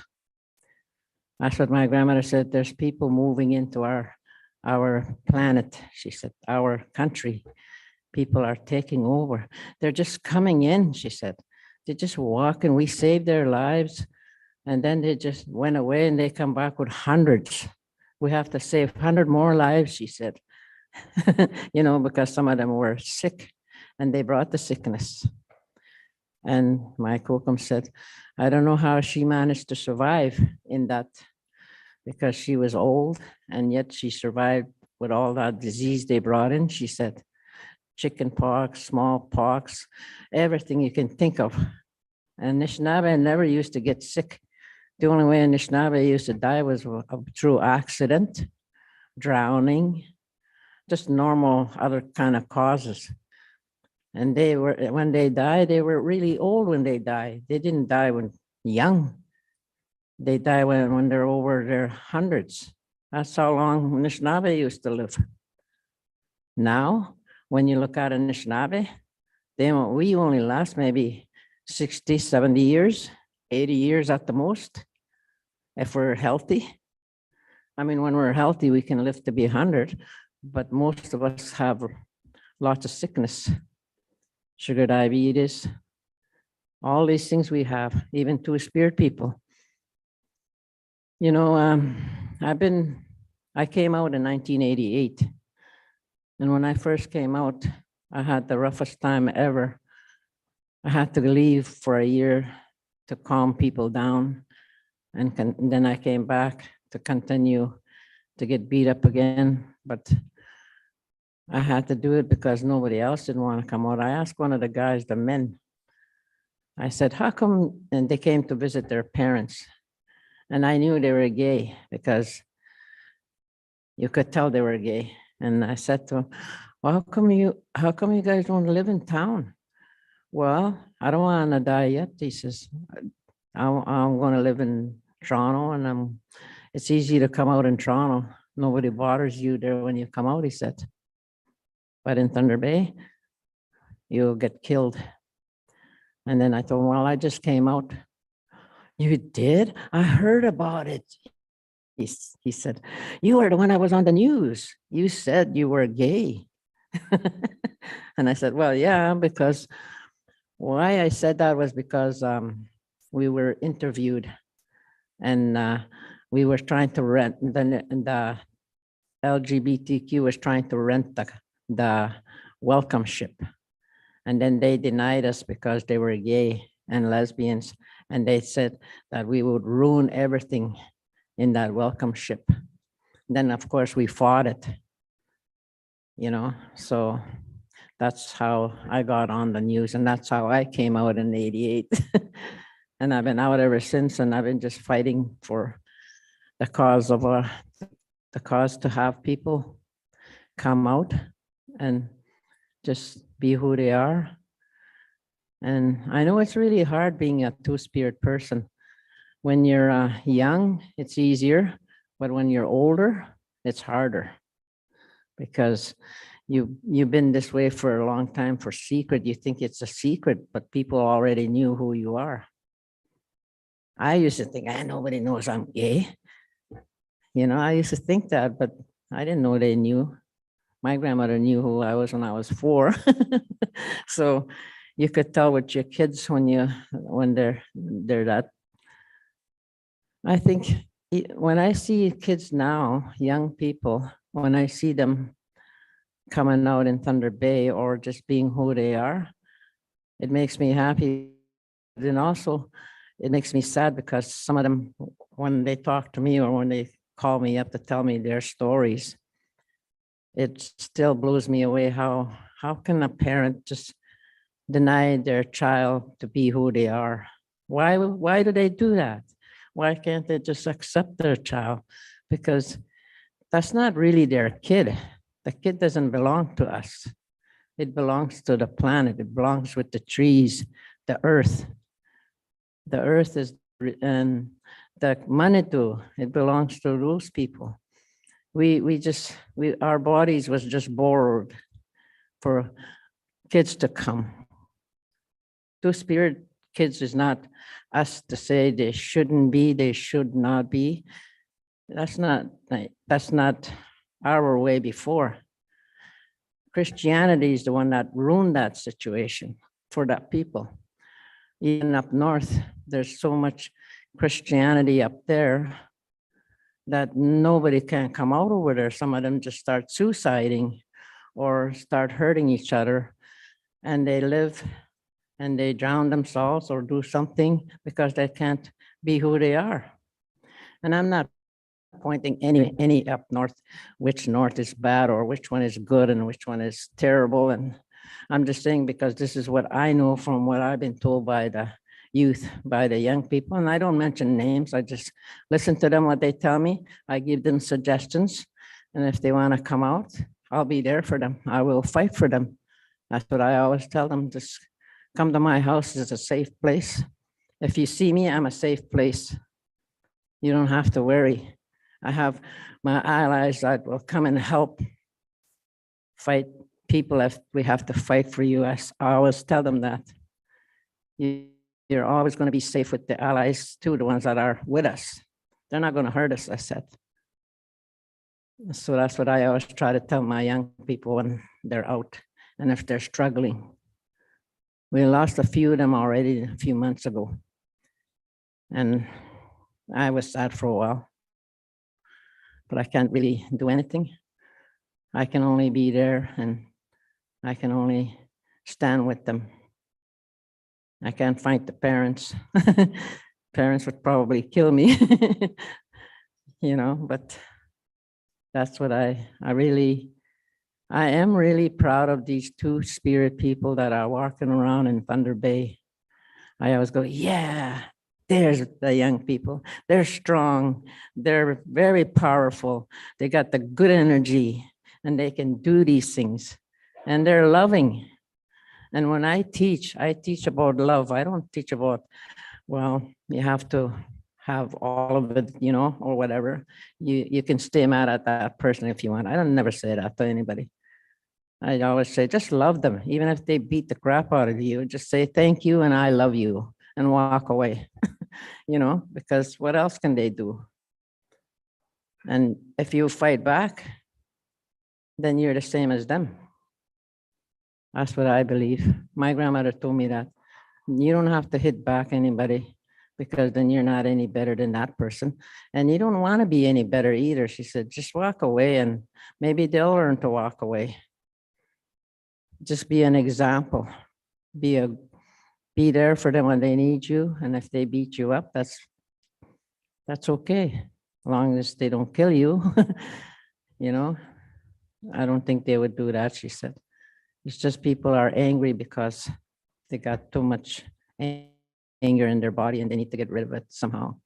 That's what my grandmother said. There's people moving into our planet. She said, our country. People are taking over. They're just coming in, she said. They just walk, and we saved their lives. And then they just went away, and they come back with hundreds. We have to save 100 more lives, she said. you know, because some of them were sick and they brought the sickness. And my Kokum said, I don't know how she managed to survive in that, because she was old and yet she survived with all that disease they brought in. She said, chicken pox, smallpox, everything you can think of. And Anishinaabe never used to get sick. The only way Anishinaabe used to die was through accident, drowning, just normal other kind of causes. And they were, when they died, they were really old when they died. They didn't die when young. They died when they're over their hundreds. That's how long Anishinaabe used to live. Now, when you look at Anishinaabe, we only last maybe 60, 70 years, 80 years at the most, if we're healthy. I mean, when we're healthy, we can live to be 100, but most of us have lots of sickness, sugar, diabetes, all these things we have, even two-spirit people. You know, I came out in 1988. And when I first came out, I had the roughest time ever. I had to leave for a year to calm people down. And then I came back to continue to get beat up again. But I had to do it because nobody else didn't want to come out. I asked one of the guys, the men, I said, how come? And they came to visit their parents. And I knew they were gay because you could tell they were gay. And I said to him, well, how come you guys don't live in town? Well, I don't want to die yet. He says, I'm going to live in Toronto, and it's easy to come out in Toronto. Nobody bothers you there when you come out, he said. But in Thunder Bay, you'll get killed. And then I told him, well, I just came out. You did? I heard about it. He said, you were the one that was on the news. You said you were gay. And I said, well, yeah, because why I said that was because we were interviewed and we were trying to rent, the LGBTQ was trying to rent the welcome ship. And then they denied us because they were gay and lesbians. And they said that we would ruin everything in that welcome ship. Then, of course, we fought it, you know, so that's how I got on the news, and that's how I came out in '88. And I've been out ever since, and I've been just fighting for the cause of the cause to have people come out and just be who they are. And I know it's really hard being a two-spirit person. When you're young, it's easier, but when you're older, it's harder because you've been this way for a long time for secret. You think it's a secret, but people already knew who you are. I used to think, nobody knows I'm gay. You know, I used to think that, but I didn't know they knew. My grandmother knew who I was when I was 4. So you could tell with your kids when they're that. I think when I see kids now, young people, when I see them coming out in Thunder Bay or just being who they are, it makes me happy. Then also, it makes me sad because some of them, when they talk to me or when they call me up to tell me their stories, it still blows me away. How can a parent just deny their child to be who they are? Why do they do that? Why can't they just accept their child? Because that's not really their kid. The kid doesn't belong to us. It belongs to the planet. It belongs with the trees, the earth. The earth is, and the Manitou, it belongs to those people. Our bodies was just borrowed for kids to come. Two-spirit kids is not us to say they shouldn't be, they should not be. That's not our way before. Christianity is the one that ruined that situation for that people. Even up north, there's so much Christianity up there that nobody can come out over there. Some of them just start suiciding or start hurting each other, and they live and they drown themselves or do something because they can't be who they are. And I'm not pointing any up north, which north is bad or which one is good and which one is terrible. And I'm just saying because this is what I know from what I've been told by the youth, by the young people. And I don't mention names. I just listen to them, what they tell me. I give them suggestions. And if they want to come out, I'll be there for them. I will fight for them. That's what I always tell them. Just come to my house. It's a safe place. If you see me, I'm a safe place. You don't have to worry. I have my allies that will come and help fight people if we have to fight for you. I always tell them that. You're always going to be safe with the allies too, the ones that are with us. They're not going to hurt us, I said. So that's what I always try to tell my young people when they're out and if they're struggling. We lost a few of them already a few months ago. And I was sad for a while, but I can't really do anything. I can only be there and I can only stand with them. I can't fight the parents. Parents would probably kill me, but that's what I am really proud of these two spirit people that are walking around in Thunder Bay. I always go, yeah, there's the young people. They're strong. They're very powerful. They got the good energy and they can do these things and they're loving. And when I teach about love. I don't teach about, well, you have to have all of it, or whatever. You can stay mad at that person if you want. I don't never say that to anybody. I always say, just love them. Even if they beat the crap out of you, just say, thank you and I love you and walk away, because what else can they do? And if you fight back, then you're the same as them. That's what I believe. My grandmother told me that you don't have to hit back anybody because then you're not any better than that person. And you don't want to be any better either. She said, just walk away and maybe they'll learn to walk away. Just be an example. Be there for them when they need you. And if they beat you up, that's okay. As long as they don't kill you, I don't think they would do that, she said. It's just people are angry because they got too much anger in their body and they need to get rid of it somehow.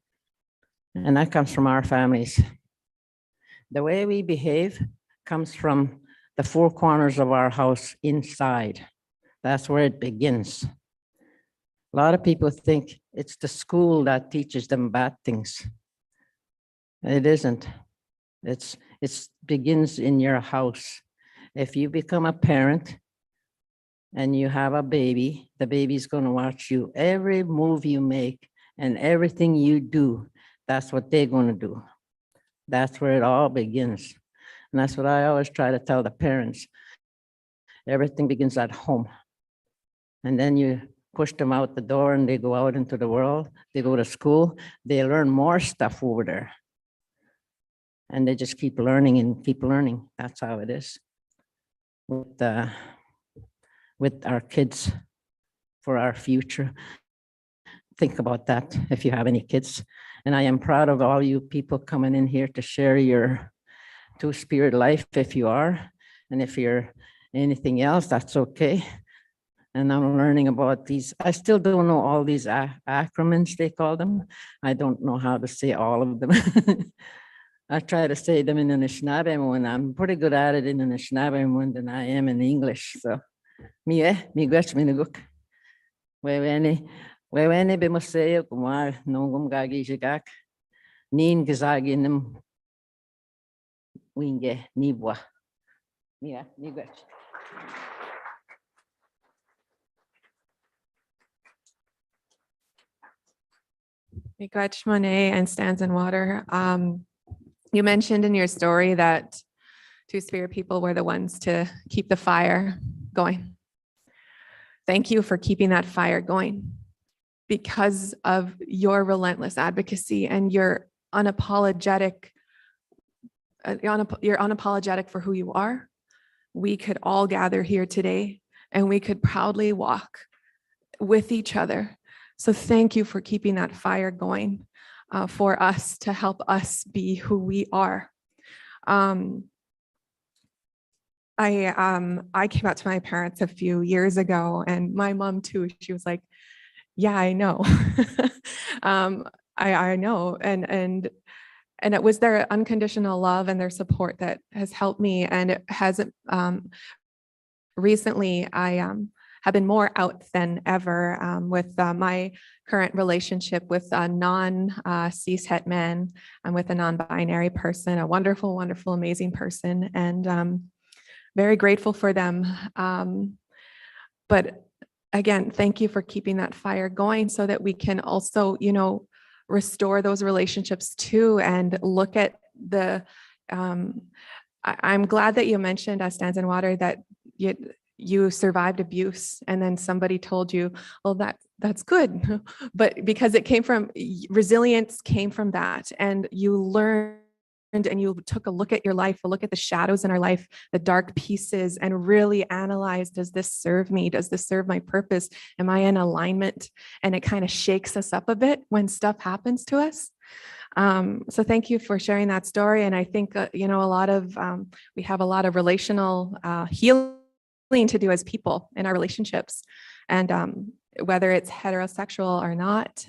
And that comes from our families. The way we behave comes from the four corners of our house inside. That's where it begins. A lot of people think it's the school that teaches them bad things. It isn't. It begins in your house. If you become a parent and you have a baby, the baby's going to watch you. Every move you make and everything you do, that's what they're going to do. That's where it all begins. And that's what I always try to tell the parents. Everything begins at home. And then you push them out the door and they go out into the world. They go to school. They learn more stuff over there. And they just keep learning and keep learning. That's how it is with our kids for our future. Think about that if you have any kids. And I am proud of all you people coming in here to share your two-spirit life if you are. And if you're anything else, that's okay. And I'm learning about these. I still don't know all these acronyms, they call them. I don't know how to say all of them. I try to say them in the Anishinaabe one. I'm pretty good at it in the Anishinaabe one than I am in English. So, mi gwech mi nuguk. Wewene bimuseo kumar nongum gagi jigak. Nin gizagi nim winge nibwa. Mi gwech. Miigwech Monet and Stands in Water. You mentioned in your story that two-spirit people were the ones to keep the fire going. Thank you for keeping that fire going because of your relentless advocacy and your unapologetic, you're unapologetic for who you are we could all gather here today and we could proudly walk with each other. So thank you for keeping that fire going for us to help us be who we are. I came out to my parents a few years ago, and my mom too, she was like, yeah, I know. I know. And it was their unconditional love and their support that has helped me. And it hasn't, recently I have been more out than ever with my current relationship with a non-cis het man. I'm with a non-binary person, a wonderful, wonderful, amazing person, and very grateful for them. But again, thank you for keeping that fire going so that we can also, restore those relationships too, and look at the, I'm glad that you mentioned, Stands in Water, that you survived abuse and then somebody told you, well, that's good. But because it came from, resilience came from that, and you learned and you took a look at your life, a look at the shadows in our life, the dark pieces, and really analyze, does this serve me? Does this serve my purpose? Am I in alignment? And it kind of shakes us up a bit when stuff happens to us. So thank you for sharing that story. And I think, we have a lot of relational healing to do as people in our relationships. And whether it's heterosexual or not,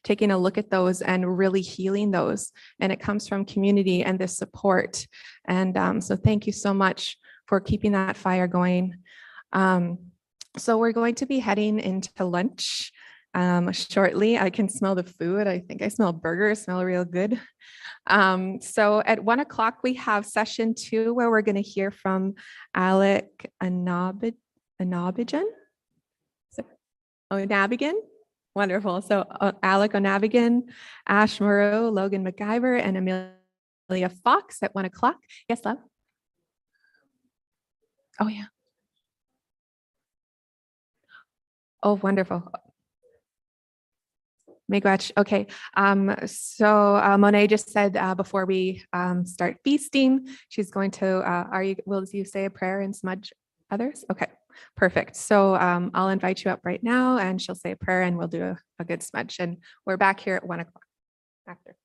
taking a look at those and really healing those. And it comes from community and this support. And so thank you so much for keeping that fire going. So we're going to be heading into lunch shortly. I can smell the food. I think I smell burgers, smell real good. So at 1 o'clock, we have session 2 where we're going to hear from Alec Onabigan. Onabigan? Wonderful. So Alec Onabigan, Ash Moreau, Logan McIver, and Amelia Fox at 1 o'clock. Yes, love? Oh, yeah. Oh, wonderful. Miigwech. Okay. So Monet just said before we start feasting, she's going to, will you say a prayer and smudge others? Okay, perfect. So I'll invite you up right now and she'll say a prayer and we'll do a good smudge. And we're back here at 1 o'clock after.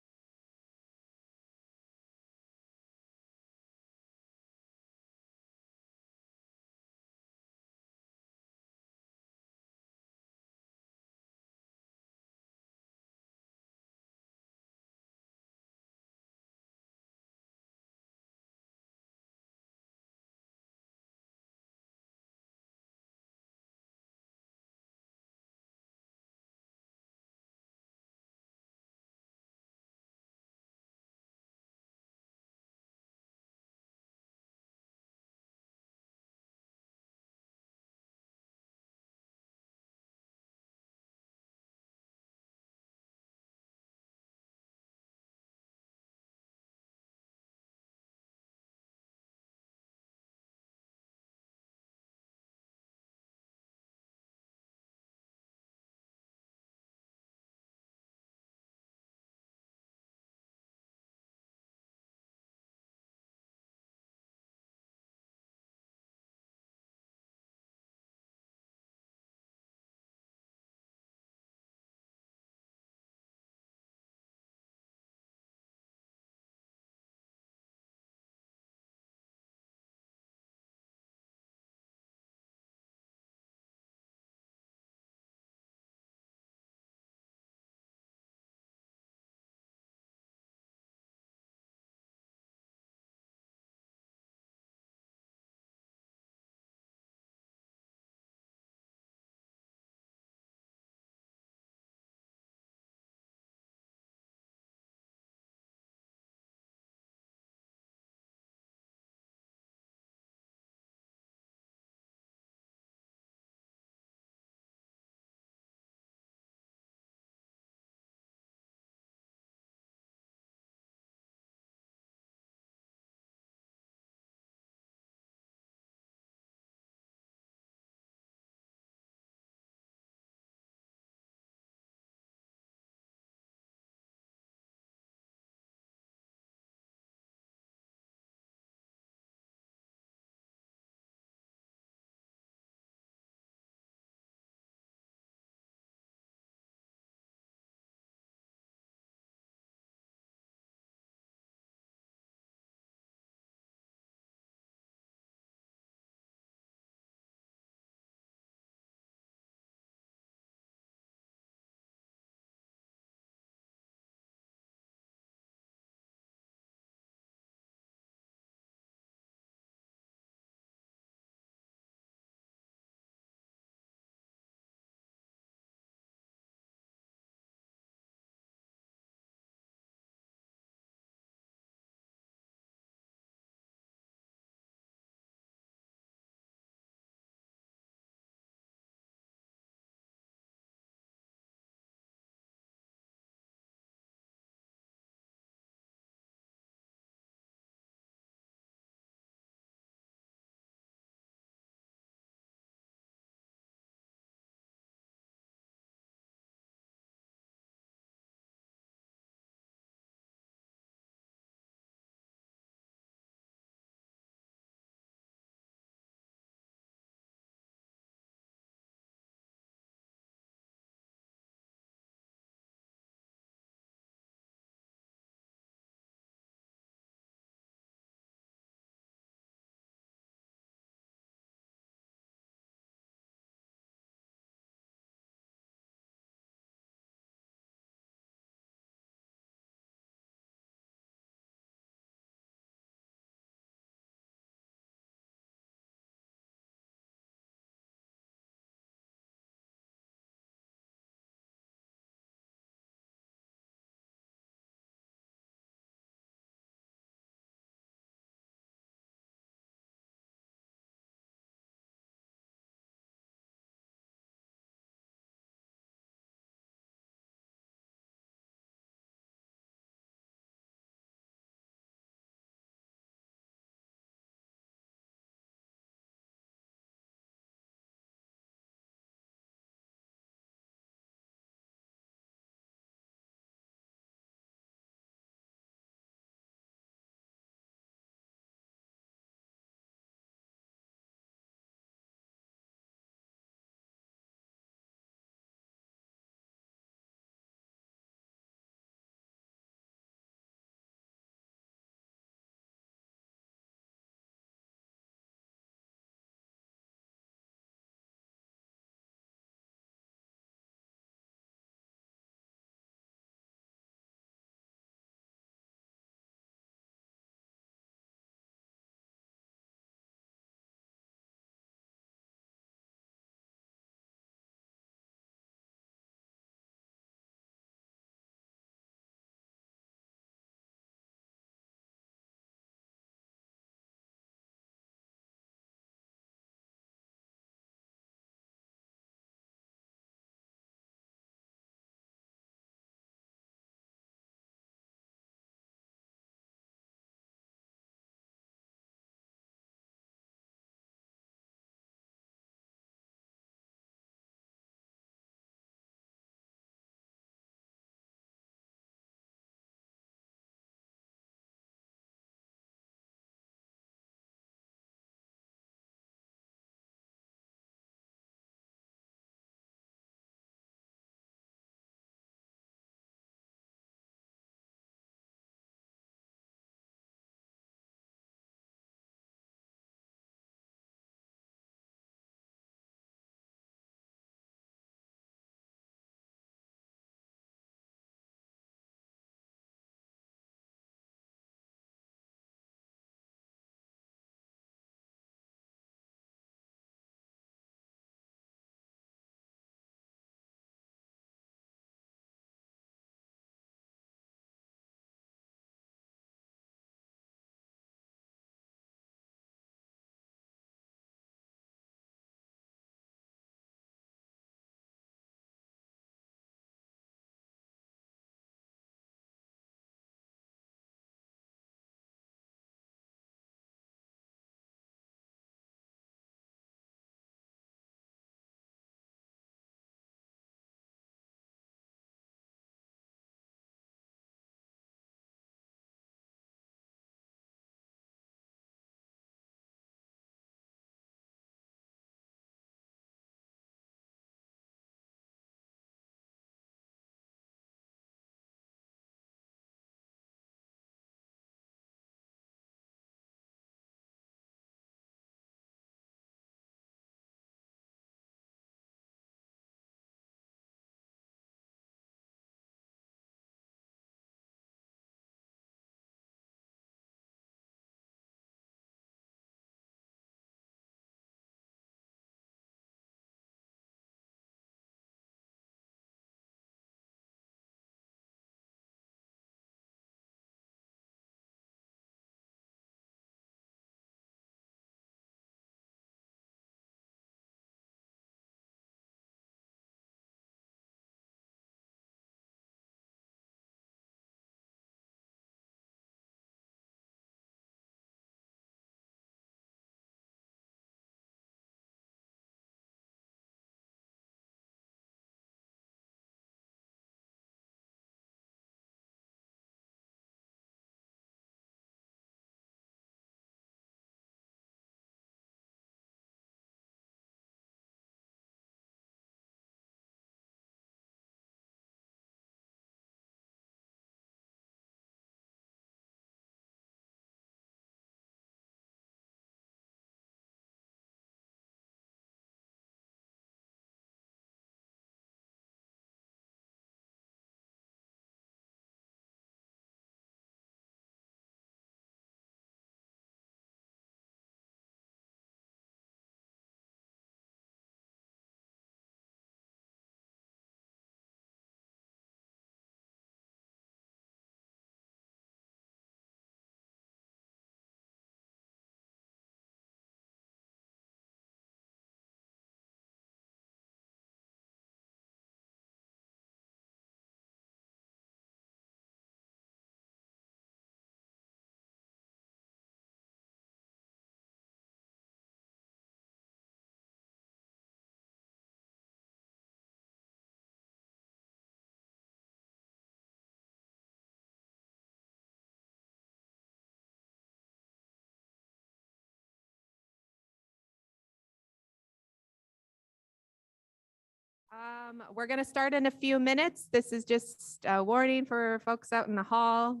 We're going to start in a few minutes. This is just a warning for folks out in the hall.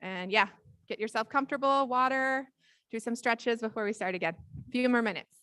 And yeah, get yourself comfortable, water, do some stretches before we start again. A few more minutes.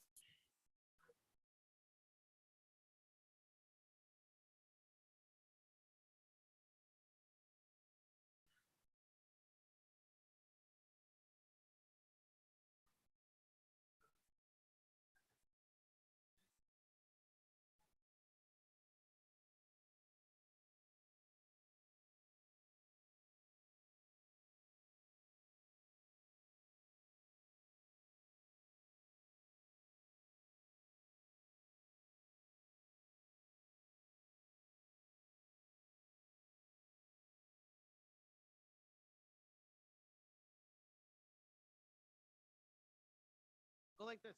Go like this.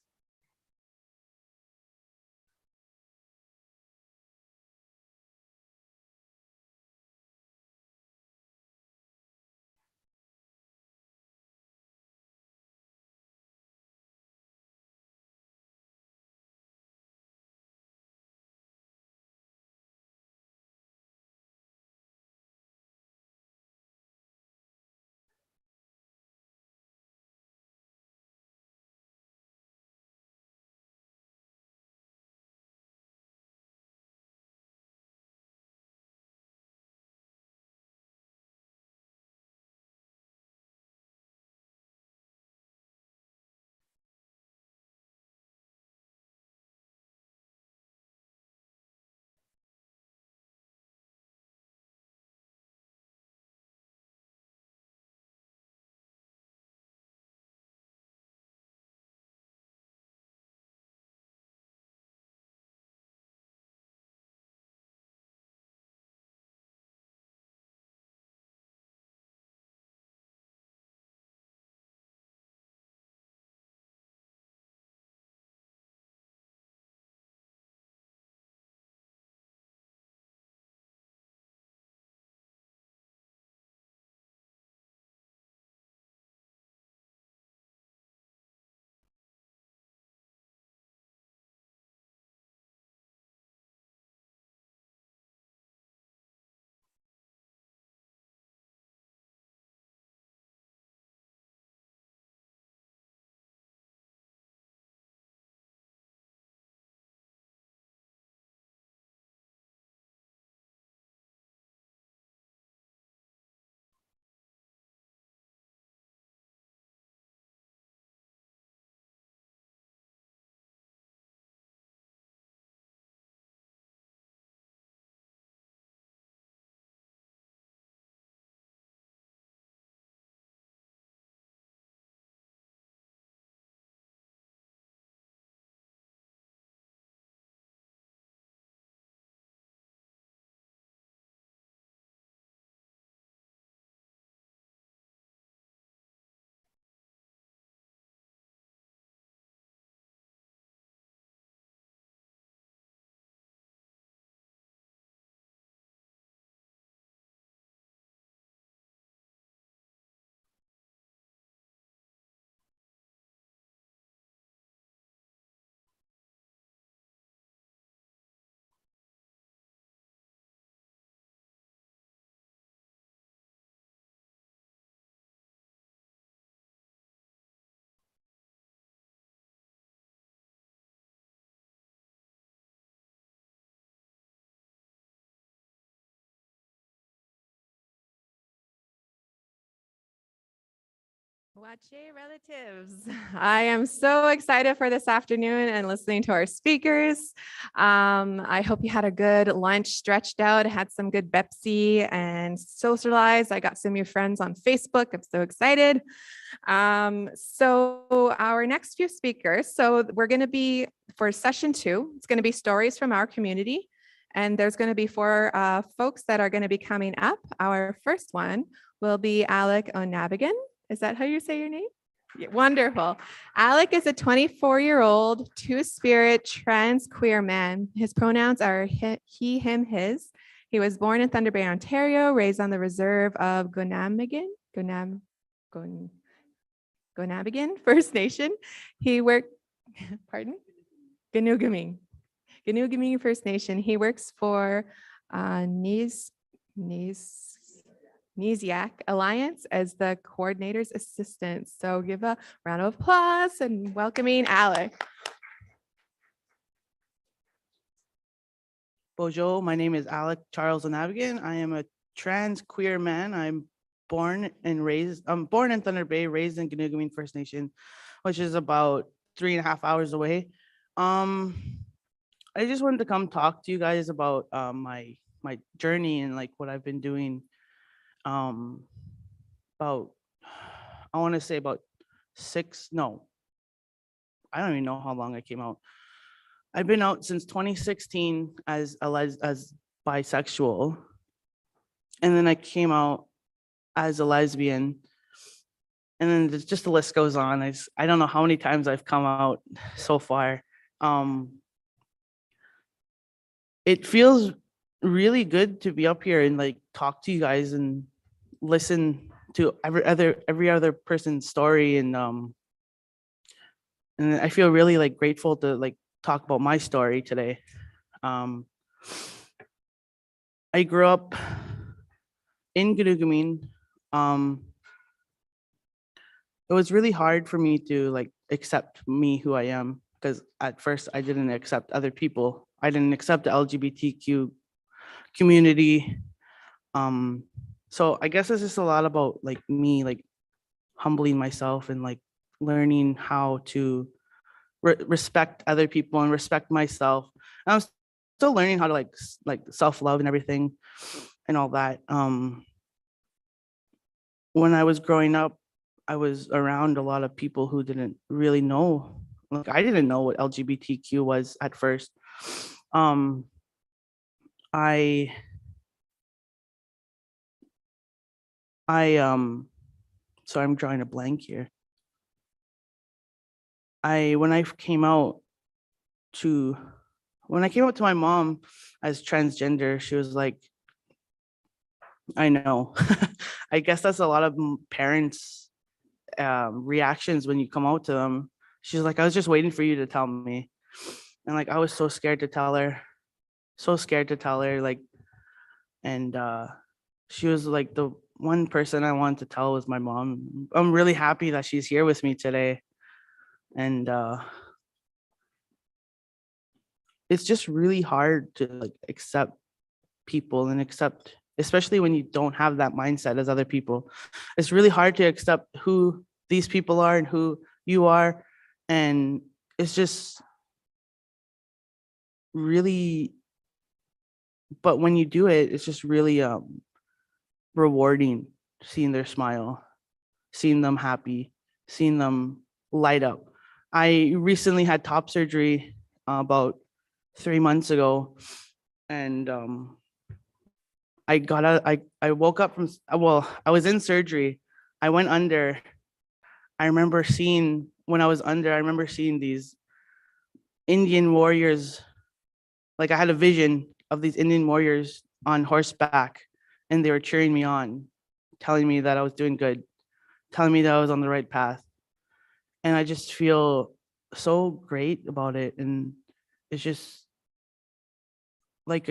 Wache relatives. I am so excited for this afternoon and listening to our speakers. I hope you had a good lunch, stretched out, had some good Pepsi and socialized. I got some new friends on Facebook. I'm so excited. So our next few speakers, so we're going to be for session 2, it's going to be stories from our community. And there's going to be 4 folks that are going to be coming up. Our first one will be Alec Onabigan. Is that how you say your name? Yeah, wonderful. Alec is a 24-year-old two-spirit trans queer man. His pronouns are he, him, his. He was born in Thunder Bay, Ontario, raised on the reserve of Gonabigan First Nation. He worked, pardon? Ganugaming. Ganugami First Nation. He works for Nesiac Alliance as the coordinator's assistant. So give a round of applause and welcoming Alec. Bonjour, my name is Alec Charles Onavigan. I am a trans queer man. I'm born in Thunder Bay, raised in Ganugami First Nation, which is about 3.5 hours away. I just wanted to come talk to you guys about my journey and like what I've been doing. About I want to say about I don't even know how long I came out. I've been out since 2016 as bisexual, and then I came out as a lesbian, and then just the list goes on. I don't know how many times I've come out so far. It feels really good to be up here and like talk to you guys and listen to every other person's story, and I feel really like grateful to like talk about my story today. I grew up in Ganugami. It was really hard for me to like accept me who I am, because at first I didn't accept other people. I didn't accept the LGBTQ community. So I guess it's just a lot about like me like humbling myself and like learning how to respect other people and respect myself. And I'm still learning how to like self-love and everything and all that. When I was growing up, I was around a lot of people who didn't really know. Like I didn't know what LGBTQ was at first. So I'm drawing a blank here. When I came out to my mom as transgender, she was like, I know. I guess that's a lot of parents' reactions when you come out to them. She's like, I was just waiting for you to tell me. And like, I was so scared to tell her, like, and she was like, the one person I wanted to tell was my mom. I'm really happy that she's here with me today. And it's just really hard to like accept people and accept, especially when you don't have that mindset as other people. It's really hard to accept who these people are and who you are. And it's just really, but when you do it, it's just really rewarding seeing their smile, seeing them happy, seeing them light up. I recently had top surgery about 3 months ago, and I woke up from, well, I was in surgery. I went under. I remember seeing these Indian warriors. Like I had a vision of these Indian warriors on horseback, and they were cheering me on, telling me that I was doing good, telling me that I was on the right path. And I just feel so great about it. And it's just like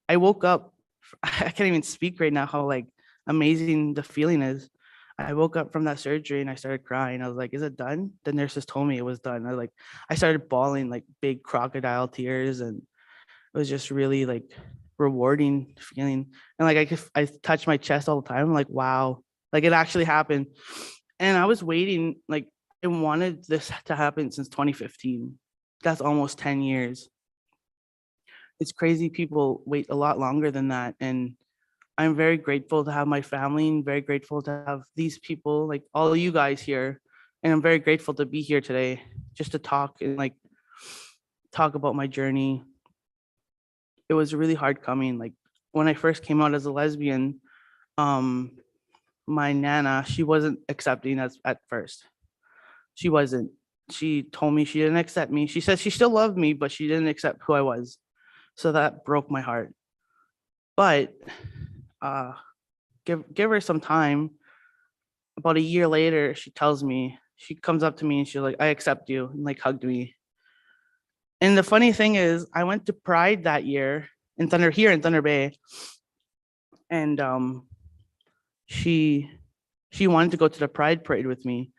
I woke up, I can't even speak right now how like amazing the feeling is. I woke up from that surgery and I started crying. I was like, is it done? The nurses told me it was done. I started bawling like big crocodile tears, and it was just really like rewarding feeling. And like I touch my chest all the time. I'm like, wow, like it actually happened. And I was waiting, like I wanted this to happen since 2015. That's almost 10 years. It's crazy people wait a lot longer than that. And I'm very grateful to have my family and very grateful to have these people, like all of you guys here. And I'm very grateful to be here today just to talk and like talk about my journey. It was really hard coming. Like when I first came out as a lesbian, my nana, she wasn't accepting us at first. She wasn't. She told me she didn't accept me. She said she still loved me, but she didn't accept who I was. So that broke my heart. But give her some time. About a year later, she comes up to me and she's like, I accept you, and like hugged me. And the funny thing is, I went to Pride that year in Thunder Bay, and she wanted to go to the Pride parade with me.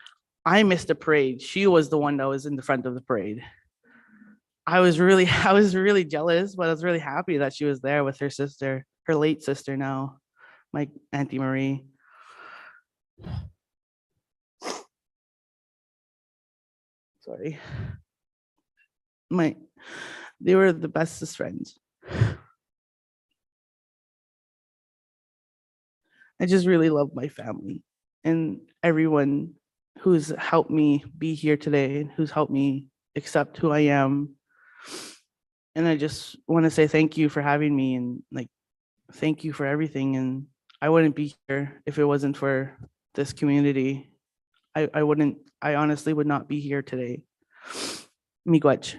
I missed the parade. She was the one that was in the front of the parade. I was really jealous, but I was really happy that she was there with her sister, her late sister now, my Auntie Marie. Sorry. They were the bestest friends. I just really love my family and everyone who's helped me be here today, who's helped me accept who I am. And I just want to say thank you for having me, and like, thank you for everything. And I wouldn't be here if it wasn't for this community. I honestly would not be here today. Miigwech.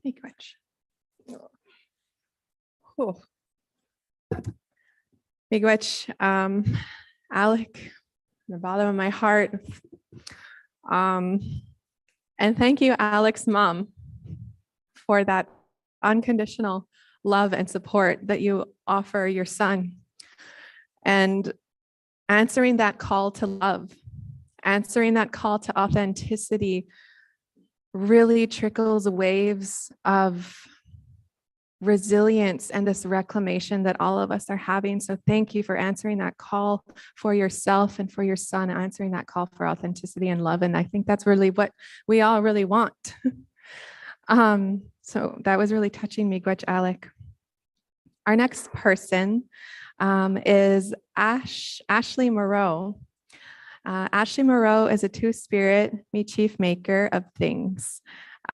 Miigwech. Oh. Miigwech, Alec, from the bottom of my heart. And thank you, Alec's mom, for that unconditional love and support that you offer your son. And answering that call to love, answering that call to authenticity really trickles waves of resilience and this reclamation that all of us are having. So thank you for answering that call for yourself and for your son, answering that call for authenticity and love. And I think that's really what we all really want. So that was really touching me, Gwech Alec. Our next person is Ashley Moreau. Ashley Moreau is a two-spirit chief maker of things.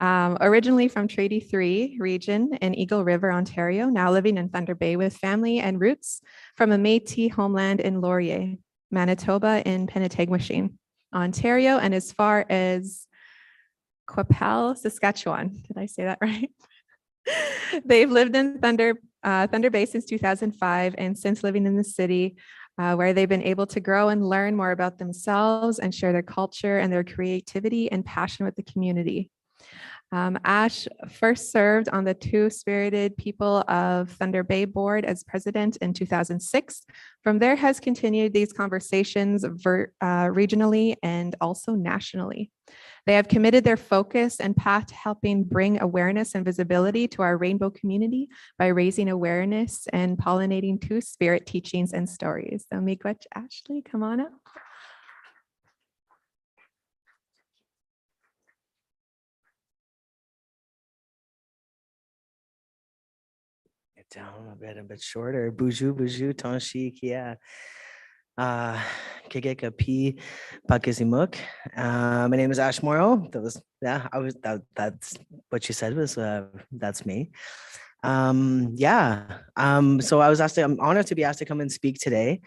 Originally from Treaty 3 region in Eagle River, Ontario, now living in Thunder Bay with family and roots from a Métis homeland in Laurier, Manitoba in Penetegwishing, Ontario, and as far as Qu'Appelle, Saskatchewan. Did I say that right? They've lived in Thunder Bay since 2005, and since living in the city, where they've been able to grow and learn more about themselves and share their culture and their creativity and passion with the community. Ash first served on the Two-Spirited People of Thunder Bay Board as president in 2006. From there has continued these conversations regionally and also nationally. They have committed their focus and path to helping bring awareness and visibility to our rainbow community by raising awareness and pollinating two-spirit teachings and stories. So Miigwech, Ashley, come on up. Down a bit shorter. Buju, Tonshi, Kia. Kegeka P. Pakizimuk. My name is Ash Morrow. That's what you said was, that's me. So I was asked I'm honored to be asked to come and speak today.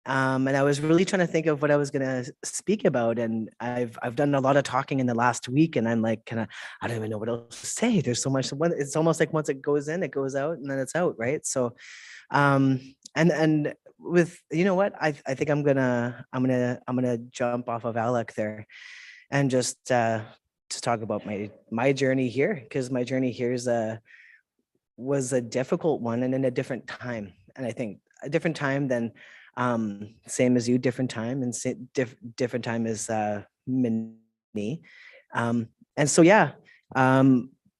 And I was really trying to think of what I was going to speak about. And I've done a lot of talking in the last week, and I'm like, I don't even know what else to say. There's so much. It's almost like once it goes in, it goes out, and then it's out, right? So, and with, you know what, I think I'm gonna jump off of Alec there, and just talk about my journey here, because my journey here was a difficult one, and in a different time, and I think a different time than. Same as you, different time, and different time as me. And so,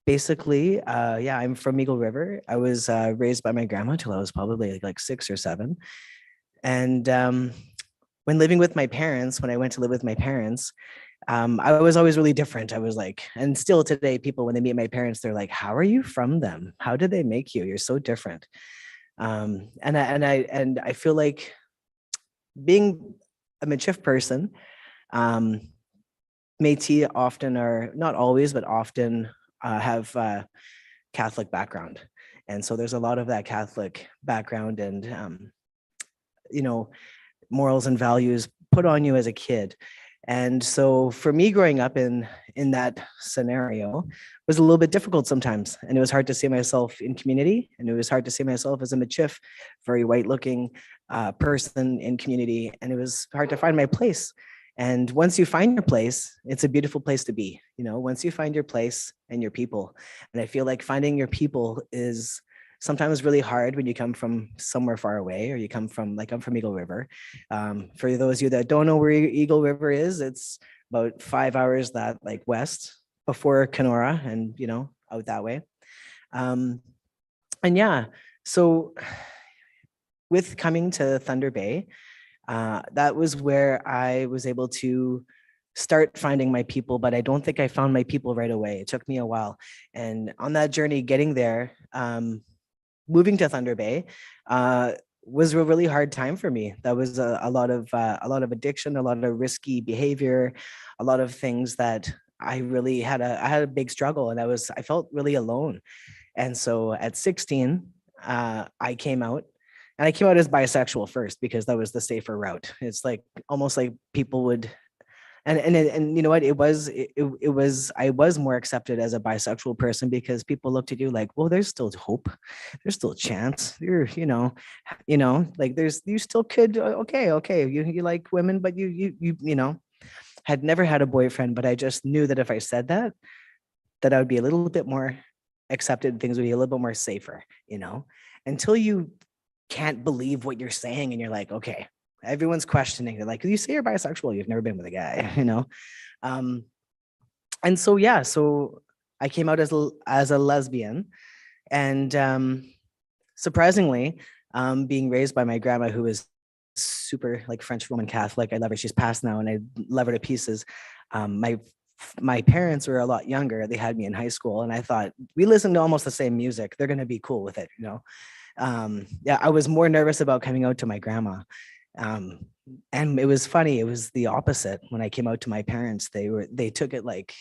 basically, I'm from Eagle River. I was raised by my grandma till I was probably like 6 or 7. And when living with my parents, when I went to live with my parents, I was always really different. I was like, and still today, people, when they meet my parents, they're like, how are you from them? How did they make you? You're so different. And I feel like, being a Michif person, Métis often are, not always, but often have Catholic background. And so there's a lot of that Catholic background and, morals and values put on you as a kid. And so for me growing up in that scenario was a little bit difficult sometimes. And it was hard to see myself in community. And it was hard to see myself as a Michif, very white looking person in community. And it was hard to find my place. And once you find your place, it's a beautiful place to be. You know, once you find your place and your people. And I feel like finding your people is sometimes really hard when you come from somewhere far away, or you come from, like, I'm from Eagle River. For those of you that don't know where Eagle River is, it's about 5 hours that like west before Kenora, and you know, out that way. And yeah, so with coming to Thunder Bay, that was where I was able to start finding my people, but I don't think I found my people right away. It took me a while. And on that journey, getting there, moving to Thunder Bay, was a really hard time for me. That was a lot of addiction, a lot of risky behavior, a lot of things that I really had a big struggle, and I felt really alone. And so at 16, I came out, and I came out as bisexual first because that was the safer route. It's like almost like people would, and you know what, it was I was more accepted as a bisexual person because people looked at you like, well, there's still hope, there's still a chance, you're, you know, like you still could, okay, you like women, but you know, had never had a boyfriend, but I just knew that if I said that I would be a little bit more accepted, things would be a little bit more safer, you know, until you can't believe what you're saying and you're like, okay, everyone's questioning. They're like, you say you're bisexual, you've never been with a guy, you know? And so, yeah, so I came out as a lesbian, and surprisingly, being raised by my grandma, who is super like French Roman Catholic. I love her. She's passed now and I love her to pieces. My parents were a lot younger. They had me in high school, and I thought, we listen to almost the same music, they're going to be cool with it, you know? Yeah, I was more nervous about coming out to my grandma. And it was funny, it was the opposite. When I came out to my parents, they took it like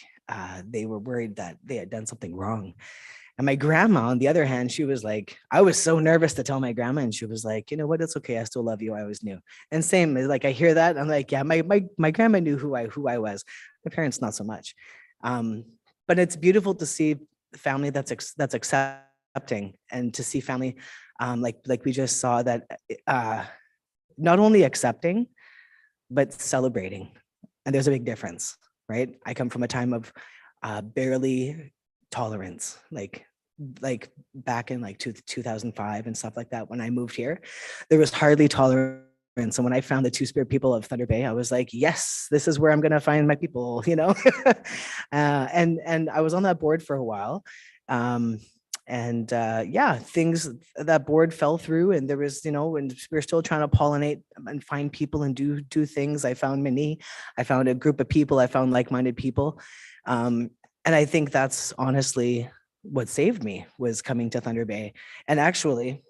they were worried that they had done something wrong. And my grandma, on the other hand, she was like, I was so nervous to tell my grandma, and she was like, you know what, it's okay, I still love you, I always knew. And same, like I hear that, I'm like, yeah, my grandma knew who I was. My parents not so much. But it's beautiful to see family that's accepting, and to see family like we just saw, that not only accepting, but celebrating. And there's a big difference, right? I come from a time of barely tolerance, like back in like 2005 and stuff like that. When I moved here, there was hardly tolerance. And when I found the Two-Spirit people of Thunder Bay, I was like, yes, this is where I'm going to find my people, you know? And I was on that board for a while. Yeah, that board fell through, and there was, you know, and we were still trying to pollinate and find people and do things. I found Minnie, I found a group of people, I found like-minded people. And I think that's honestly what saved me, was coming to Thunder Bay. And actually,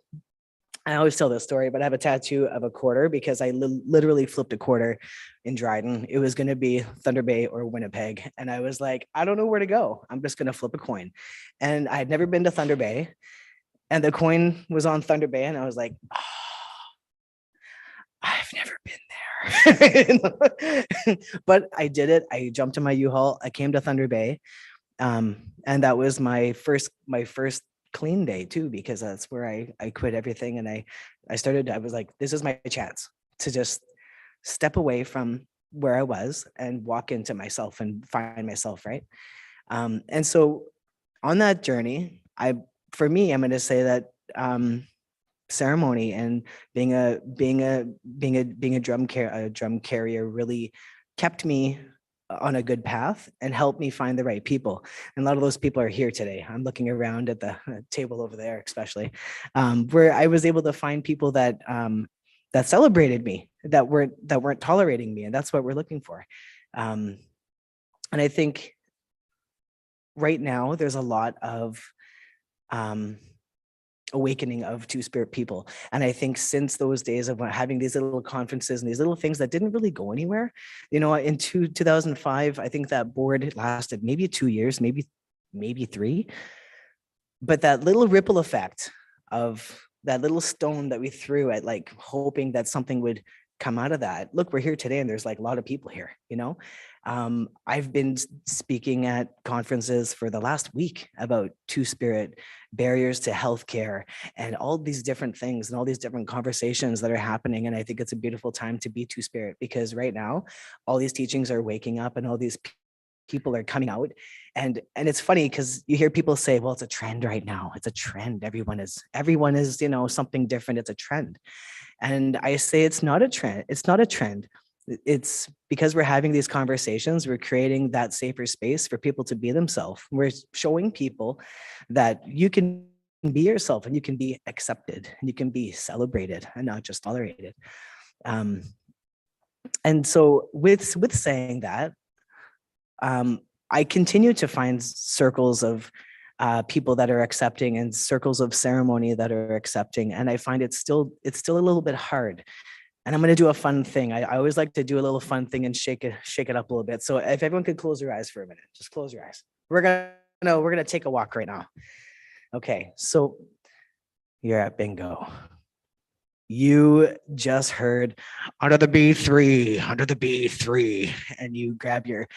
I always tell this story, but I have a tattoo of a quarter because I literally flipped a quarter in Dryden. It was going to be Thunder Bay or Winnipeg. And I was like, I don't know where to go. I'm just going to flip a coin. And I had never been to Thunder Bay, and the coin was on Thunder Bay. And I was like, oh, I've never been there. But I did it. I jumped in my U-Haul. I came to Thunder Bay. And that was my first clean day too, because that's where I quit everything, and I was like, this is my chance to just step away from where I was and walk into myself and find myself, right? And so on that journey, for me, I'm going to say that ceremony and being a drum carrier really kept me on a good path and help me find the right people. And a lot of those people are here today. I'm looking around at the table over there, especially, where I was able to find people that celebrated me, that weren't tolerating me. And that's what we're looking for. And I think right now there's a lot of awakening of Two-Spirit people. And I think since those days of having these little conferences and these little things that didn't really go anywhere, you know, in 2005, I think that board lasted maybe 2 years, maybe 3. But that little ripple effect of that little stone that we threw at, like hoping that something would come out of that. Look, we're here today and there's like a lot of people here, you know. I've been speaking at conferences for the last week about two-spirit, barriers to healthcare, and all these different things and all these different conversations that are happening. And I think it's a beautiful time to be two-spirit, because right now all these teachings are waking up and all these people are coming out. And it's funny because you hear people say, well, it's a trend right now. It's a trend. Everyone is, you know, something different. It's a trend. And I say it's not a trend. It's not a trend. It's because we're having these conversations, we're creating that safer space for people to be themselves. We're showing people that you can be yourself and you can be accepted and you can be celebrated and not just tolerated. And so with saying that, I continue to find circles of people that are accepting and circles of ceremony that are accepting. And I find it's still a little bit hard. And I'm going to do a fun thing. I always like to do a little fun thing and shake it up a little bit. So if everyone could close your eyes for a minute, just close your eyes. We're gonna take a walk right now. Okay, so you're at bingo. You just heard under the B3, and you grab your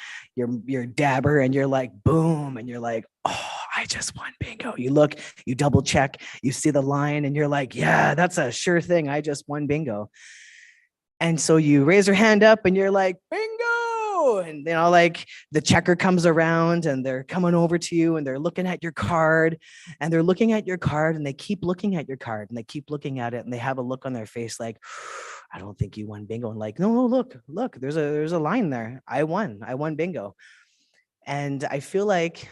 dabber and you're like, boom, and you're like, oh, I just won bingo. You look, you double check, you see the line and you're like, yeah, that's a sure thing. I just won bingo. And so you raise your hand up and you're like, bingo. And, you know, like the checker comes around and they're coming over to you and they're looking at your card and they're looking at your card and they keep looking at your card and they keep looking at it and they have a look on their face like, I don't think you won bingo. And like, no, look, there's a line there. I won bingo. And I feel like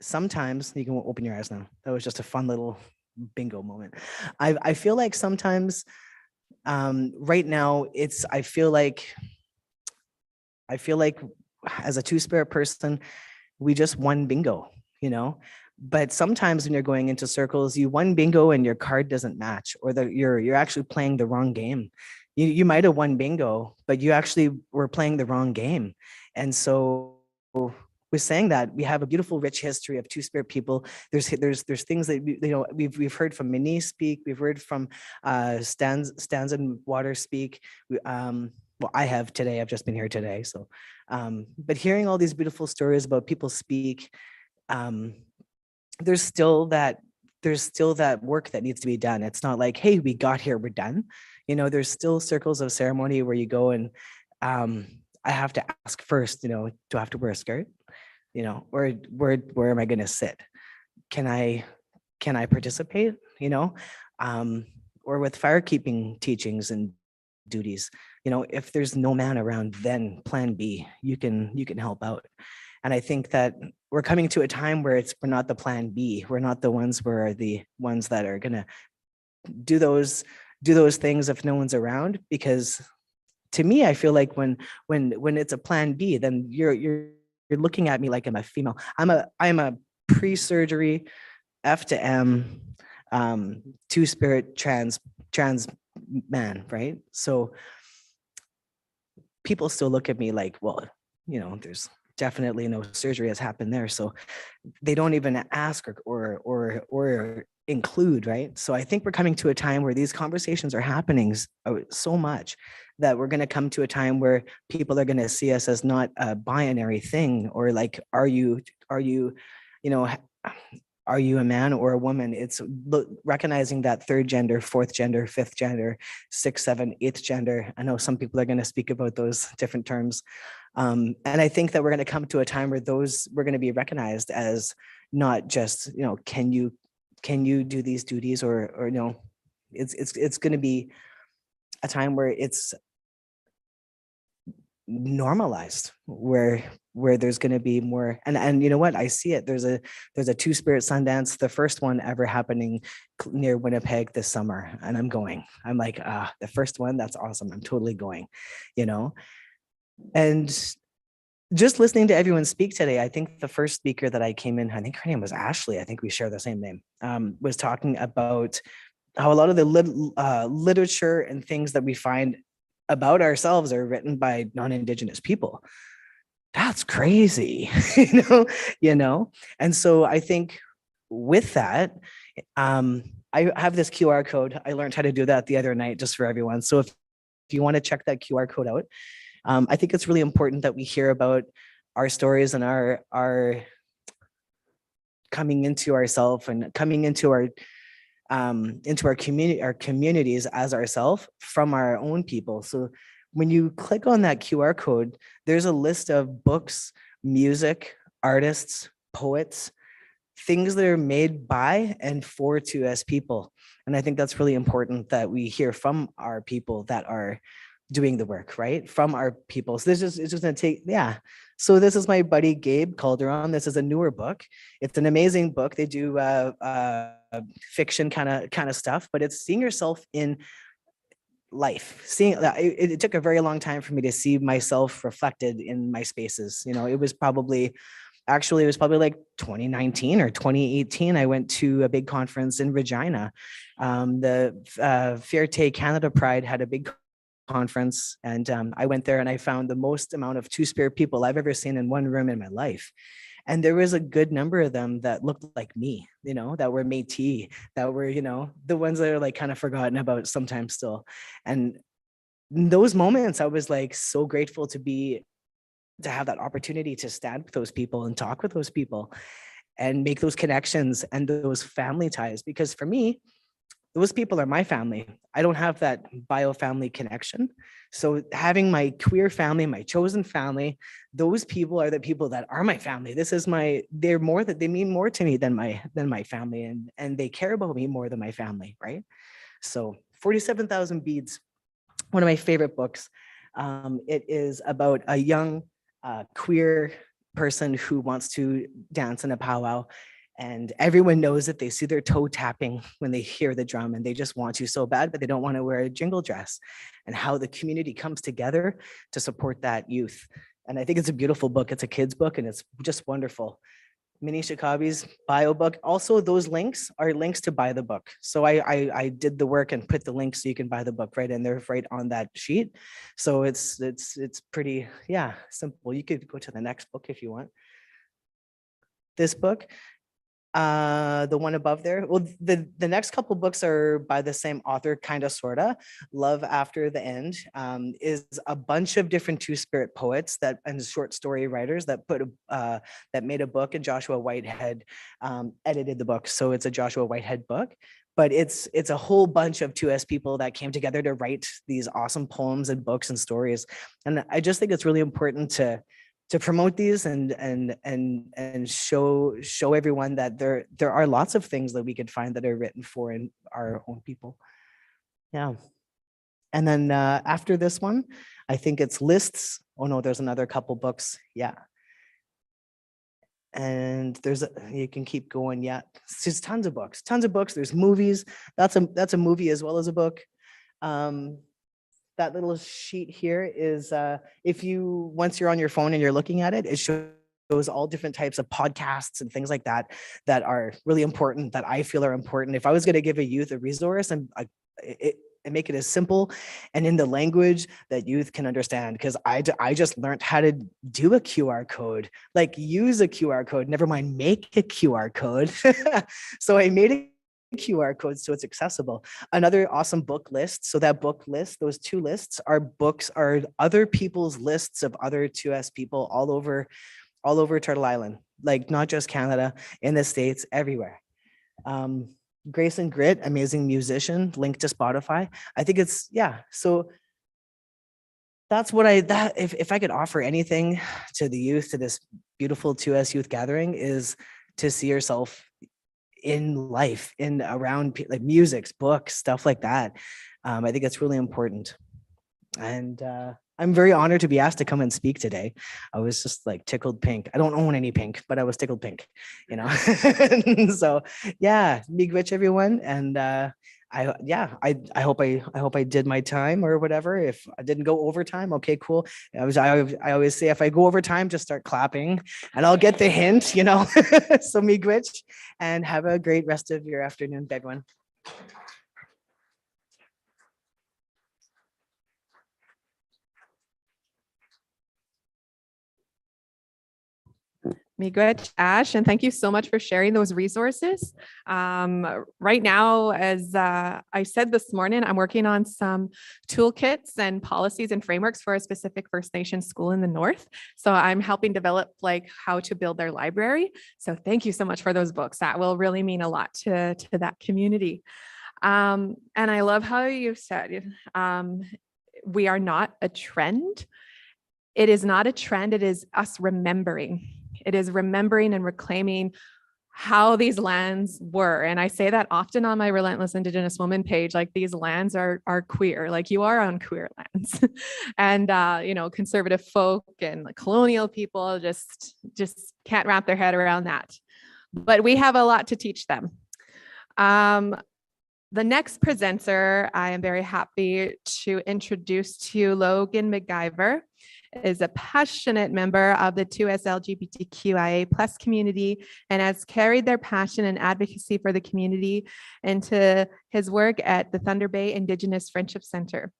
sometimes, you can open your eyes now. That was just a fun little bingo moment. I feel like sometimes right now I feel like as a two-spirit person, we just won bingo, you know. But sometimes when you're going into circles, you won bingo and your card doesn't match, or that you're actually playing the wrong game. You might have won bingo, but you actually were playing the wrong game. And so with saying that, we have a beautiful, rich history of two-spirit people. There's things that we've heard from Minnie speak. We've heard from Stans and Water speak. Well, I have today. I've just been here today. So, but hearing all these beautiful stories about people speak, there's still that work that needs to be done. It's not like, hey, we got here, we're done. You know, there's still circles of ceremony where you go and I have to ask first, you know, do I have to wear a skirt? You know, or where am I going to sit? Can I participate? You know, or with firekeeping teachings and duties, you know, if there's no man around, then plan B, you can help out. And I think that we're coming to a time where we're not the plan B. We're not the ones where are the ones that are going to do those things if no one's around, because to me, I feel like when it's a plan B, then you're looking at me like I'm a female. I'm a pre-surgery F to M two-spirit trans man, right? So people still look at me like, well, you know, there's definitely no surgery has happened there. So they don't even ask or include, right? So I think we're coming to a time where these conversations are happening so much that we're going to come to a time where people are going to see us as not a binary thing, or like, are you a man or a woman? It's recognizing that third gender, fourth gender, fifth gender, sixth, seventh, eighth gender. I know some people are going to speak about those different terms. And I think that we're going to come to a time where we're going to be recognized as not just, you know, can you do these duties, or you know, it's going to be a time where it's normalized, where there's going to be more, and you know what, I see it. There's a two-spirit Sundance, the first one ever happening near Winnipeg this summer, and I'm like, the first one, that's awesome, I'm totally going, you know. And just listening to everyone speak today, I think the first speaker that I came in, I think her name was Ashley, I think we share the same name, was talking about how a lot of the literature and things that we find about ourselves are written by non-Indigenous people. That's crazy, you know? And so I think with that, I have this QR code. I learned how to do that the other night just for everyone. So if you want to check that QR code out, I think it's really important that we hear about our stories and our coming into ourself and coming into our communities as ourself from our own people. So when you click on that QR code, there's a list of books, music, artists, poets, things that are made by and for 2S people. And I think that's really important that we hear from our people that are doing the work, right? From our people. So this is, it's just gonna take, yeah. So this is my buddy Gabe Calderon. This is a newer book. It's an amazing book. They do fiction kind of stuff, but it's seeing yourself in life. Seeing it took a very long time for me to see myself reflected in my spaces. You know, it was probably like 2019 or 2018. I went to a big conference in Regina. The Fierté Canada Pride had a big conference, and I went there and I found the most amount of two-spirit people I've ever seen in one room in my life. And there was a good number of them that looked like me, you know, that were Métis, that were, you know, the ones that are like kind of forgotten about sometimes still. And in those moments, I was like so grateful to have that opportunity to stand with those people and talk with those people and make those connections and those family ties. Because for me, those people are my family. I don't have that bio family connection. So having my queer family, my chosen family, those people are the people that are my family. They mean more to me than my family, and they care about me more than my family, right? So 47,000 Beads, one of my favorite books. It is about a young queer person who wants to dance in a powwow. And everyone knows that they see their toe tapping when they hear the drum, and they just want to so bad, but they don't want to wear a jingle dress, and how the community comes together to support that youth. And I think it's a beautiful book. It's a kid's book, and it's just wonderful. Minnie Shikabi's bio book. Also, those links are links to buy the book. So I did the work and put the link so you can buy the book right in there, right on that sheet. So it's pretty, yeah, simple. You could go to the next book if you want. This book. The one above there. Well, the next couple books are by the same author, kind of, sorta. Love After the End is a bunch of different two-spirit poets and short story writers that that made a book, and Joshua Whitehead edited the book. So it's a Joshua Whitehead book, but it's a whole bunch of 2S people that came together to write these awesome poems and books and stories. And I just think it's really important to promote these and show everyone that there are lots of things that we could find that are written for in our own people. Yeah. And then after this one, I think it's lists. Oh no, there's another couple books. Yeah. And you can keep going. Yeah. There's tons of books. There's movies. That's a movie as well as a book. That little sheet here is once you're on your phone and you're looking at it, it shows all different types of podcasts and things like that are really important, that I feel are important. If I was going to give a youth a resource and make it as simple and in the language that youth can understand, because I just learned how to do a QR code, like use a QR code, never mind make a QR code. So I made a QR code so it's accessible. Another awesome book list. So that book list, those two lists are other people's lists of other 2S people all over Turtle Island, like not just Canada, in the States, everywhere. Grace and Grit, amazing musician, linked to Spotify. I think it's, yeah. So that's what if I could offer anything to the youth, to this beautiful 2S youth gathering, is to see yourself in life, around like music, books, stuff like that. I think it's really important. And I'm very honored to be asked to come and speak today. I was just like tickled pink. I don't own any pink, but I was tickled pink, you know. So yeah, miigwech everyone. And I hope I did my time or whatever. If I didn't go overtime, okay, cool. I always say, if I go over time, just start clapping and I'll get the hint, you know. So miigwech, and have a great rest of your afternoon, everyone. Miigwech, Ash, and thank you so much for sharing those resources. Right now, as I said this morning, I'm working on some toolkits and policies and frameworks for a specific First Nation school in the North. So I'm helping develop like how to build their library. So thank you so much for those books. That will really mean a lot to that community. And I love how you said we are not a trend. It is not a trend. It is us remembering. It is remembering and reclaiming how these lands were. And I say that often on my Relentless Indigenous Woman page, like these lands are queer, like you are on queer lands. And, conservative folk and like colonial people just can't wrap their head around that. But we have a lot to teach them. The next presenter, I am very happy to introduce to you Logan McGyver, is a passionate member of the 2SLGBTQIA plus community and has carried their passion and advocacy for the community into his work at the Thunder Bay Indigenous Friendship Center.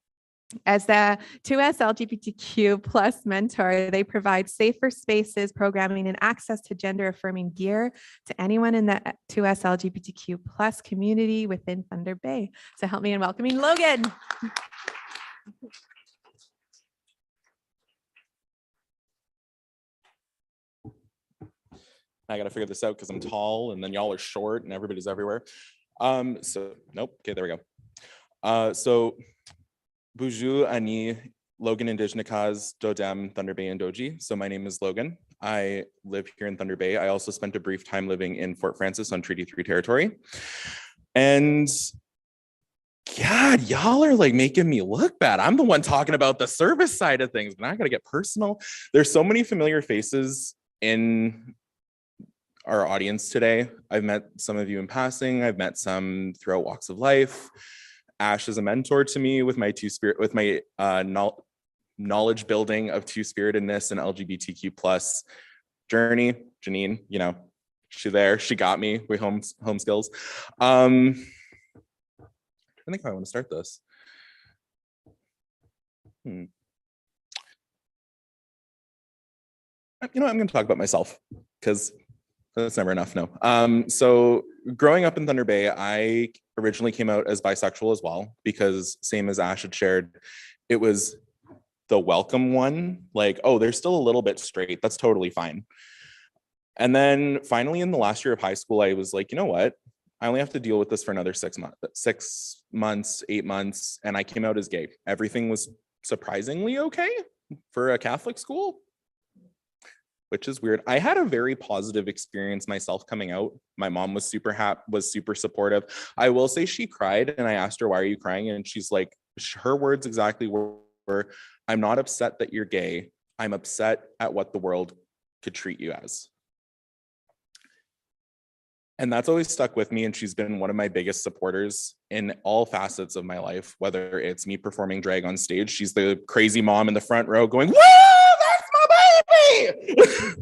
As the 2SLGBTQ plus mentor, they provide safer spaces, programming, and access to gender affirming gear to anyone in the 2SLGBTQ plus community within Thunder Bay. So help me in welcoming Logan. I got to figure this out because I'm tall and then y'all are short and everybody's everywhere. Nope. Okay, there we go. So Buju Ani Logan Indigenous Dodem Thunder Bay and Doji. So my name is Logan. I live here in Thunder Bay. I also spent a brief time living in Fort Francis on Treaty 3 territory. And God, y'all are like making me look bad. I'm the one talking about the service side of things, but I got to get personal. There's so many familiar faces in our audience today. I've met some of you in passing. I've met some throughout walks of life. Ash is a mentor to me with my knowledge building of two-spiritedness and LGBTQ plus journey. Janine, she's there. She got me with home skills. I think I want to start this. I'm going to talk about myself because that's never enough. No. So growing up in Thunder Bay, I originally came out as bisexual as well, because same as Ash had shared, it was the welcome one. Like, oh, they're still a little bit straight. That's totally fine. And then finally in the last year of high school, I was like, you know what? I only have to deal with this for another 6 months, 8 months. And I came out as gay. Everything was surprisingly okay for a Catholic school, which is weird. I had a very positive experience myself coming out. My mom was super supportive. I will say she cried and I asked her, why are you crying? And she's like, her words exactly were, I'm not upset that you're gay. I'm upset at what the world could treat you as. And that's always stuck with me. And she's been one of my biggest supporters in all facets of my life, whether it's me performing drag on stage. She's the crazy mom in the front row going, whoa, that's my baby.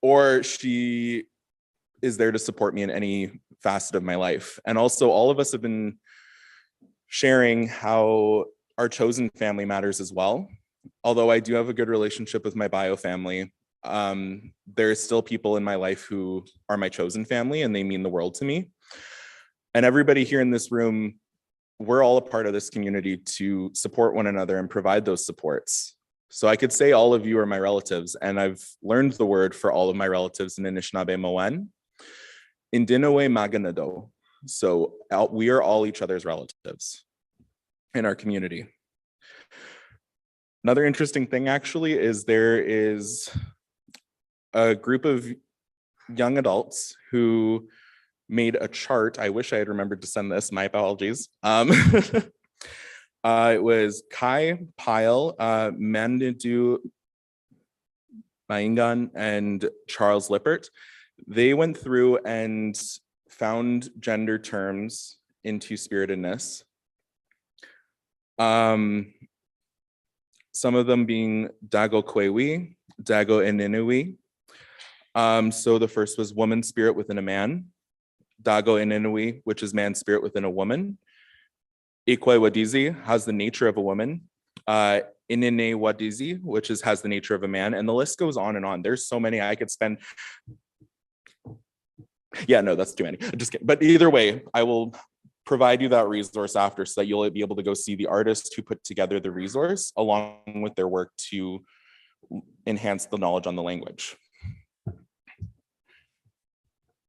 Or she is there to support me in any facet of my life. And also all of us have been sharing how our chosen family matters as well. Although I do have a good relationship with my bio family, there's still people in my life who are my chosen family and they mean the world to me. And everybody here in this room, we're all a part of this community to support one another and provide those supports. So I could say all of you are my relatives, and I've learned the word for all of my relatives in Anishinaabe Moen, Indinawe Maganado. So we are all each other's relatives in our community. Another interesting thing actually is there is a group of young adults who made a chart. I wish I had remembered to send this, my apologies. It was Kai Pyle, Mandidu Maingan, and Charles Lippert. They went through and found gender terms in two-spiritedness. Some of them being Dago Kwewi, Dago Ininui. So the first was woman spirit within a man, Dago Ininui, which is man spirit within a woman. Ikwe Wadizi has the nature of a woman. Inine Wadizi, which has the nature of a man, and the list goes on and on. There's so many I could spend. Yeah, no, that's too many. Just kidding. But either way, I will provide you that resource after so that you'll be able to go see the artist who put together the resource along with their work to enhance the knowledge on the language.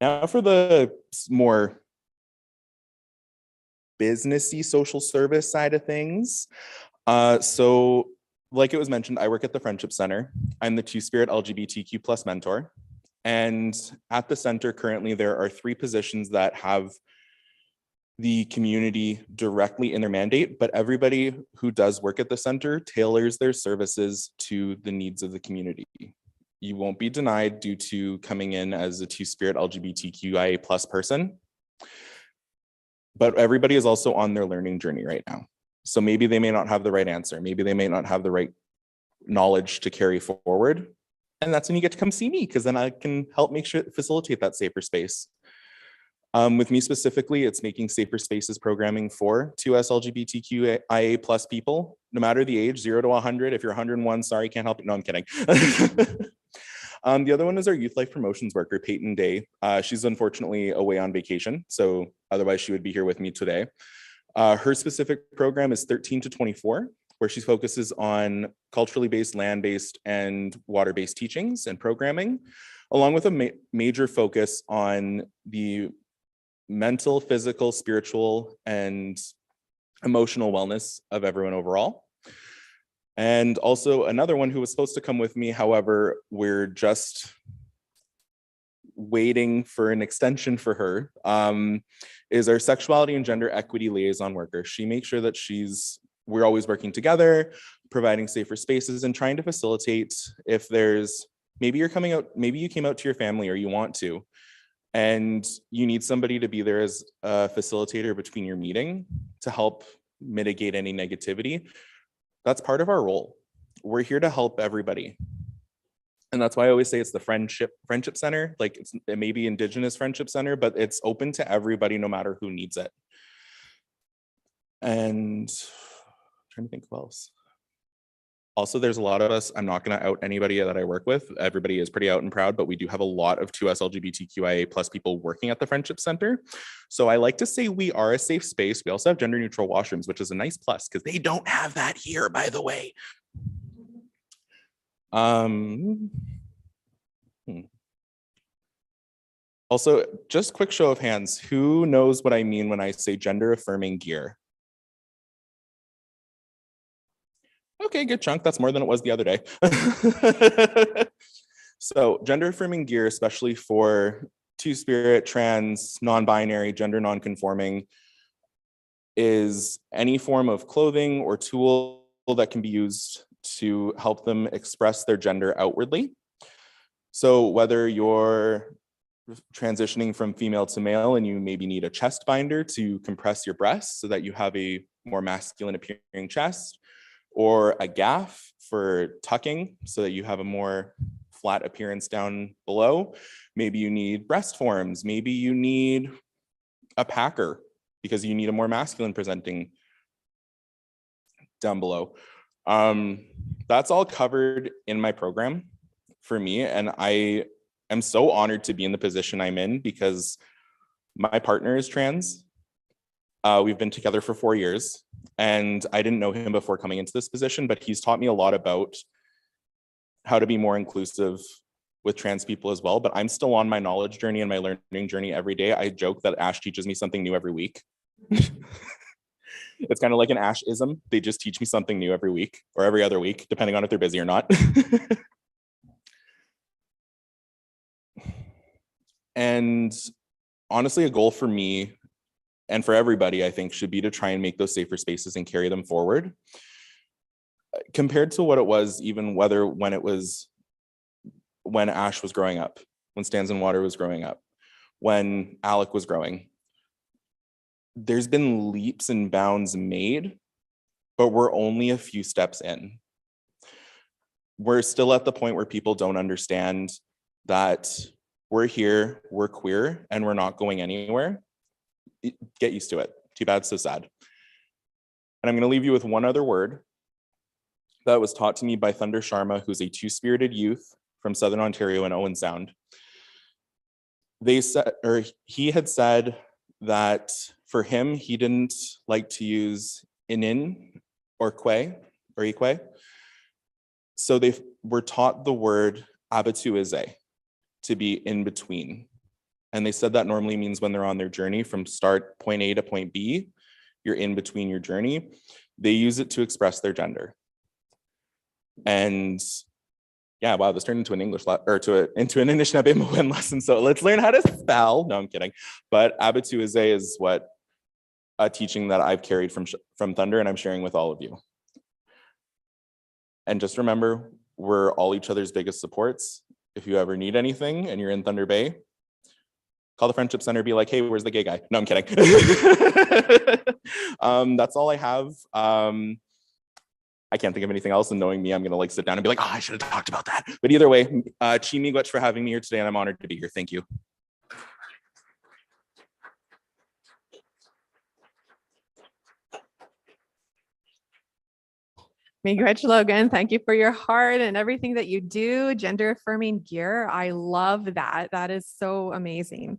Now for the more businessy social service side of things. So like it was mentioned, I work at the Friendship Center. I'm the Two-Spirit LGBTQ plus mentor. And at the center currently, there are 3 positions that have the community directly in their mandate, but everybody who does work at the center tailors their services to the needs of the community. You won't be denied due to coming in as a Two-Spirit LGBTQIA plus person, but everybody is also on their learning journey right now. So maybe they may not have the right answer. Maybe they may not have the right knowledge to carry forward. And that's when you get to come see me, because then I can help facilitate that safer space. With me specifically, it's making safer spaces programming for 2SLGBTQIA plus people, no matter the age, 0 to 100. If you're 101, sorry, can't help you. No, I'm kidding. The other one is our youth life promotions worker, Peyton Day. She's unfortunately away on vacation, so otherwise she would be here with me today. Her specific program is 13 to 24, where she focuses on culturally based, land-based, and water-based teachings and programming, along with a major focus on the mental, physical, spiritual, and emotional wellness of everyone overall. And also another one who was supposed to come with me, however, we're just waiting for an extension for her, is our sexuality and gender equity liaison worker. She makes sure that we're always working together, providing safer spaces and trying to facilitate if there's, maybe you came out to your family or you want to, and you need somebody to be there as a facilitator between your meeting to help mitigate any negativity. That's part of our role. We're here to help everybody. And that's why I always say it's the Friendship Center. Like it may be Indigenous Friendship Center, but it's open to everybody no matter who needs it. And I'm trying to think of else. Also, there's a lot of us, I'm not going to out anybody that I work with. Everybody is pretty out and proud, but we do have a lot of 2SLGBTQIA plus people working at the Friendship Center. So I like to say we are a safe space. We also have gender neutral washrooms, which is a nice plus because they don't have that here, by the way. Also, just quick show of hands. Who knows what I mean when I say gender affirming gear? Okay, good chunk. That's more than it was the other day. So gender affirming gear, especially for two-spirit, trans, non-binary, gender non-conforming, is any form of clothing or tool that can be used to help them express their gender outwardly. So whether you're transitioning from female to male and you maybe need a chest binder to compress your breasts so that you have a more masculine appearing chest, or a gaff for tucking so that you have a more flat appearance down below. Maybe you need breast forms. Maybe you need a packer because you need a more masculine presenting down below. That's all covered in my program for me. And I am so honored to be in the position I'm in because my partner is trans. We've been together for 4 years and I didn't know him before coming into this position, but he's taught me a lot about how to be more inclusive with trans people as well. But I'm still on my knowledge journey and my learning journey every day. I joke that Ash teaches me something new every week. It's kind of like an Ash-ism. They just teach me something new every week or every other week, depending on if they're busy or not. And honestly, a goal for me and for everybody, I think, should be to try and make those safer spaces and carry them forward. Compared to what it was, even when Ash was growing up, when Stands in Water was growing up, when Alec was growing, there's been leaps and bounds made, but we're only a few steps in. We're still at the point where people don't understand that we're here, we're queer, and we're not going anywhere. Get used to it. Too bad, so sad. And I'm going to leave you with one other word. that was taught to me by Thunder Sharma, who's a two-spirited youth from Southern Ontario and Owen Sound. They said, or he had said that for him, he didn't like to use inin or kwe or ikwe. So they were taught the word abatuize to be in between. And they said that normally means when they're on their journey from start point A to point B, you're in between your journey. They use it to express their gender. And yeah, wow, this turned into an English or into an Anishinaabe Moen lesson. So let's learn how to spell. No, I'm kidding. But abatuize is what a teaching that I've carried from Thunder, and I'm sharing with all of you. And just remember, we're all each other's biggest supports. If you ever need anything and you're in Thunder Bay, call the Friendship Center, be like, hey, where's the gay guy? No, I'm kidding. That's all I have. I can't think of anything else, and knowing me, I'm gonna like sit down and be like, oh, I should have talked about that. But either way, chi miigwech for having me here today, and I'm honored to be here. Thank you. Miigwech Logan, thank you for your heart and everything that you do. Gender affirming gear. I love that. That is so amazing.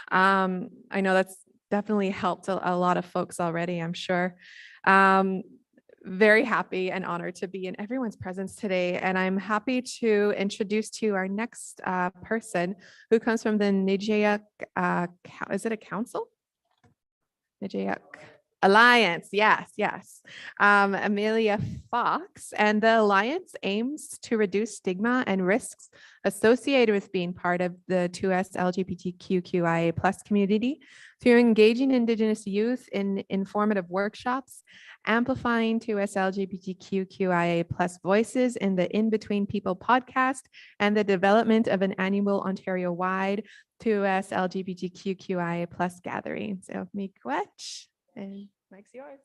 I know that's definitely helped a lot of folks already, I'm sure. Very happy and honored to be in everyone's presence today. And I'm happy to introduce to you our next person who comes from the Nijiak, is it a council? Nijiak Alliance, yes. Amelia Fox, and the Alliance aims to reduce stigma and risks associated with being part of the 2SLGBTQQIA plus community through engaging Indigenous youth in informative workshops, amplifying 2SLGBTQQIA plus voices in the In Between People podcast, and the development of an annual Ontario-wide 2SLGBTQQIA plus gathering. So miigwech. And Mike's yours.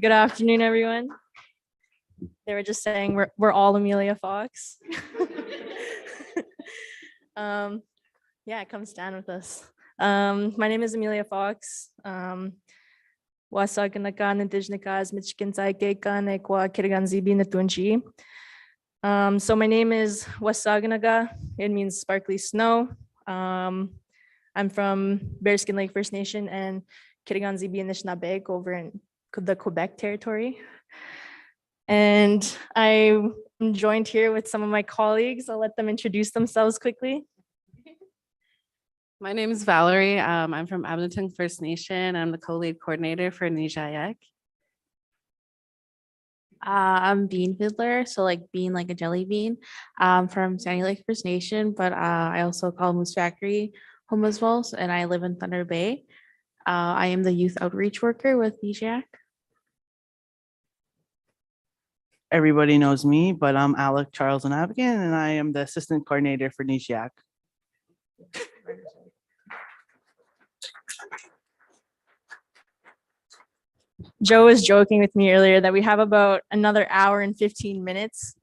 Good afternoon, everyone. They were just saying we're all Amelia Fox. Yeah, come stand with us. My name is Amelia Fox. Wasaganakan Indigenous Michigansai Gekan Ekwa Kiriganzibi Natunji. So my name is Wasaganaga. It means sparkly snow. I'm from Bearskin Lake First Nation and Kiriganzibi Anishinaabe over in the Quebec territory. And I'm joined here with some of my colleagues. I'll let them introduce themselves quickly. My name is Valerie. I'm from Abington First Nation. I'm the co-lead coordinator for Nijiak. I'm Bean Fiddler, so like bean like a jelly bean. From Sandy Lake First Nation, but I also call Moose Factory home as well, and I live in Thunder Bay. I am the youth outreach worker with Nijiak. Everybody knows me, but I'm Alec Charles and Abigail, and I am the assistant coordinator for Nijiak. Joe was joking with me earlier that we have about another hour and 15 minutes.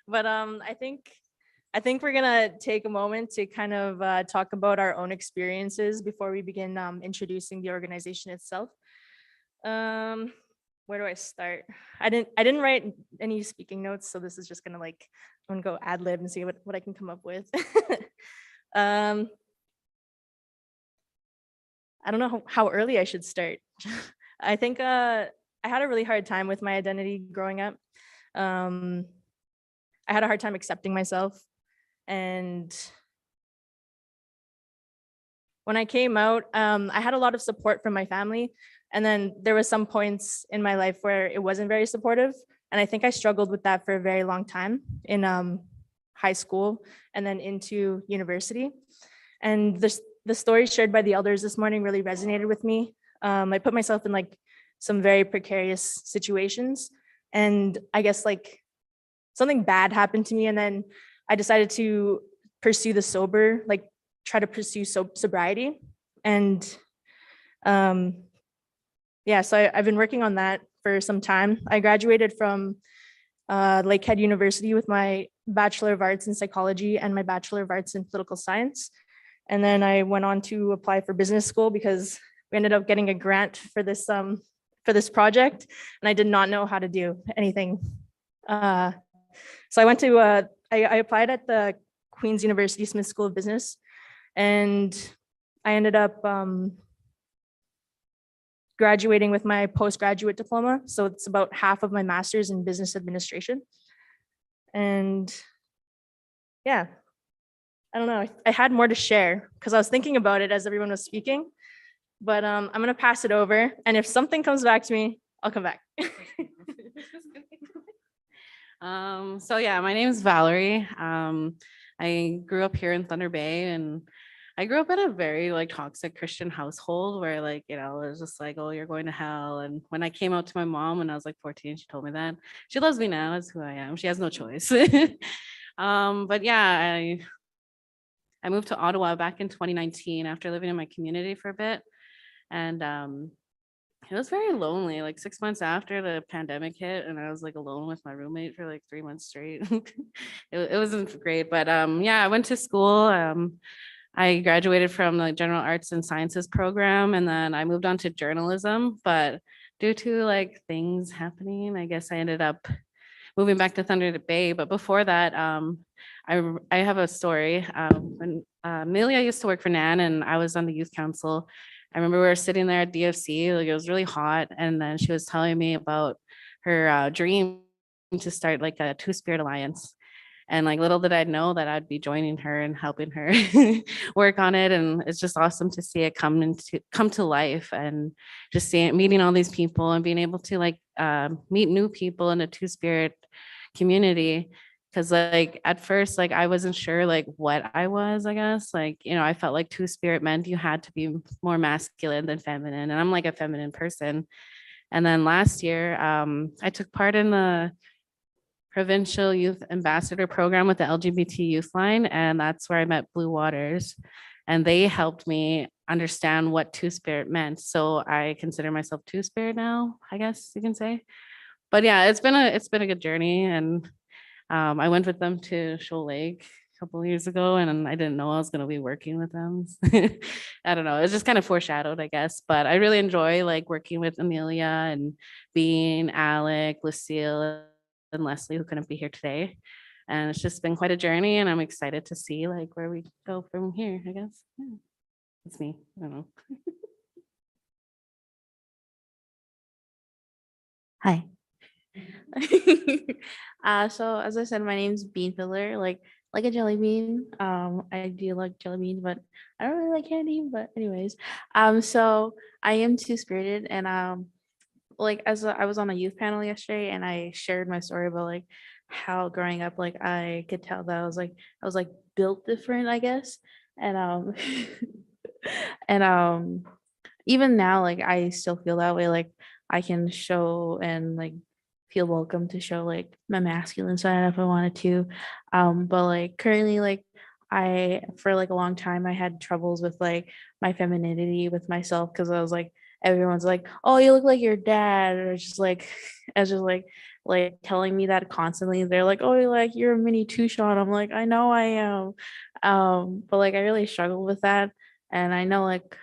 But I think we're gonna take a moment to kind of talk about our own experiences before we begin introducing the organization itself. Where do I start? I didn't write any speaking notes, so this is just gonna like, I'm gonna go ad lib and see what I can come up with. I don't know how early I should start. I think I had a really hard time with my identity growing up. I had a hard time accepting myself. And when I came out, I had a lot of support from my family. And then there was some points in my life where it wasn't very supportive. And I think I struggled with that for a very long time in high school and then into university. And the story shared by the elders this morning really resonated with me. I put myself in like some very precarious situations, and I guess like something bad happened to me, and then I decided to pursue try to pursue sobriety. And yeah, so I've been working on that for some time. I graduated from Lakehead University with my Bachelor of Arts in Psychology and my Bachelor of Arts in Political Science. And then I went on to apply for business school because we ended up getting a grant for this project, and I did not know how to do anything. So I went to I applied at the Queen's University Smith School of Business, and I ended up graduating with my postgraduate diploma. So it's about half of my master's in business administration. And yeah, I don't know. I had more to share because I was thinking about it as everyone was speaking, but I'm gonna pass it over. And if something comes back to me, I'll come back. So yeah, my name is Valerie. I grew up here in Thunder Bay, and I grew up in a very like toxic Christian household where like, it was just like, oh, you're going to hell. And when I came out to my mom when I was like 14, she told me that. She loves me now, as who I am. She has no choice. But yeah, I moved to Ottawa back in 2019 after living in my community for a bit. And it was very lonely, like 6 months after the pandemic hit, and I was like alone with my roommate for like 3 months straight. It wasn't great, but yeah, I went to school. I graduated from the general arts and sciences program, and then I moved on to journalism, but due to like things happening, I guess I ended up moving back to Thunder Bay. But before that, I have a story. When Amelia used to work for NAN, and I was on the youth council. I remember we were sitting there at DFC, like it was really hot, and then she was telling me about her dream to start like a Two-Spirit Alliance. And like little did I know that I'd be joining her and helping her work on it. And it's just awesome to see it come to life, and just meeting all these people and being able to like meet new people in a Two-Spirit community. Cause like at first, like I wasn't sure like what I was, I guess. Like, I felt like Two-Spirit meant you had to be more masculine than feminine. And I'm like a feminine person. And then last year, I took part in the Provincial Youth Ambassador Program with the LGBT Youth Line. And that's where I met Blue Waters. And they helped me understand what Two-Spirit meant. So I consider myself Two-Spirit now, I guess you can say. But yeah, it's been a good journey. And I went with them to Shoal Lake a couple of years ago, and I didn't know I was going to be working with them. I don't know. It's just kind of foreshadowed, I guess. But I really enjoy like working with Amelia and Bean, Alec, Lucille, and Leslie, who couldn't be here today. And it's just been quite a journey, and I'm excited to see like where we go from here, I guess. Yeah. It's me. I don't know. Hi. So as I said, my name's Bean Filler, like a jelly bean. I do like jelly beans, but I don't really like candy. But anyways, so I am two-spirited, and like I was on a youth panel yesterday, and I shared my story about like how growing up, like I could tell that I was like built different, I guess, and and even now, like I still feel that way. Like I can show and like feel welcome to show like my masculine side if I wanted to. But like currently, like I for like a long time I had troubles with like my femininity with myself because I was like everyone's like, oh, you look like your dad, or just like as just like telling me that constantly. They're like, oh, you're a mini Tucson. I'm like, I know I am. But like I really struggle with that. And I know like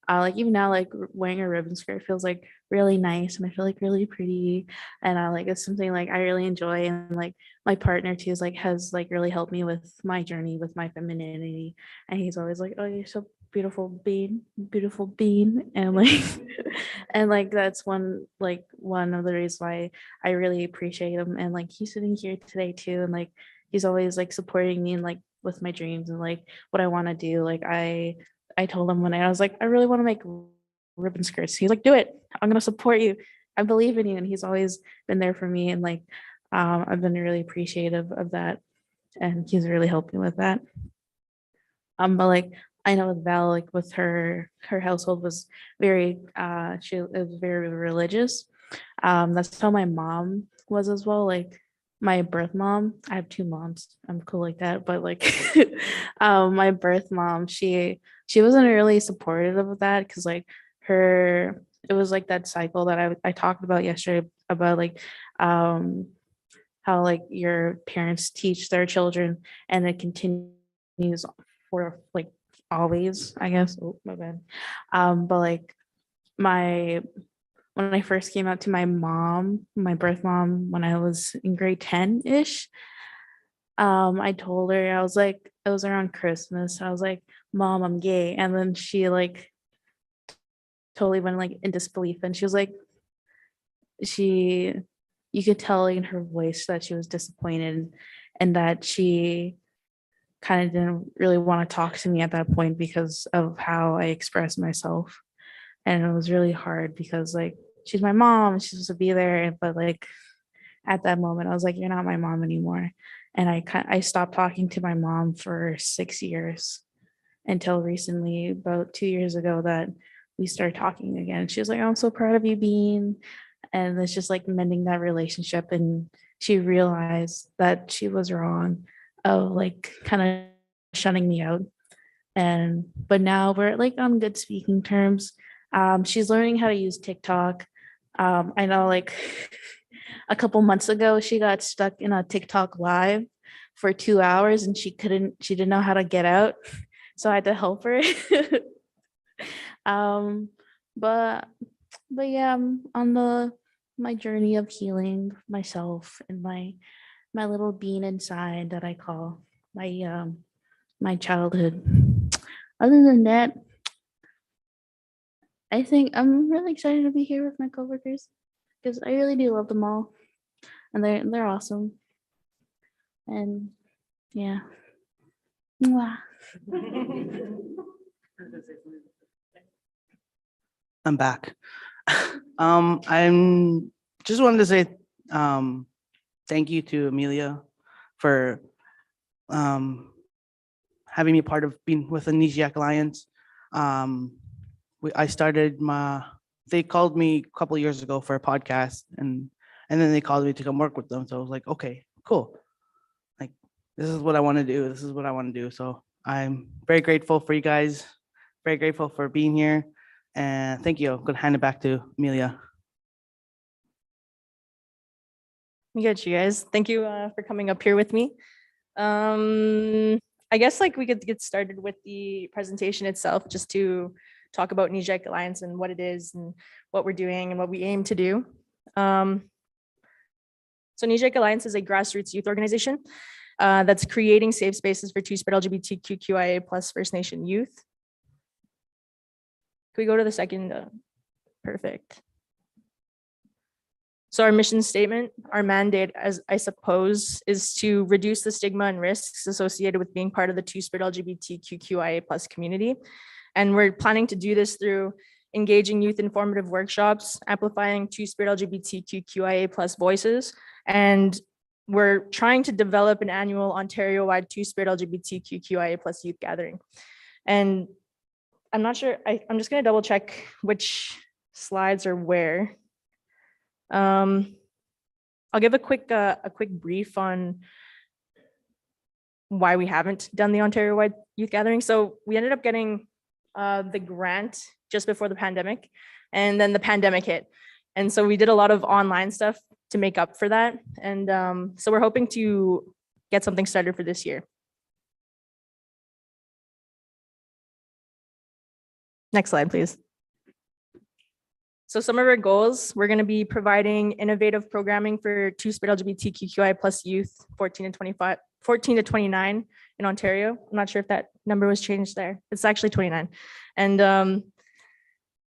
even now, like wearing a ribbon skirt feels like really nice, and I feel like really pretty, and like it's something like I really enjoy, and like my partner too is like has like really helped me with my journey with my femininity, and he's always like, oh, you're so beautiful bean, and like and like that's one of the reasons why I really appreciate him, and like he's sitting here today too, and like he's always like supporting me and like with my dreams and like what I want to do. Like I told him when I was like, I really want to make ribbon skirts. He's like, do it. I'm going to support you. I believe in you. And he's always been there for me. And like, I've been really appreciative of that. And he's really helping with that. But like, I know with Val, like with her household was very, she was very religious. That's how my mom was as well. Like my birth mom, I have two moms. I'm cool like that. But like, my birth mom, she wasn't really supportive of that because like it was like that cycle that I talked about yesterday about like how like your parents teach their children and it continues for like always, I guess. Oh, my bad. But like when I first came out to my mom, my birth mom, when I was in grade 10-ish, I told her, I was like, it was around Christmas. I was like, Mom, I'm gay. And then she like totally went like in disbelief. And she was like, you could tell in her voice that she was disappointed and that she kind of didn't really want to talk to me at that point because of how I expressed myself. And it was really hard because like she's my mom, she's supposed to be there, but like at that moment I was like, you're not my mom anymore. And I stopped talking to my mom for 6 years until recently, about 2 years ago, that we started talking again. She was like, I'm so proud of you, Bean. And it's just like mending that relationship. And she realized that she was wrong of like kind of shutting me out. But now we're like on good speaking terms. She's learning how to use TikTok. I know like a couple months ago, she got stuck in a TikTok live for 2 hours and she didn't know how to get out. So I had to help her. But yeah, I'm on my journey of healing myself and my little bean inside that I call my childhood. Other than that, I think I'm really excited to be here with my coworkers because I really do love them all, and they're awesome. And yeah. Mwah. I'm back. I'm just wanted to say thank you to Amelia for having me part of being with the Nijiak Alliance. They called me a couple years ago for a podcast, and then they called me to come work with them. So I was like, okay, cool. Like, this is what I want to do. This is what I want to do. So I'm very grateful for you guys. Very grateful for being here. And thank you. I'm going to hand it back to Amelia. We got you guys. Thank you for coming up here with me. I guess like we could get started with the presentation itself, just to talk about Nijiak Alliance and what it is and what we're doing and what we aim to do. So Nijiak Alliance is a grassroots youth organization that's creating safe spaces for Two-Spirit LGBTQQIA plus First Nation youth. Can we go to the second? Perfect. So our mission statement, our mandate, as I suppose, is to reduce the stigma and risks associated with being part of the Two-Spirit LGBTQQIA plus community. And we're planning to do this through engaging youth informative workshops, amplifying Two-Spirit LGBTQQIA plus voices, and we're trying to develop an annual Ontario-wide Two-Spirit LGBTQQIA plus youth gathering. And I'm not sure, I'm just gonna double check which slides are where. I'll give a quick brief on why we haven't done the Ontario-wide youth gathering. So we ended up getting the grant just before the pandemic, and then the pandemic hit. And so we did a lot of online stuff to make up for that. And so we're hoping to get something started for this year. Next slide, please. So some of our goals, we're going to be providing innovative programming for Two-Spirit LGBTQI plus youth 14 to 29 in Ontario. I'm not sure if that number was changed there. It's actually 29. And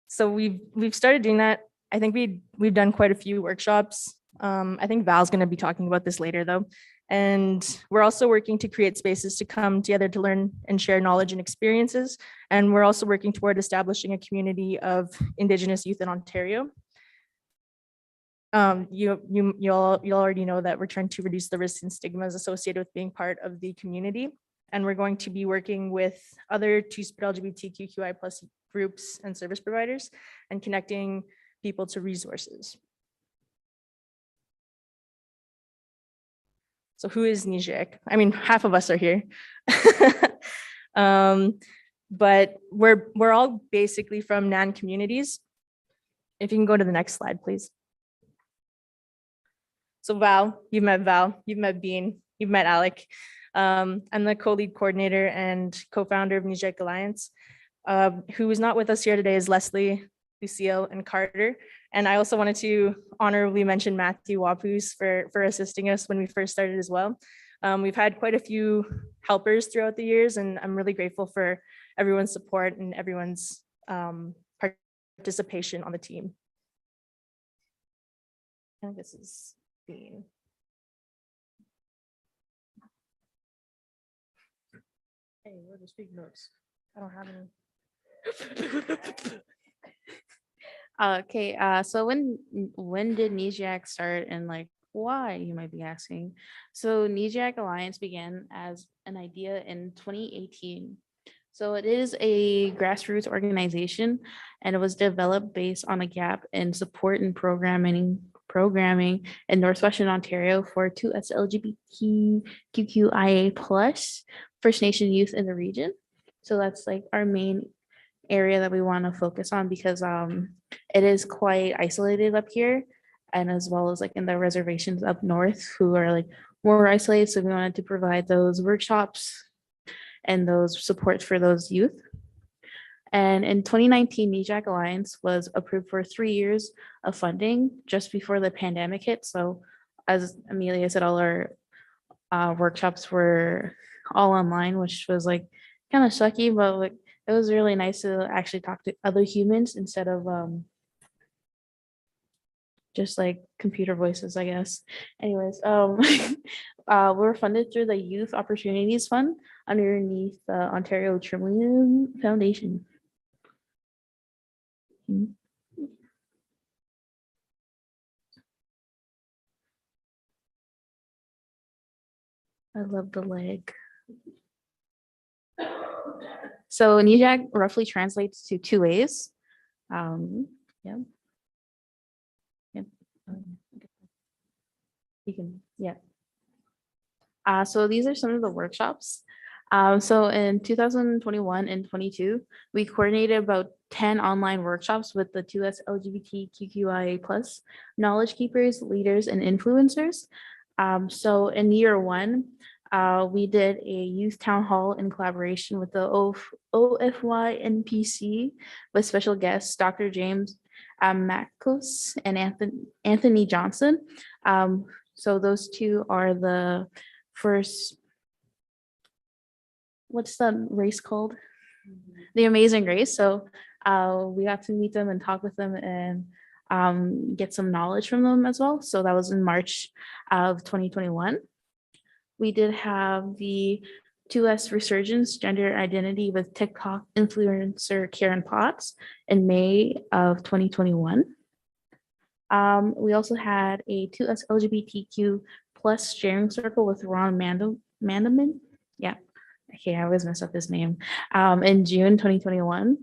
so we've started doing that. I think we've done quite a few workshops. I think Val's going to be talking about this later though. And we're also working to create spaces to come together to learn and share knowledge and experiences. And we're also working toward establishing a community of Indigenous youth in Ontario. You'll already know that we're trying to reduce the risks and stigmas associated with being part of the community. And we're going to be working with other Two-Spirit LGBTQI plus groups and service providers and connecting people to resources. So who is Nijiak? I mean, half of us are here. But we're all basically from NAN communities. If you can go to the next slide, please. So Val, you've met Bean, you've met Alec. I'm the co-lead coordinator and co-founder of NEJAC Alliance. Who is not with us here today is Leslie, Lucille, and Carter. And I also wanted to honorably mention Matthew Wapus for assisting us when we first started as well. We've had quite a few helpers throughout the years, and I'm really grateful for everyone's support and everyone's participation on the team. And this is Dean. Hey, where are the speak notes? I don't have any. Okay, so when did NEJAC start and like why, you might be asking? So NEJAC Alliance began as an idea in 2018. So it is a grassroots organization, and it was developed based on a gap in support and programming in Northwestern Ontario for 2SLGBTQQIA plus First Nation youth in the region. So that's like our main area that we want to focus on, because it is quite isolated up here, and as well as like in the reservations up north who are like more isolated. So we wanted to provide those workshops and those supports for those youth. And in 2019, NEJAC Alliance was approved for 3 years of funding just before the pandemic hit. So as Amelia said, all our workshops were all online, which was like kind of sucky, but like it was really nice to actually talk to other humans instead of just like computer voices, I guess. Anyways, we're funded through the Youth Opportunities Fund underneath the Ontario Trillium Foundation. I love the leg. So NEJAC roughly translates to 2 A's. Yeah. You can, yeah. So these are some of the workshops. So in 2021 and 22, we coordinated about 10 online workshops with the 2SLGBTQQIA plus knowledge keepers, leaders, and influencers. So in year 1, we did a youth town hall in collaboration with the OFY NPC with special guests, Dr. James Makos and Anthony Johnson. So those two are the first, what's the race called? The Amazing Race. So we got to meet them and talk with them and get some knowledge from them as well. So that was in March of 2021. We did have the 2S Resurgence Gender Identity with TikTok influencer Karen Potts in May of 2021. We also had a 2S LGBTQ plus sharing circle with Ron Mandelman. Yeah, okay, I always mess up his name. In June 2021.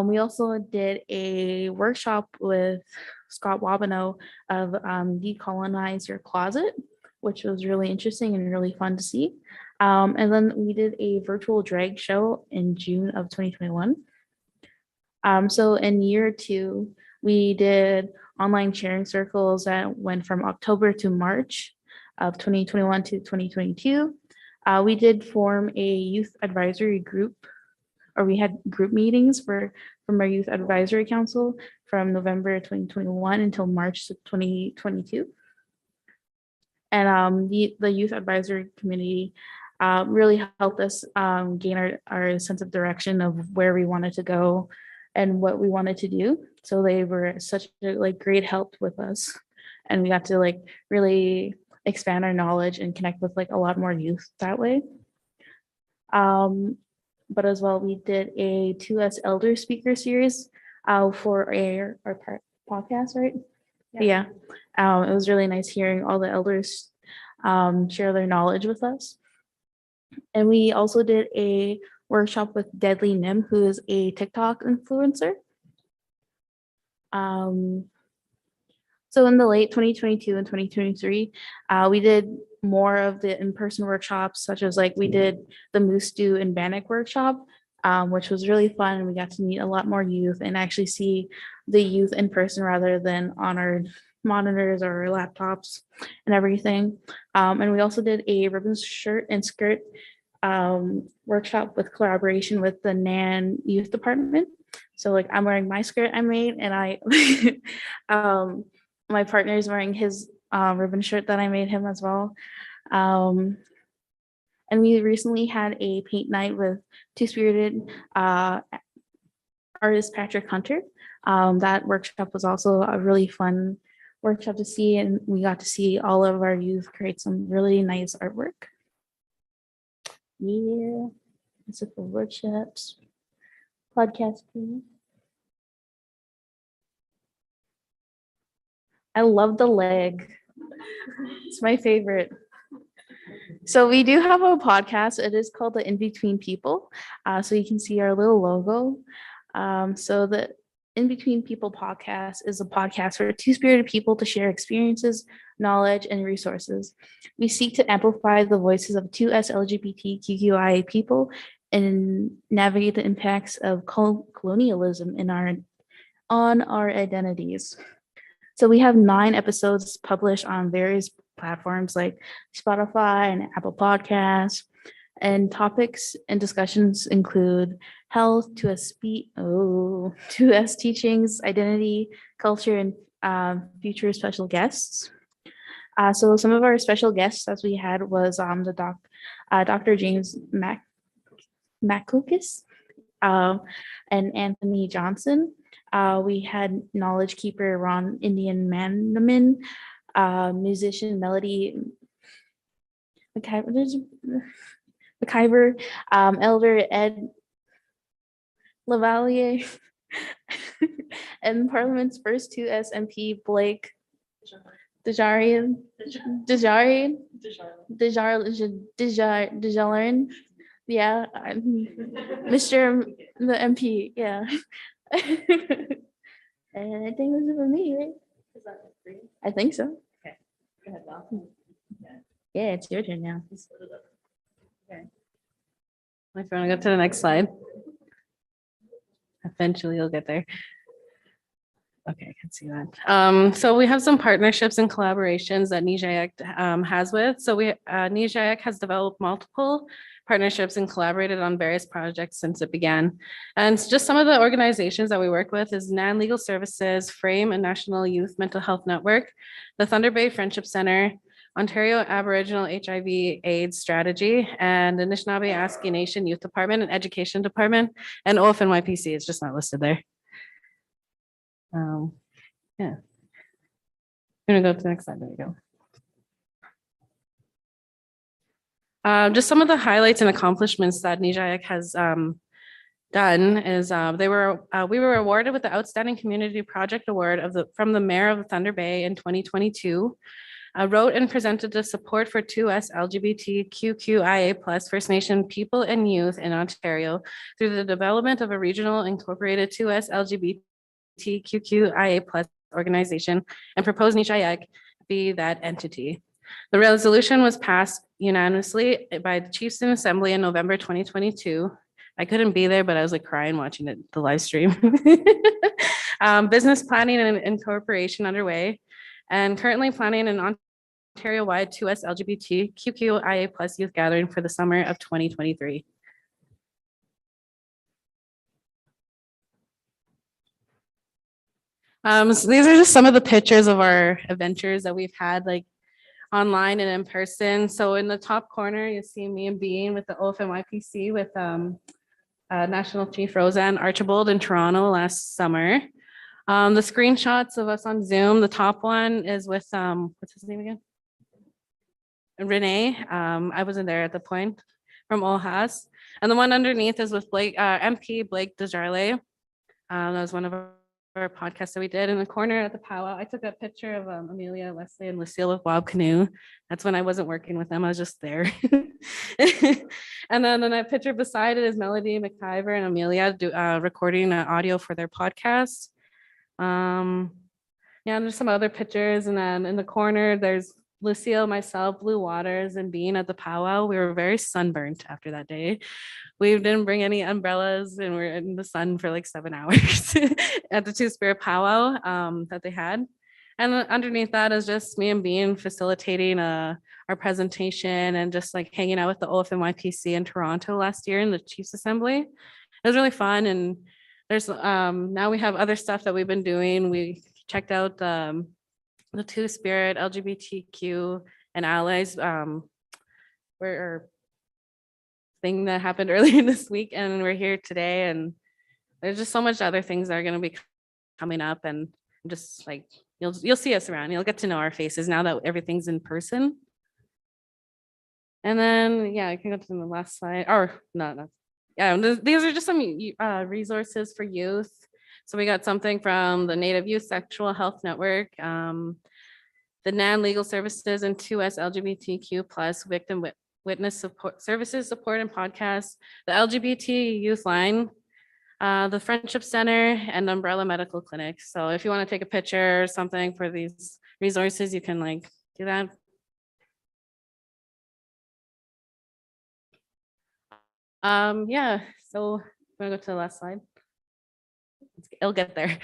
We also did a workshop with Scott Wabineau of Decolonize Your Closet, which was really interesting and really fun to see. And then we did a virtual drag show in June of 2021. So in year 2, we did online sharing circles that went from October to March of 2021 to 2022. We did form a youth advisory group, or we had group meetings from our youth advisory council from November 2021 until March 2022. And the youth advisory community really helped us gain our sense of direction of where we wanted to go and what we wanted to do. So they were such a great help with us, and we got to really expand our knowledge and connect with a lot more youth that way. But as well, we did a 2S Elder Speaker series for our podcast, right? Yeah. It was really nice hearing all the elders share their knowledge with us. And we also did a workshop with Deadly Nim, who is a TikTok influencer. So in the late 2022 and 2023, we did more of the in-person workshops, such as we did the Moose Stew and Bannock workshop, which was really fun. And we got to meet a lot more youth and actually see the youth in person rather than on our monitors or laptops and everything. And we also did a ribbon shirt and skirt workshop with collaboration with the NAN youth department. So like I'm wearing my skirt I made, and my partner is wearing his ribbon shirt that I made him as well. And we recently had a paint night with Two Spirited artist Patrick Hunter. That workshop was also a really fun workshop to see, and we got to see all of our youth create some really nice artwork. Yeah, that's it for workshops. Podcast, please. I love the leg. It's my favorite. So we do have a podcast. It is called the In Between People. So you can see our little logo. So the In Between People podcast is a podcast for two-spirited people to share experiences, knowledge, and resources. We seek to amplify the voices of 2SLGBTQQIA people and navigate the impacts of colonialism on our identities. So we have 9 episodes published on various platforms like Spotify and Apple Podcasts. And topics and discussions include health, 2S teachings, identity, culture, and future special guests. So some of our special guests as we had was Dr. James Makokis and Anthony Johnson. We had knowledge keeper Ron Indian Manaman, musician Melody McIver, Elder Ed Lavalier, and Parliament's first 2S MP Blake Desjardins, yeah, Mr. the MP, yeah. And I think this is for me, right? I think so. Okay. Go ahead, Val. Yeah, it's your turn now. Okay. If you want to go to the next slide. Eventually you'll get there. Okay, I can see that. So we have some partnerships and collaborations that NIJAC has with. So NIJAC has developed multiple partnerships and collaborated on various projects since it began. And just some of the organizations that we work with is NAN Legal Services, Frame, a National Youth Mental Health Network, the Thunder Bay Friendship Center, Ontario Aboriginal HIV/AIDS Strategy, and the Anishinaabe Aski Nation Youth Department and Education Department, and OFNYPC. It's just not listed there. Yeah. I'm gonna go to the next slide. There we go. Just some of the highlights and accomplishments that NIJAC has done is we were awarded with the Outstanding Community Project Award from the Mayor of Thunder Bay in 2022. Wrote and presented the support for 2SLGBTQQIA+ First Nation people and youth in Ontario through the development of a regional incorporated 2SLGBTQQIA+ organization and proposed NIJAC be that entity. The resolution was passed unanimously by the Chiefs in Assembly in November 2022. I couldn't be there, but I was like crying watching the live stream. Business planning and incorporation underway, and currently planning an Ontario-wide 2SLGBTQQIA+ youth gathering for the summer of 2023. So these are just some of the pictures of our adventures that we've had, like online and in person. So in the top corner, you see me and Bean with the OFNYPC with National Chief Roseanne Archibald in Toronto last summer. The screenshots of us on Zoom, the top one is with, what's his name again? Renee. I wasn't there at the point, from OHAS. And the one underneath is with MP Blake Desjardins. That was one of our podcasts that we did. In the corner at the powwow, I took a picture of Amelia, Leslie, and Lucille with Bob Canoe. That's when I wasn't working with them. I was just there. And then a picture beside it is Melody McIver and Amelia recording audio for their podcast. Yeah, and there's some other pictures. And then in the corner, there's Lucille, myself, Blue Waters, and Bean at the powwow. We were very sunburnt after that day. We didn't bring any umbrellas and we were in the sun for like 7 hours at the Two Spirit powwow that they had. And underneath that is just me and Bean facilitating our presentation and just like hanging out with the OFNYPC in Toronto last year in the Chiefs Assembly. It was really fun. And there's now we have other stuff that we've been doing. We checked out the Two-Spirit LGBTQ and allies where thing that happened earlier this week, and we're here today. And there's just so much other things that are going to be coming up, and just like you'll see us around. You'll get to know our faces now that everything's in person. And then I can go to the last slide. Or no. Yeah, these are just some resources for youth. So we got something from the Native Youth Sexual Health Network, the NAN Legal Services, and 2SLGBTQ+ Victim Witness Support Services Support and Podcast, the LGBT Youth Line, the Friendship Center, and Umbrella Medical Clinic. So if you want to take a picture or something for these resources, you can do that. So I'm gonna go to the last slide. It'll get there.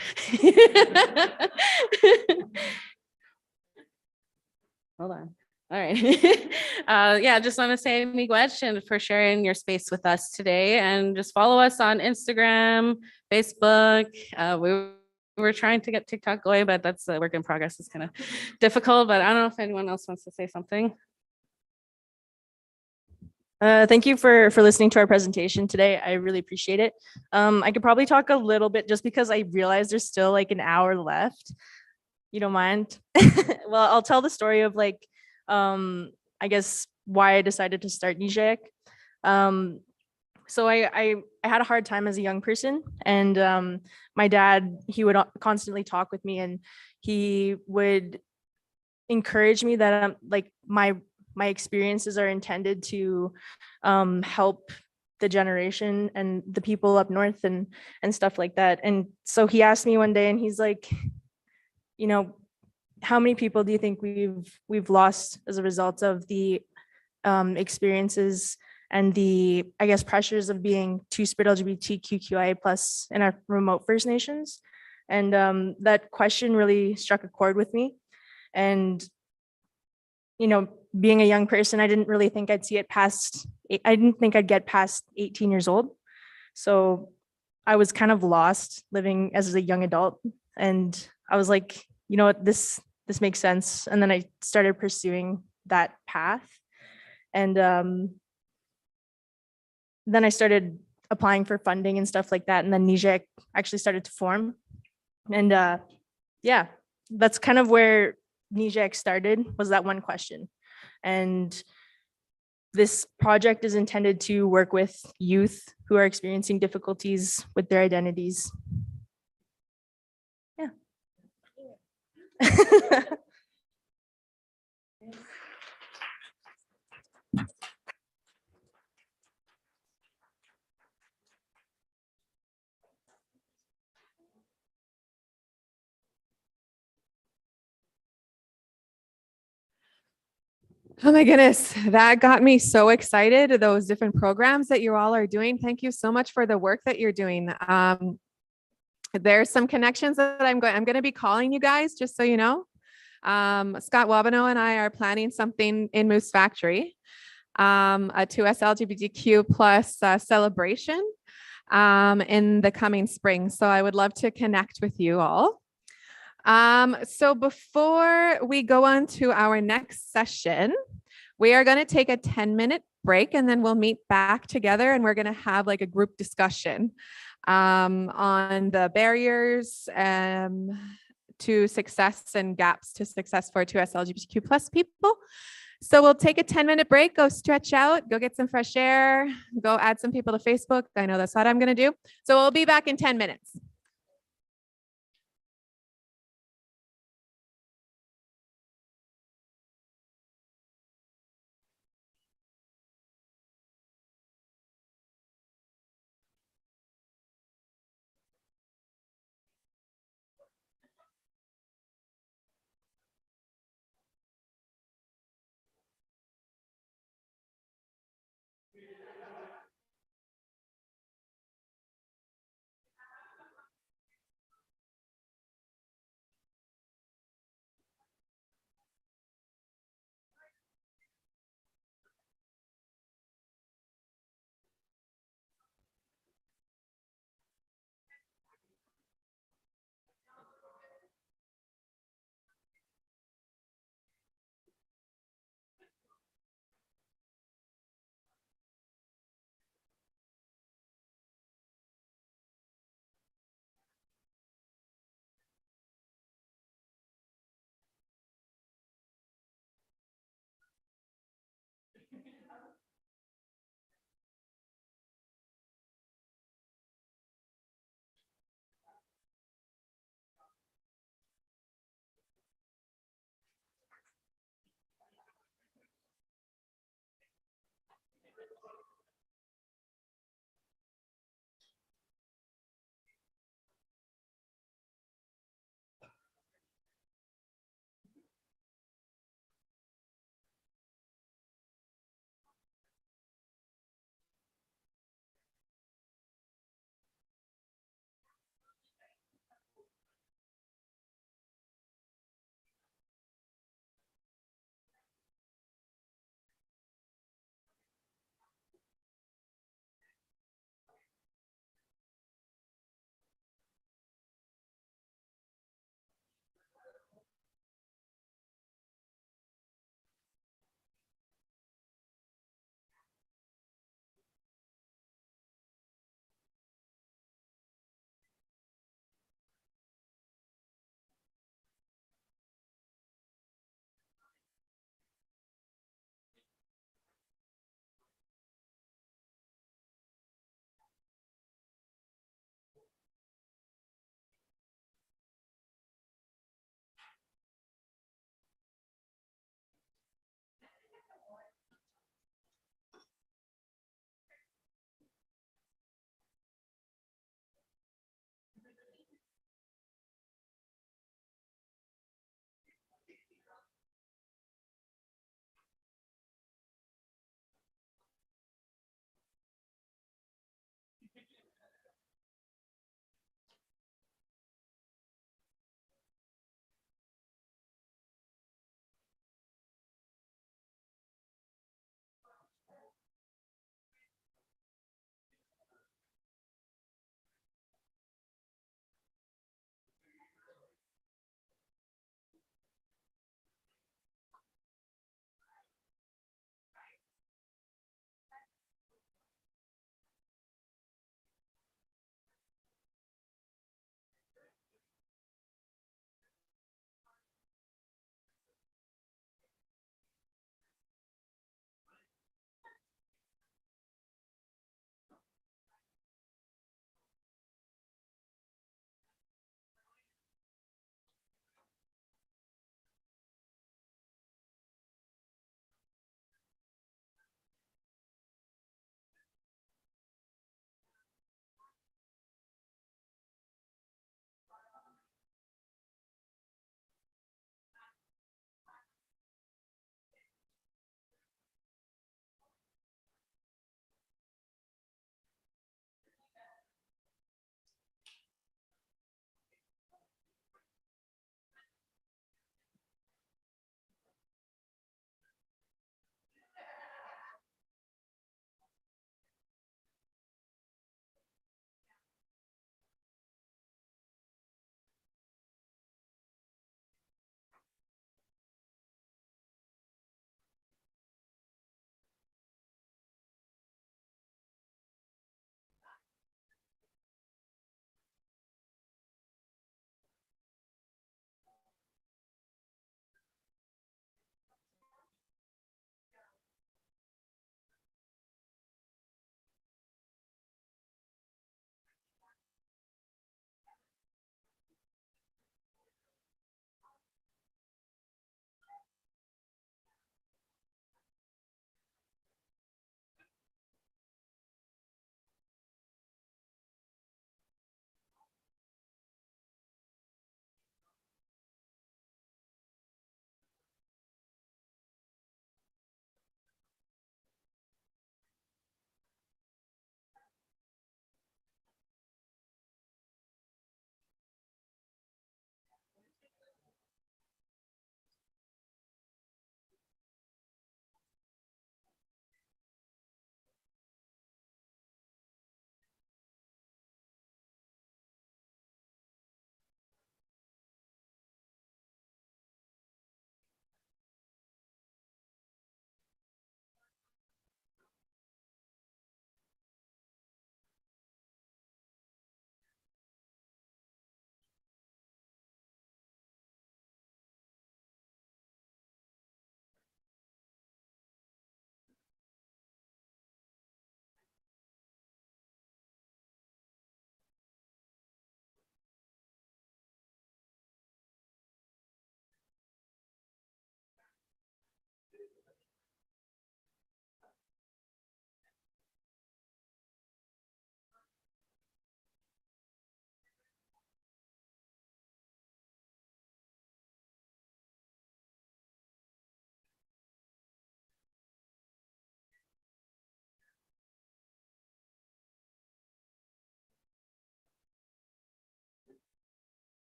Hold on. All right. Just want to say miigwech and for sharing your space with us today, and just follow us on Instagram, Facebook. We're trying to get TikTok going, but that's a work in progress. It's kind of difficult, but I don't know if anyone else wants to say something. Thank you for listening to our presentation today. I really appreciate it. I could probably talk a little bit just because I realize there's still like an hour left. You don't mind? Well, I'll tell the story of I guess why I decided to start NIJEC. So I had a hard time as a young person, and my dad, he would constantly talk with me, and he would encourage me that my experiences are intended to help the generation and the people up north and stuff like that. And so he asked me one day, and he's like, how many people do you think we've lost as a result of the experiences and the, I guess, pressures of being Two-Spirit LGBTQQIA+ in our remote First Nations? And that question really struck a chord with me. And being a young person, I didn't really think I'd see it past, I didn't think I'd get past 18 years old. So I was kind of lost living as a young adult. And I was like, you know what, this makes sense. And then I started pursuing that path. And then I started applying for funding and stuff like that. And then NIJEC actually started to form. And that's kind of where NIJEC started, was that one question. And this project is intended to work with youth who are experiencing difficulties with their identities. Yeah. Oh my goodness, that got me so excited. Those different programs that you all are doing. Thank you so much for the work that you're doing. There's some connections that I'm going to be calling you guys, just so you know. Scott Wabano and I are planning something in Moose Factory, a 2SLGBTQ+ celebration in the coming spring. So I would love to connect with you all. So before we go on to our next session, we are going to take a 10-minute break, and then we'll meet back together, and we're going to have like a group discussion on the barriers to success and gaps to success for 2SLGBTQ+ people. So we'll take a 10-minute break, go stretch out, go get some fresh air, go add some people to Facebook. I know that's what I'm going to do. So we'll be back in 10 minutes.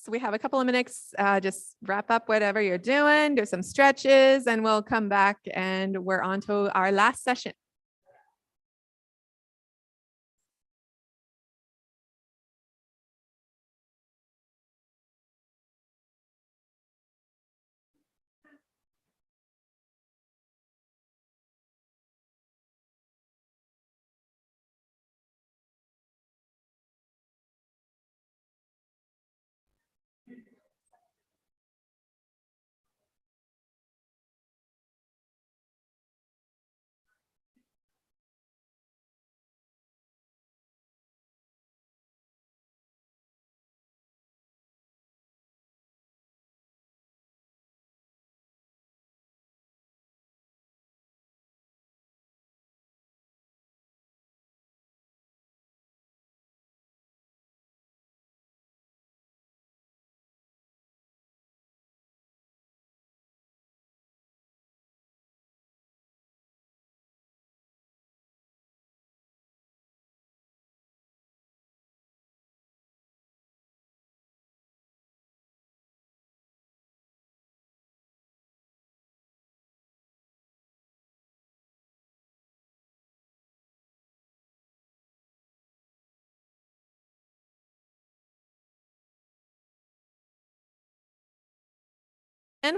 We have a couple of minutes. Just wrap up whatever you're doing, do some stretches, and we'll come back and we're on to our last session.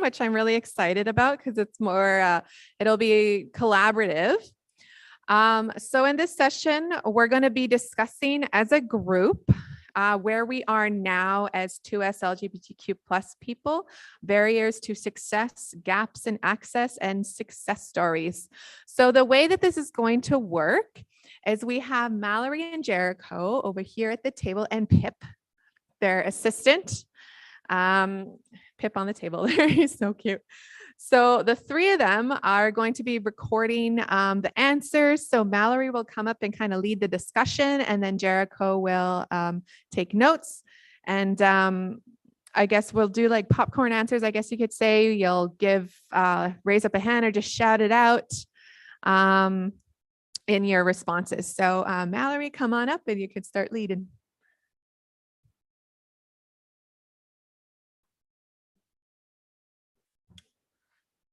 Which I'm really excited about because it's more, it'll be collaborative. So in this session, we're going to be discussing as a group where we are now as 2SLGBTQ plus people, barriers to success, gaps in access, and success stories. So the way that this is going to work is we have Mallory and Jericho over here at the table and Pip, their assistant. Pip on the table there. He's so cute. So the three of them are going to be recording the answers. So Mallory will come up and kind of lead the discussion, and then Jericho will take notes. And I guess we'll do like popcorn answers. I guess you could say you'll give raise up a hand or just shout it out in your responses. So Mallory, come on up and you could start leading.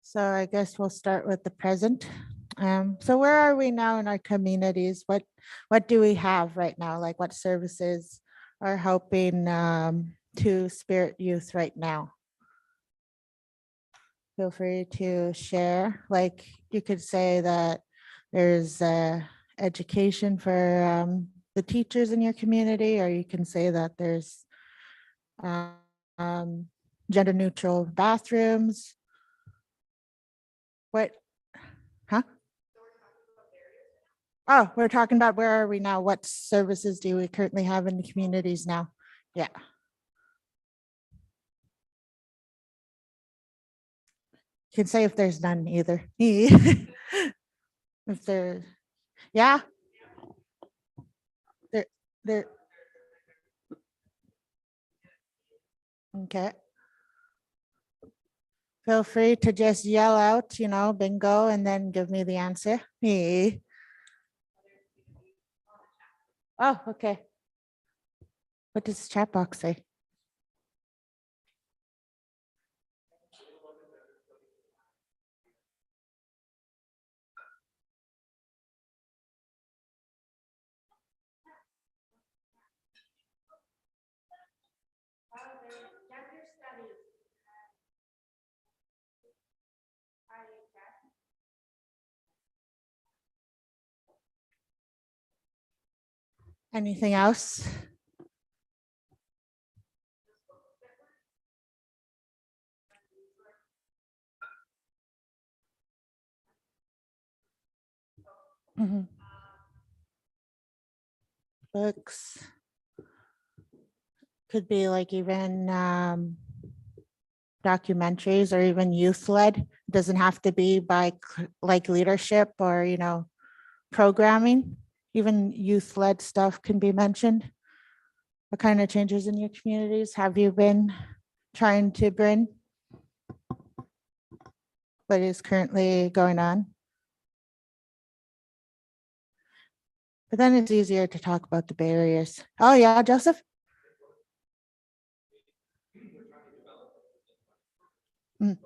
So I guess we'll start with the present. So where are we now in our communities? What do we have right now? Like what services are helping to Spirit Youth right now? Feel free to share. Like you could say that there's education for the teachers in your community, or you can say that there's gender neutral bathrooms. What, huh? Oh, we're talking about where are we now? What services do we currently have in the communities now? Yeah. You can say if there's none either. If there, yeah. There. Okay. Feel free to just yell out, bingo, and then give me the answer. Me. Oh, okay. What does the chat box say? Anything else? Mhm. Books. Could be like even documentaries or even youth led. Doesn't have to be by like leadership or, programming. Even youth led stuff can be mentioned. What kind of changes in your communities have you been trying to bring? What is currently going on? But then it's easier to talk about the barriers. Oh yeah, Joseph? Mm.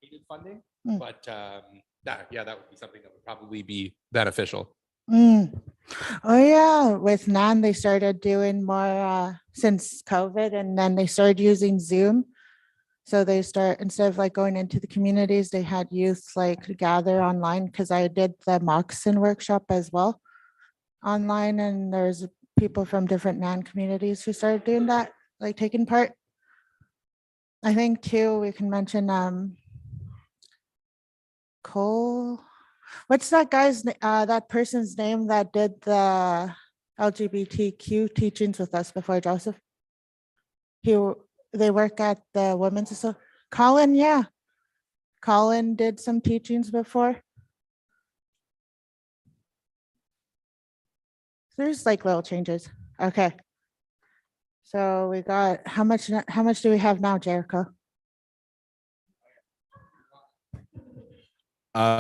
Needed funding, Mm. but that would be something that would probably be beneficial. Mm. Oh yeah, with NAN, they started doing more since COVID, and then they started using Zoom. So they start, instead of like going into the communities, they had youth like gather online, because I did the moccasin workshop as well online, and there's people from different NAN communities who started doing that, like taking part. I think too, we can mention Cole. What's that guy's, that person's name that did the LGBTQ teachings with us before, Joseph? They work at the Women's Association. Colin, yeah. Colin did some teachings before. There's like little changes. Okay. So we got, how much do we have now, Jericho?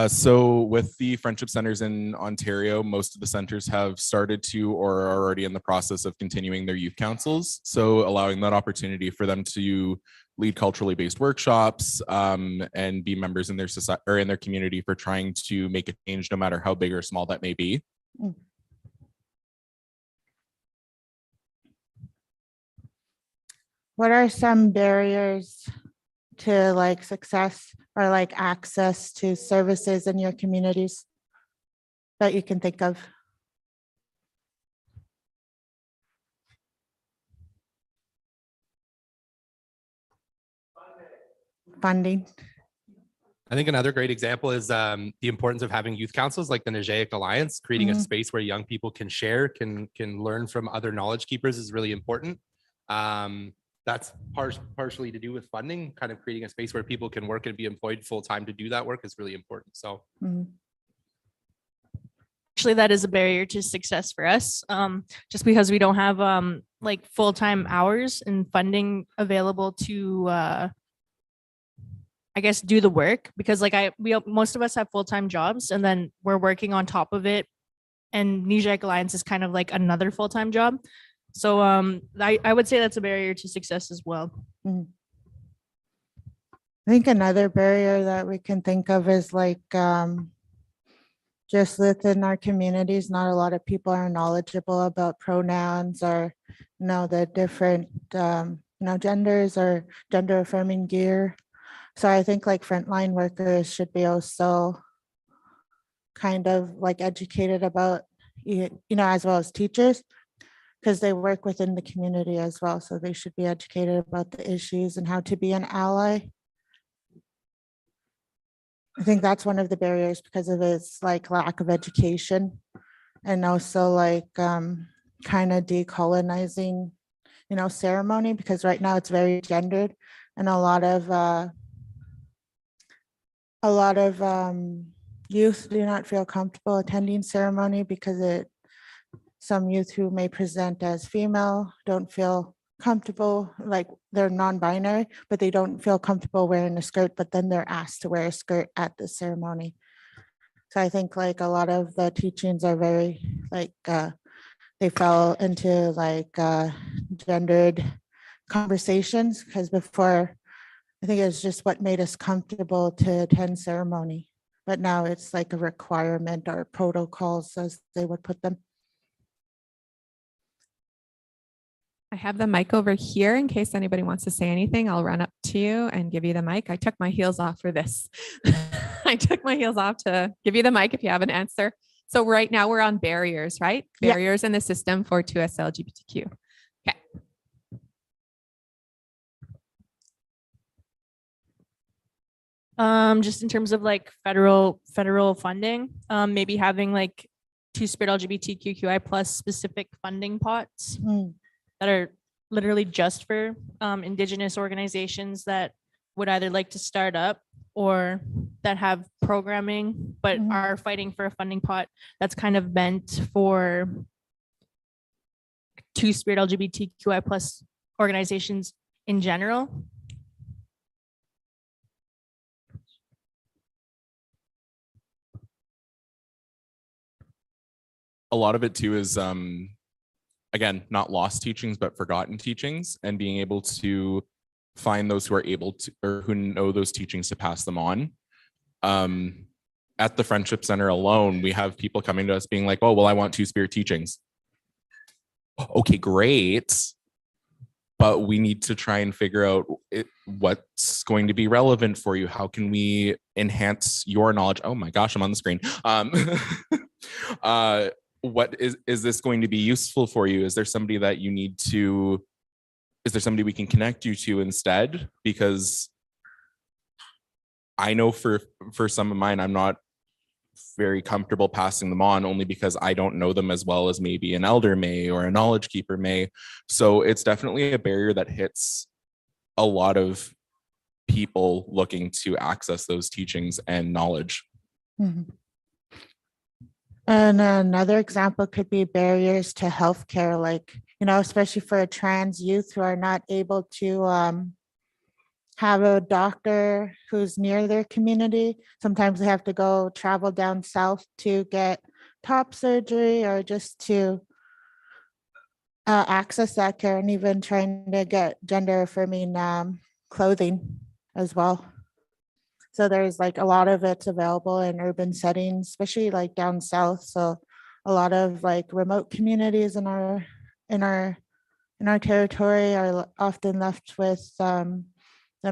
So with the friendship centers in Ontario, most of the centers have started to or are already in the process of continuing their youth councils. So allowing that opportunity for them to lead culturally based workshops and be members in their society or in their community for trying to make a change, no matter how big or small that may be. Mm. What are some barriers to like success or like access to services in your communities that you can think of? Funding. I think another great example is the importance of having youth councils like the Najaic Alliance. Creating a Mhm. space where young people can share, can learn from other knowledge keepers is really important. That's partially to do with funding. Kind of creating a space where people can work and be employed full time to do that work is really important. So Mhm. Actually, that is a barrier to success for us, just because we don't have like full-time hours and funding available to I guess do the work, because like most of us have full-time jobs and then we're working on top of it, and Najaic Alliance is kind of like another full-time job. So I would say that's a barrier to success as well. Mhm. I think another barrier that we can think of is like just within our communities, not a lot of people are knowledgeable about pronouns or the different genders or gender affirming gear. So I think like frontline workers should be also kind of like educated about as well as teachers, because they work within the community as well. So they should be educated about the issues and how to be an ally. I think that's one of the barriers because of its like lack of education, and also like kind of decolonizing, ceremony, because right now it's very gendered, and a lot of youth do not feel comfortable attending ceremony because some youth who may present as female don't feel comfortable, like they're non-binary, but they don't feel comfortable wearing a skirt, but then they're asked to wear a skirt at the ceremony. So I think like a lot of the teachings are very like they fell into like gendered conversations, because before I think it's just what made us comfortable to attend ceremony, but now it's like a requirement or protocols as they would put them. I have the mic over here in case anybody wants to say anything. I'll run up to you and give you the mic. I took my heels off for this. I took my heels off to give you the mic if you have an answer. So right now we're on barriers, right? Yeah. Barriers in the system for 2SLGBTQ. Okay. Just in terms of like federal funding, maybe having like Two-Spirit LGBTQQI plus specific funding pots that are literally just for Indigenous organizations that would either like to start up or that have programming, but are fighting for a funding pot that's kind of meant for Two-Spirit LGBTQI plus organizations in general. a lot of it too is again, not lost teachings, but forgotten teachings, and being able to find those who are able to, or who know those teachings to pass them on. At the Friendship Center alone, we have people coming to us being like, oh, well, I want Two-Spirit teachings. Okay, great. But we need to try and figure out what's going to be relevant for you. How can we enhance your knowledge? Oh my gosh, I'm on the screen. What is this going to be useful for you? Is there somebody that you need to, is there somebody we can connect you to instead? Because I know for some of mine, I'm not very comfortable passing them on, only because I don't know them as well as maybe an elder may or a knowledge keeper may. So it's definitely a barrier that hits a lot of people looking to access those teachings and knowledge. Mhm. And another example could be barriers to healthcare, like, especially for trans youth who are not able to have a doctor who's near their community. Sometimes they have to go travel down south to get top surgery or just to access that care, and even trying to get gender affirming clothing as well. So there's like a lot of it's available in urban settings, especially like down south. So a lot of like remote communities in our territory are often left with them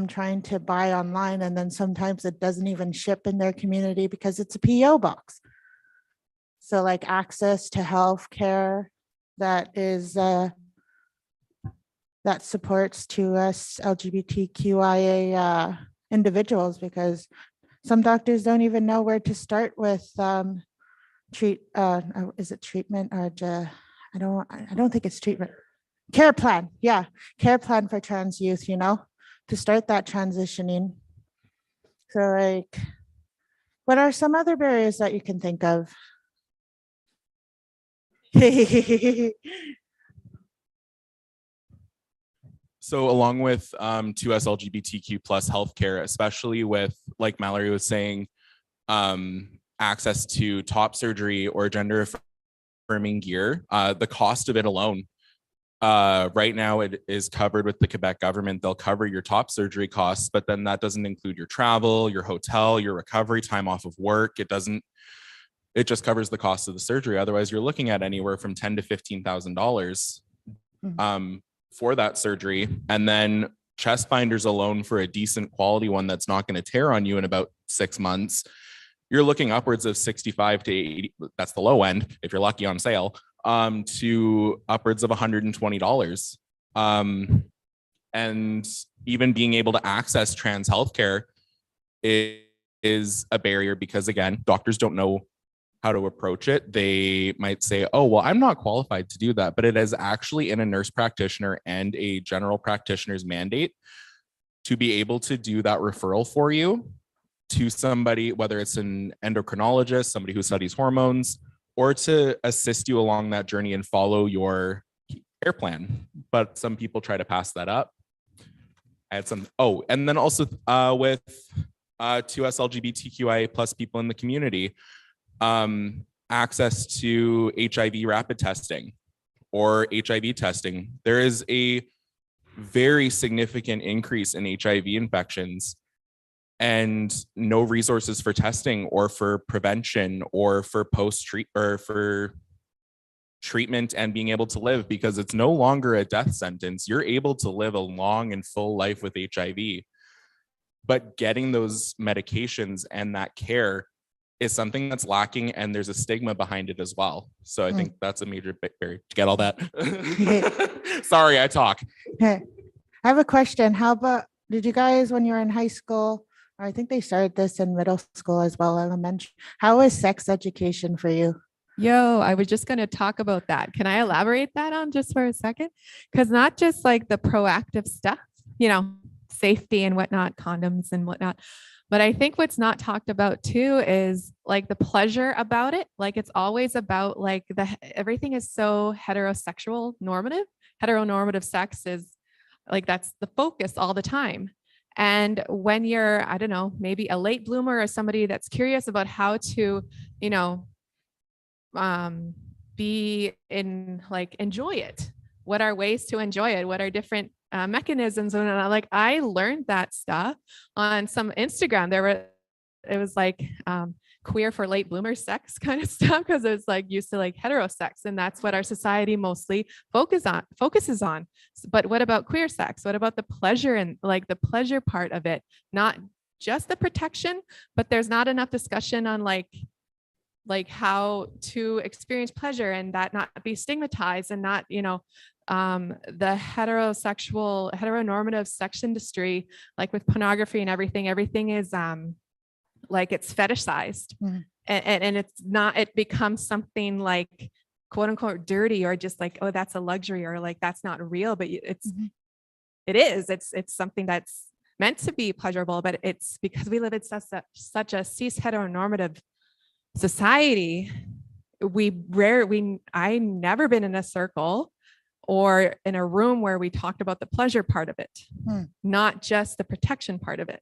trying to buy online, and then sometimes it doesn't even ship in their community because it's a PO box. So like access to health care that is that supports 2SLGBTQIA individuals, because some doctors don't even know where to start with is it treatment or I don't think it's treatment. Care plan, yeah, care plan for trans youth, to start that transitioning. So like, what are some other barriers that you can think of? So along with 2SLGBTQ plus healthcare, especially with, like Mallory was saying, access to top surgery or gender affirming gear, the cost of it alone, right now it is covered with the Quebec government. They'll cover your top surgery costs, but then that doesn't include your travel, your hotel, your recovery, time off of work. It just covers the cost of the surgery. Otherwise, you're looking at anywhere from $10,000 to $15,000 for that surgery. And then chest binders alone, for a decent quality one that's not going to tear on you in about 6 months, you're looking upwards of 65 to 80. That's the low end if you're lucky on sale, to upwards of $120. And even being able to access trans healthcare is a barrier, because again, doctors don't know how to approach it. They might say, oh, well, I'm not qualified to do that, but it is actually in a nurse practitioner and a general practitioner's mandate to be able to do that referral for you to somebody, whether it's an endocrinologist, somebody who studies hormones, or to assist you along that journey and follow your care plan. But some people try to pass that up. I had some, and then also with 2SLGBTQIA plus people in the community, access to HIV rapid testing or HIV testing. There is a very significant increase in HIV infections, and no resources for testing or for prevention or for post-treat or for treatment and being able to live, because it's no longer a death sentence. You're able to live a long and full life with HIV, but getting those medications and that care is something that's lacking, and there's a stigma behind it as well. So I think that's a major barrier to get all that. Sorry, I talk. I have a question. How about, did you guys, when you were in high school, or I think they started this in middle school as well, elementary, how was sex education for you? Yo, I was just going to talk about that. Can I elaborate that on just for a second? Because not just like the proactive stuff, safety and whatnot, condoms and whatnot. But I think what's not talked about too is like the pleasure about it. Like it's always about like everything is so heterosexual normative. Heteronormative sex is like, that's the focus all the time. And when you're, I don't know, maybe a late bloomer or somebody that's curious about how to, enjoy it. What are ways to enjoy it? What are different mechanisms? And like, I learned that stuff on some Instagram. It was like queer for late bloomer sex kind of stuff, because it's like used to like hetero sex, and that's what our society mostly focuses on. But what about queer sex? What about the pleasure and like the pleasure part of it? Not just the protection, but there's not enough discussion on like how to experience pleasure and that not be stigmatized, and not, the heteronormative sex industry, like with pornography and everything is like it's fetishized. And it's not, it becomes something like quote unquote dirty, or just like, oh, that's a luxury, or like that's not real, but it's something that's meant to be pleasurable. But it's because we live in such a cis heteronormative society, I never been in a circle or in a room where we talked about the pleasure part of it, not just the protection part of it.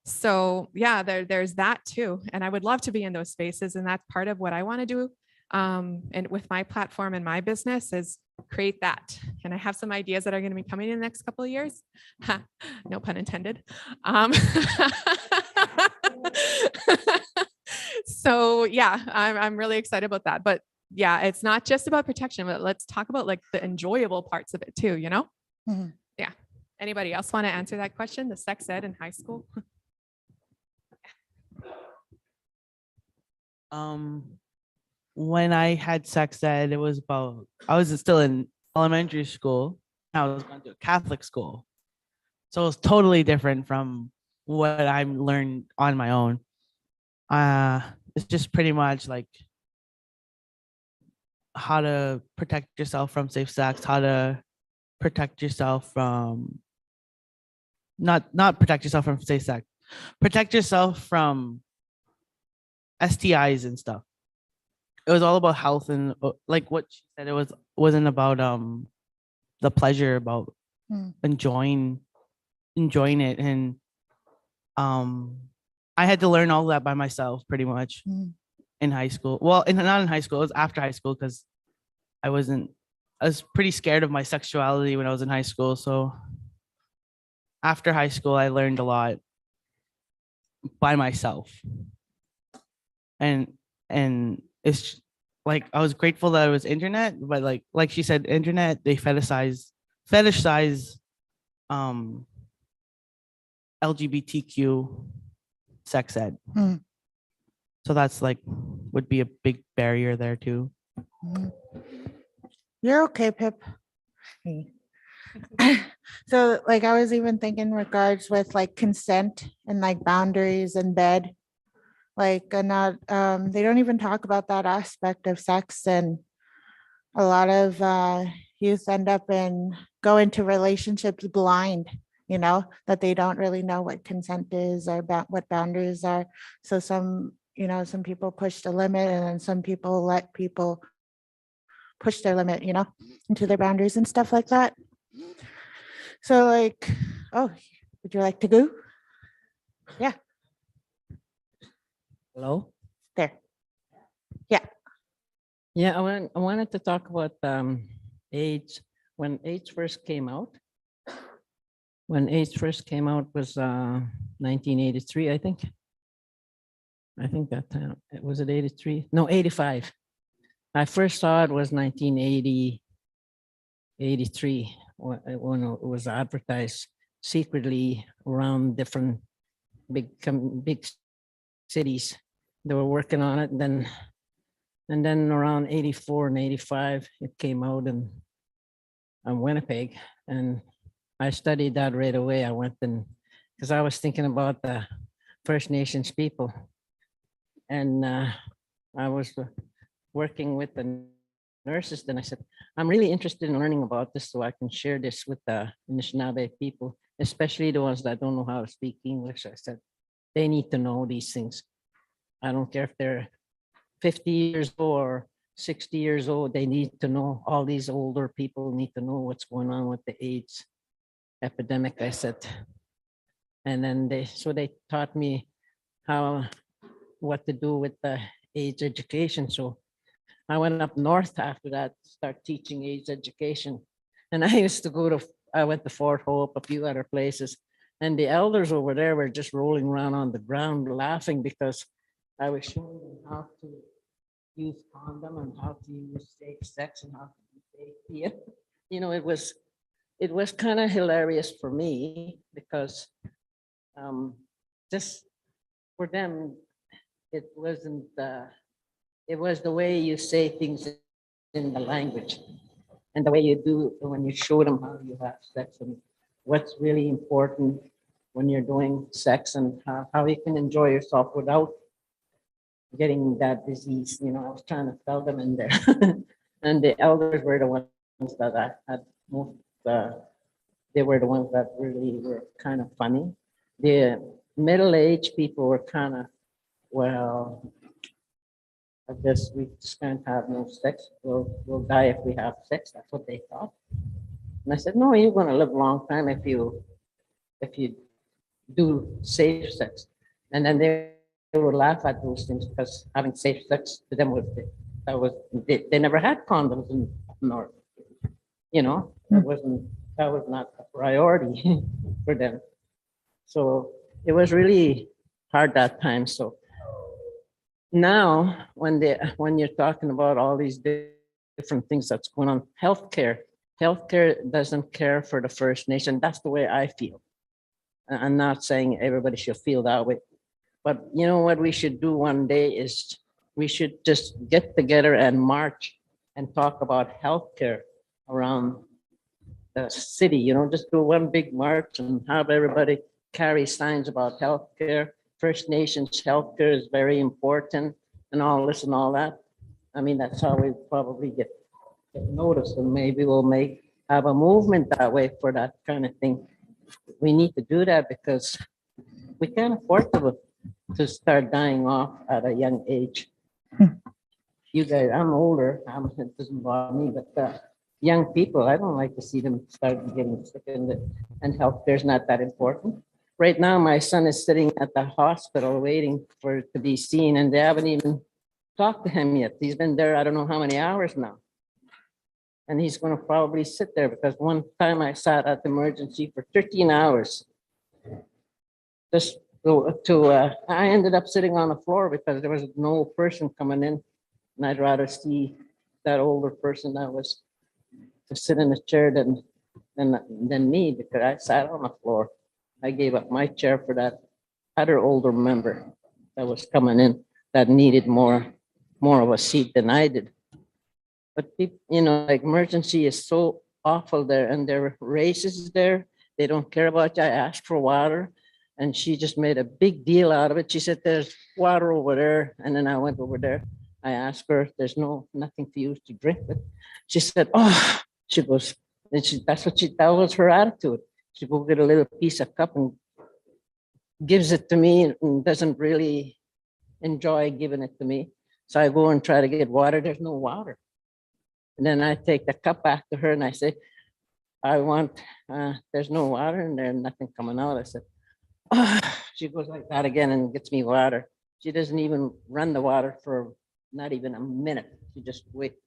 So yeah, there's that too. And I would love to be in those spaces. And that's part of what I want to do. And with my platform and my business is create that. And I have some ideas that are going to be coming in the next couple of years. No pun intended. So yeah, I'm really excited about that. But yeah, it's not just about protection, but let's talk about like the enjoyable parts of it too, Yeah. Anybody else want to answer that question? The sex ed in high school? When I had sex ed, I was still in elementary school. I was going to a Catholic school. So it was totally different from what I learned on my own. It's just pretty much like how to protect yourself from safe sex, how to protect yourself from not protect yourself from safe sex, protect yourself from STIs and stuff. It was all about health, and like what she said, it wasn't about the pleasure, about enjoying it. And I had to learn all that by myself pretty much in high school. Well, not in high school, it was after high school, because I was pretty scared of my sexuality when I was in high school. So after high school, I learned a lot by myself. And it's like, I was grateful that it was internet, but like she said, internet, they fetishize LGBTQ sex ed. So that's like, would be a big barrier there too. You're okay, Pip. So like, I was even thinking in regards with like consent and like boundaries in bed, like, and not, they don't even talk about that aspect of sex. And a lot of youth end up go into relationships blind, that they don't really know what consent is or about what boundaries are. So some people push the limit, and then some people let people push their limit, into their boundaries and stuff like that. So like, oh, would you like to go? Yeah. Hello? There. Yeah. Yeah, I wanted to talk about AIDS. When AIDS first came out. When AIDS first came out was 1983, I think. I think that time, was it 83? No, 85. I first saw it was 1980, 83, when it was advertised secretly around different big cities. They were working on it. And then around 84 and 85, it came out in Winnipeg. And I studied that right away. I went because I was thinking about the First Nations people. And I was working with the nurses. Then I said, I'm really interested in learning about this so I can share this with the Anishinaabe people, especially the ones that don't know how to speak English. I said, they need to know these things. I don't care if they're 50 years old or 60 years old, they need to know. All these older people need to know what's going on with the AIDS epidemic, I said. And then they taught me what to do with the AIDS education. So I went up north after that to start teaching age education. And I went to Fort Hope, a few other places. And the elders over there were just rolling around on the ground laughing because I was showing them how to use condom and how to use safe sex and how to be safe. You know, it was kind of hilarious for me because just for them, it wasn't, it was the way you say things in the language and the way you do when you show them how you have sex and what's really important when you're doing sex and how you can enjoy yourself without getting that disease. You know, I was trying to tell them in there. And the elders were the ones that I had most, they were the ones that really were kind of funny. The middle-aged people were kind of, well, I guess we just can't have no sex. We'll die if we have sex. That's what they thought. And I said, no, you're going to live a long time if you do safe sex. And then they would laugh at those things because having safe sex to them was they never had condoms in North. You know, that was not a priority for them. So it was really hard that time. So now when you're talking about all these different things that's going on, healthcare doesn't care for the First Nation. That's the way I feel. I'm not saying everybody should feel that way, but you know what we should do one day is we should just get together and march and talk about healthcare around the city, you know, just do one big march and have everybody carry signs about healthcare. First Nations healthcare is very important and all this and all that. I mean, that's how we probably get noticed, and maybe we'll have a movement that way for that kind of thing. We need to do that because we can't afford to start dying off at a young age. You guys, I'm older, it doesn't bother me, but young people, I don't like to see them start getting sick, and healthcare is not that important. Right now, my son is sitting at the hospital waiting to be seen, and they haven't even talked to him yet. He's been there, I don't know how many hours now. And he's going to probably sit there because one time I sat at the emergency for 13 hours. I ended up sitting on the floor because there was no person coming in. And I'd rather see that older person that was to sit in a chair than me, because I sat on the floor. I gave up my chair for that other older member that was coming in that needed more of a seat than I did. But people, you know, like emergency is so awful there, and there are races there. They don't care about you. I asked for water, and she just made a big deal out of it. She said, "There's water over there," and then I went over there. I asked her, "There's nothing for you to drink with." She said, "Oh," she goes, and that was her attitude. She go get a little piece of cup and gives it to me, and doesn't really enjoy giving it to me. So I go and try to get water. There's no water. And then I take the cup back to her and I say, there's no water and there's nothing coming out. I said, oh. She goes like that again and gets me water. She doesn't even run the water for not even a minute. She just waits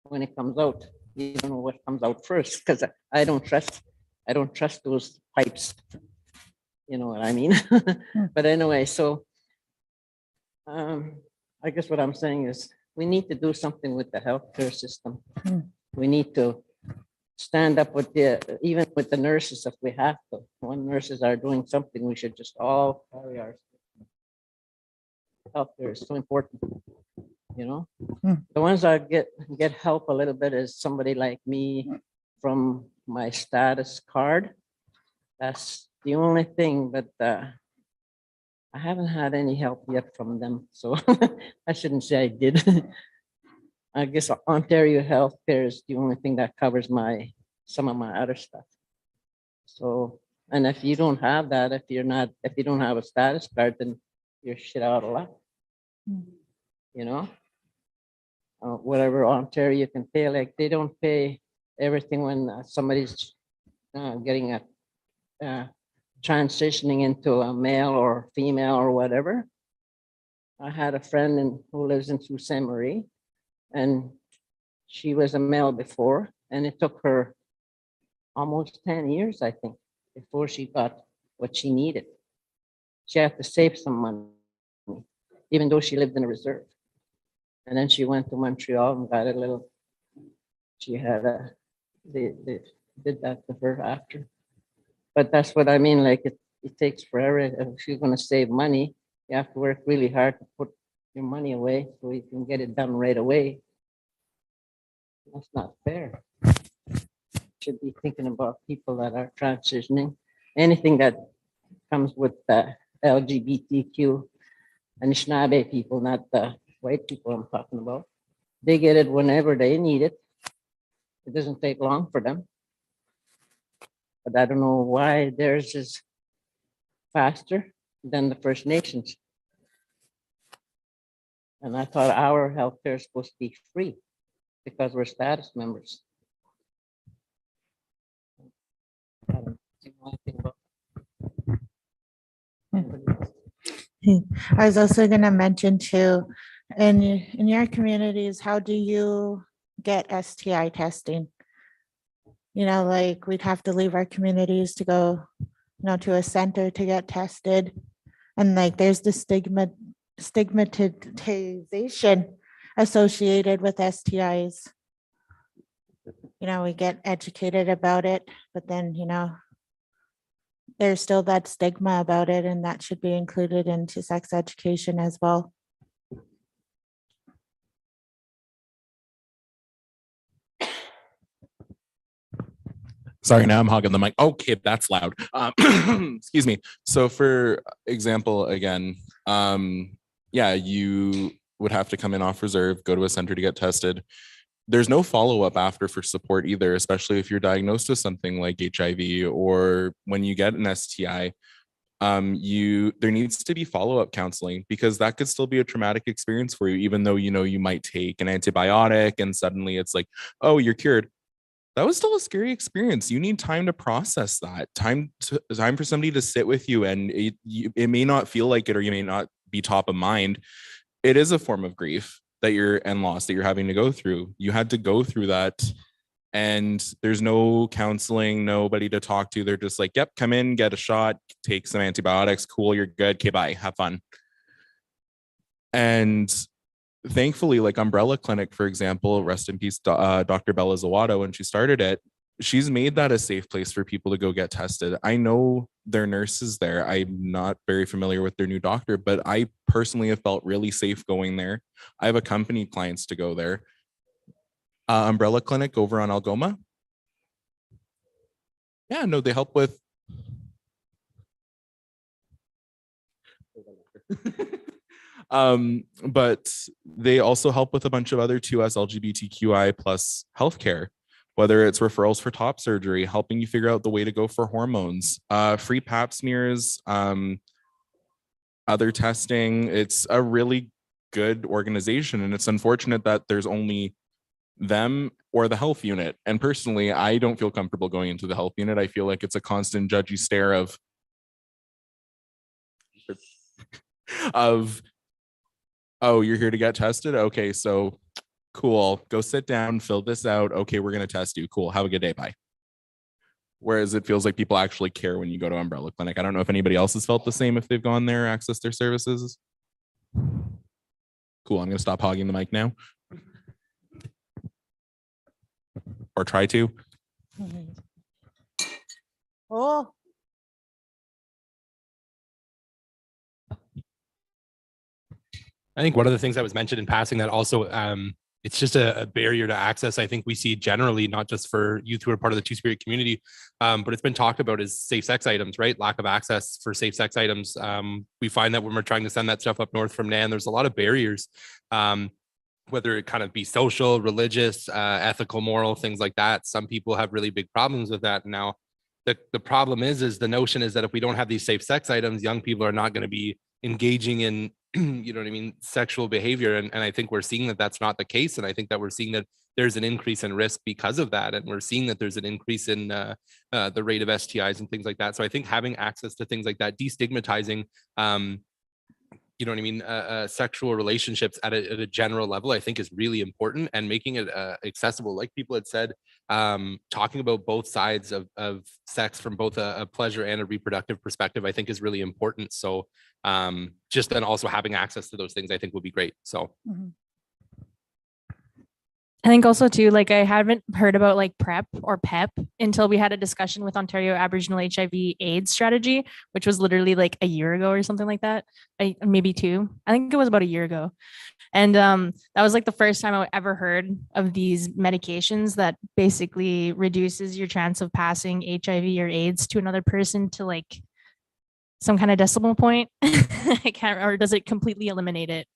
when it comes out. You don't know what comes out first, because I don't trust those pipes. You know what I mean? But anyway, so I guess what I'm saying is we need to do something with the healthcare system. We need to stand up with even with the nurses if we have to. When nurses are doing something, we should just all carry our healthcare is so important. You know, the ones that get help a little bit is somebody like me from my status card. That's the only thing, but I haven't had any help yet from them, so I shouldn't say I did. I guess Ontario Healthcare is the only thing that covers some of my other stuff. So, and if you don't have that, if you don't have a status card, then you're shit out of luck. You know, whatever Ontario can pay, like they don't pay everything when somebody's getting transitioning into a male or female or whatever. I had a friend who lives in Sault Ste. Marie, And she was a male before, and it took her almost 10 years, I think, before she got what she needed. She had to save some money, even though she lived in a reserve. And then she went to Montreal and got a little, she had a, they did that to her after. But that's what I mean, like it takes forever. If you're gonna save money, you have to work really hard to put your money away so you can get it done right away. That's not fair. Should be thinking about people that are transitioning. Anything that comes with the LGBTQ Anishinaabe people, not the white people I'm talking about. They get it whenever they need it. It doesn't take long for them. But I don't know why theirs is faster than the First Nations. And I thought our healthcare is supposed to be free because we're status members. I don't know anything about I was also going to mention too, in your communities, how do you get STI testing? You know, like we'd have to leave our communities to go, you know, to a center to get tested. And like there's the stigmatization associated with STIs. You know, we get educated about it, but then, you know, there's still that stigma about it, and that should be included into sex education as well. Sorry, now I'm hogging the mic. Okay, that's loud. Excuse me. So for example, again, yeah, you would have to come in off reserve, go to a center to get tested. There's no follow-up after for support either, especially if you're diagnosed with something like HIV or when you get an STI. There needs to be follow-up counseling because that could still be a traumatic experience for you, even though you know you might take an antibiotic and suddenly it's like, oh, you're cured. That was still a scary experience. You need time to process that, time for somebody to sit with you, and it may not feel like it, or you may not be top of mind. It is a form of grief and loss that you're having to go through. You had to go through that, and there's no counseling, nobody to talk to. They're just like, yep, come in, get a shot, take some antibiotics, cool, you're good, okay, bye, have fun. And thankfully, like Umbrella Clinic, for example, rest in peace, Dr. Bella Zawato, when she started it, she's made that a safe place for people to go get tested. I know their nurses there. I'm not very familiar with their new doctor, but I personally have felt really safe going there. I've accompanied clients to go there. Umbrella Clinic over on Algoma. Yeah, no, they help with. But they also help with a bunch of other 2SLGBTQI plus healthcare, whether it's referrals for top surgery, helping you figure out the way to go for hormones, free pap smears, other testing. It's a really good organization, and it's unfortunate that there's only them or the health unit. And personally, I don't feel comfortable going into the health unit. I feel like it's a constant judgy stare of oh, you're here to get tested? Okay, so cool. Go sit down, fill this out. Okay, we're going to test you. Cool. Have a good day. Bye. Whereas it feels like people actually care when you go to Umbrella Clinic. I don't know if anybody else has felt the same if they've gone there, accessed their services. Cool. I'm going to stop hogging the mic now. Or try to. Oh. I think one of the things that was mentioned in passing that also it's just a barrier to access. I think we see generally, not just for youth who are part of the Two-Spirit community, but it's been talked about as safe sex items, right? Lack of access for safe sex items. We find that when we're trying to send that stuff up north from NAN, there's a lot of barriers, whether it kind of be social, religious, ethical, moral, things like that. Some people have really big problems with that. Now, the problem is the notion is that if we don't have these safe sex items, young people are not going to be engaging in you know what I mean, sexual behavior. And I think we're seeing that that's not the case. And I think that we're seeing that there's an increase in risk because of that. And we're seeing that there's an increase in the rate of STIs and things like that. So I think having access to things like that, destigmatizing you know what I mean, sexual relationships at a general level, I think is really important, and making it accessible. Like people had said, talking about both sides of sex from both a pleasure and a reproductive perspective, I think is really important. So just then also having access to those things, I think would be great. So. I think also too, like I haven't heard about like PrEP or PEP until we had a discussion with Ontario Aboriginal HIV/AIDS strategy, which was literally like a year ago or something like that. Maybe two. I think it was about a year ago. And that was like the first time I ever heard of these medications that basically reduces your chance of passing HIV or AIDS to another person to like some kind of decimal point. I can't, or does it completely eliminate it?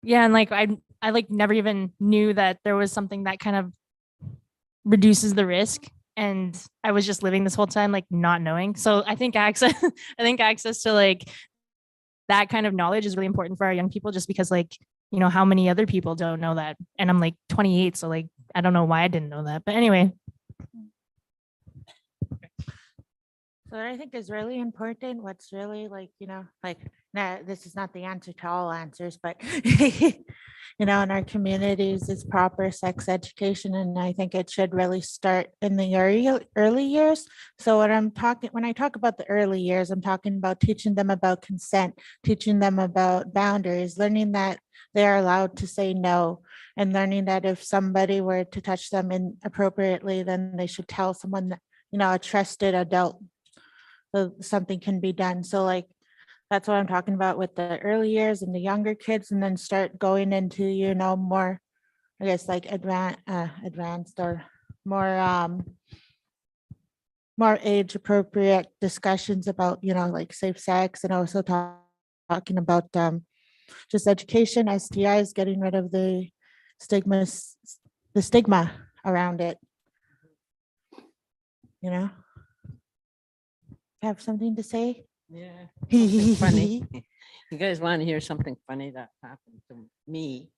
Yeah, and like I like never even knew that there was something that kind of reduces the risk, and I was just living this whole time like not knowing. So I think access I think access to like that kind of knowledge is really important for our young people, just because like, you know, how many other people don't know that? And I'm like 28, so like I don't know why I didn't know that. But anyway. So what I think is really important, what's really like, you know, like, nah, this is not the answer to all answers, but you know, in our communities is proper sex education. And I think it should really start in the early years. So when I talk about the early years, I'm talking about teaching them about consent, teaching them about boundaries, learning that they are allowed to say no, and learning that if somebody were to touch them inappropriately, then they should tell someone that, you know, a trusted adult, so something can be done. So like, that's what I'm talking about with the early years and the younger kids, and then start going into, you know, more, I guess, like advanced or more more age appropriate discussions about, you know, like safe sex, and also talking about just education, STIs, getting rid of the stigma around it, you know. Have something to say? Yeah. Something funny. You guys want to hear something funny that happened to me?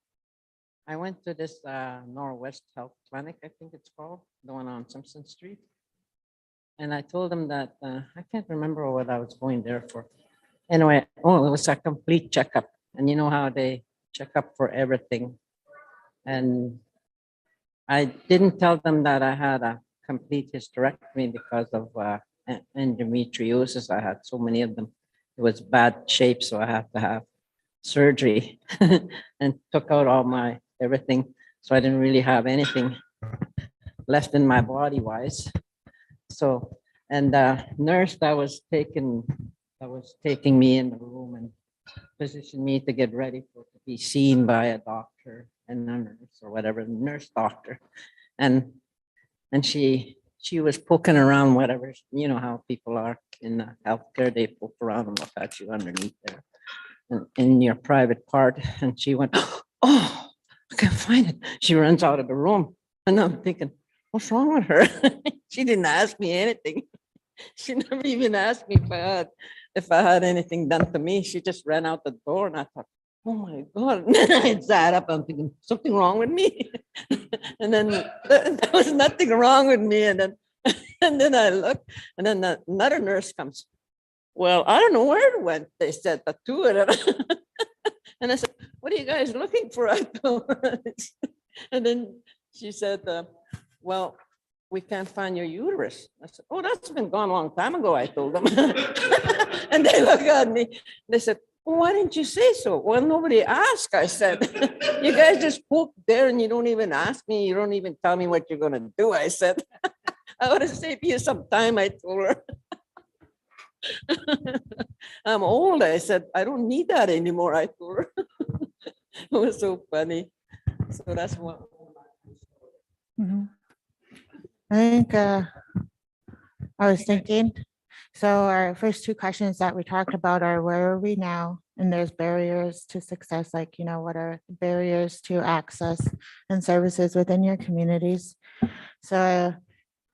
I went to this Northwest Health Clinic, I think it's called, the one on Simpson Street. And I told them that I can't remember what I was going there for. Anyway, it was a complete checkup. And you know how they check up for everything. And I didn't tell them that I had a complete hysterectomy because of endometriosis. I had so many of them. It was bad shape, so I had to have surgery and took out all my everything. So I didn't really have anything left in my body wise. So, and the nurse that was taking me in the room and positioned me to get ready to be seen by a doctor and a nurse or whatever, nurse doctor. And she was poking around whatever, you know how people are in healthcare, they poke around and look at you underneath there in your private part. And she went, oh, I can't find it. She runs out of the room. And I'm thinking, what's wrong with her? She didn't ask me anything. She never even asked me if I had anything done to me. She just ran out the door, and I thought, oh my God. And then I sat up, I'm thinking, something wrong with me? And then there was nothing wrong with me. And then I looked, and then another nurse comes. Well, I don't know where it went. They said the two of them. And I said, what are you guys looking for? And then she said, well, we can't find your uterus. I said, oh, that's been gone a long time ago, I told them. And they look at me. They said, well, why didn't you say so? Well, nobody asked, I said. You guys just poke there and you don't even ask me. You don't even tell me what you're going to do, I said. I would have saved you some time, I told her. I'm old, I said. I don't need that anymore, I told her. It was so funny. So that's what. I think I was thinking, so our first two questions that we talked about are, where are we now? And there's barriers to success, like, you know, what are barriers to access and services within your communities? So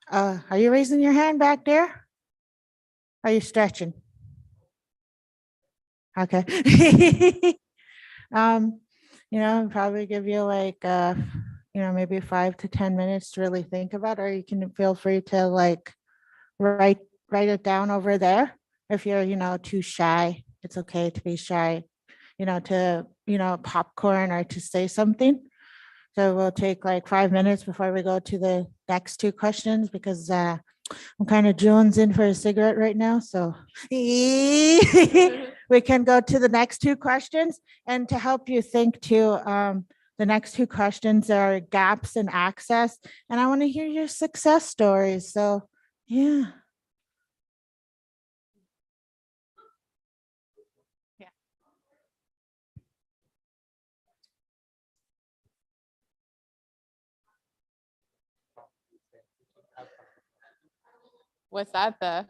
are you raising your hand back there? Are you stretching? Okay. Probably give you like, maybe 5 to 10 minutes to really think about, or you can feel free to like write it down over there. If you're, too shy, it's okay to be shy, to, popcorn or to say something. So we'll take like 5 minutes before we go to the next two questions because I'm kind of jonesing for a cigarette right now. So we can go to the next two questions. And to help you think too, the next two questions are gaps in access. And I want to hear your success stories. So yeah. What's that the?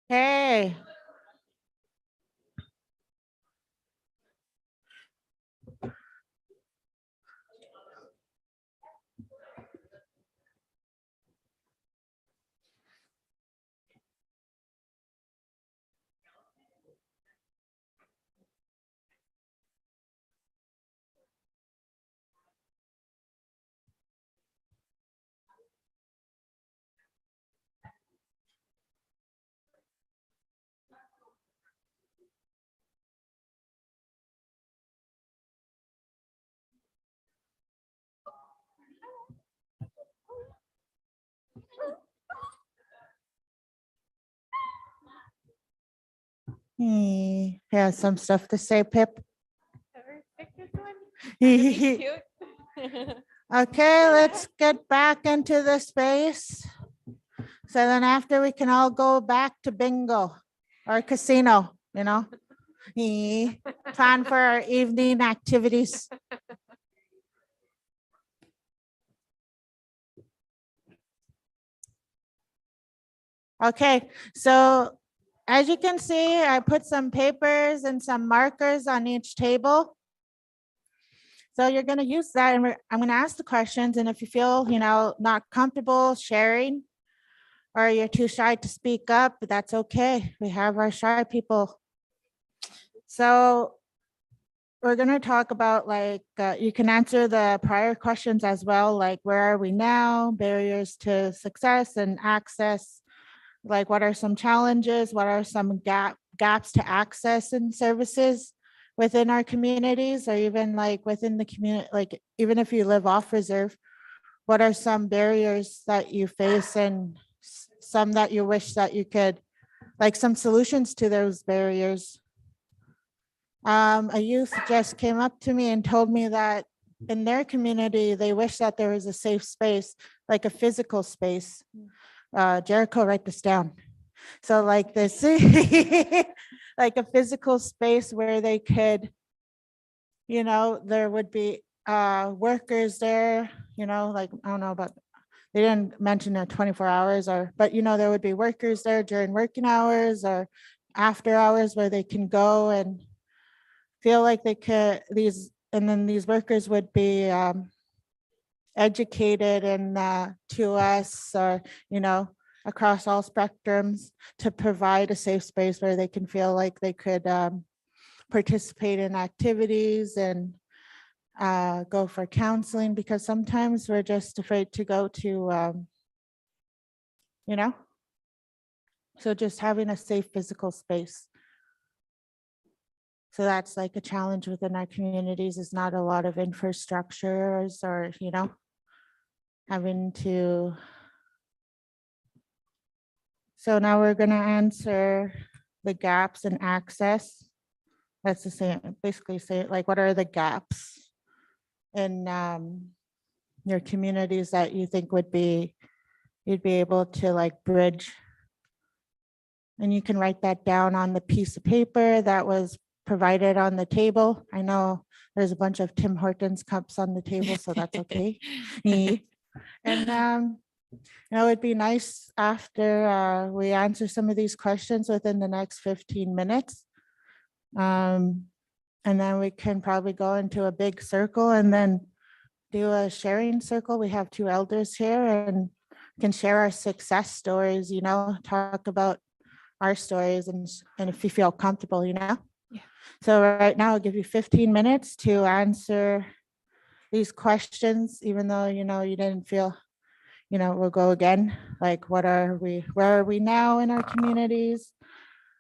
Hey. Yeah, some stuff to say, Pip. Okay, let's get back into the space. So then after we can all go back to bingo or casino, you know? Plan for our evening activities. Okay, so as you can see, I put some papers and some markers on each table. So you're going to use that and I'm going to ask the questions. And if you feel, not comfortable sharing or you're too shy to speak up, that's okay. We have our shy people. So we're going to talk about you can answer the prior questions as well, like where are we now, barriers to success and access, like what are some challenges, what are some gaps to access and services within our communities, or even like within the community, like even if you live off reserve, what are some barriers that you face and some that you wish that you could, like some solutions to those barriers. A youth just came up to me and told me that in their community, they wish that there was a safe space, like a physical space. Jericho, write this down. So like this, like a physical space where they could, there would be workers there, like, I don't know about, they didn't mention it 24 hours but there would be workers there during working hours or after hours where they can go and feel like they could, and then these workers would be educated in to us or, across all spectrums to provide a safe space where they can feel like they could participate in activities and go for counseling, because sometimes we're just afraid to go to, so just having a safe physical space. So that's like a challenge within our communities, is not a lot of infrastructures or, having to. So now we're going to answer the gaps in access. That's the same, basically say like, what are the gaps in your communities that you think you'd be able to like bridge? And you can write that down on the piece of paper that was provided on the table. I know there's a bunch of Tim Hortons cups on the table, so that's okay. And it would be nice after we answer some of these questions within the next 15 minutes. And then we can probably go into a big circle and then do a sharing circle. We have two elders here and can share our success stories, talk about our stories and if you feel comfortable, Yeah. So right now I'll give you 15 minutes to answer these questions, even though, you didn't feel, we'll go again. Like, where are we now in our communities?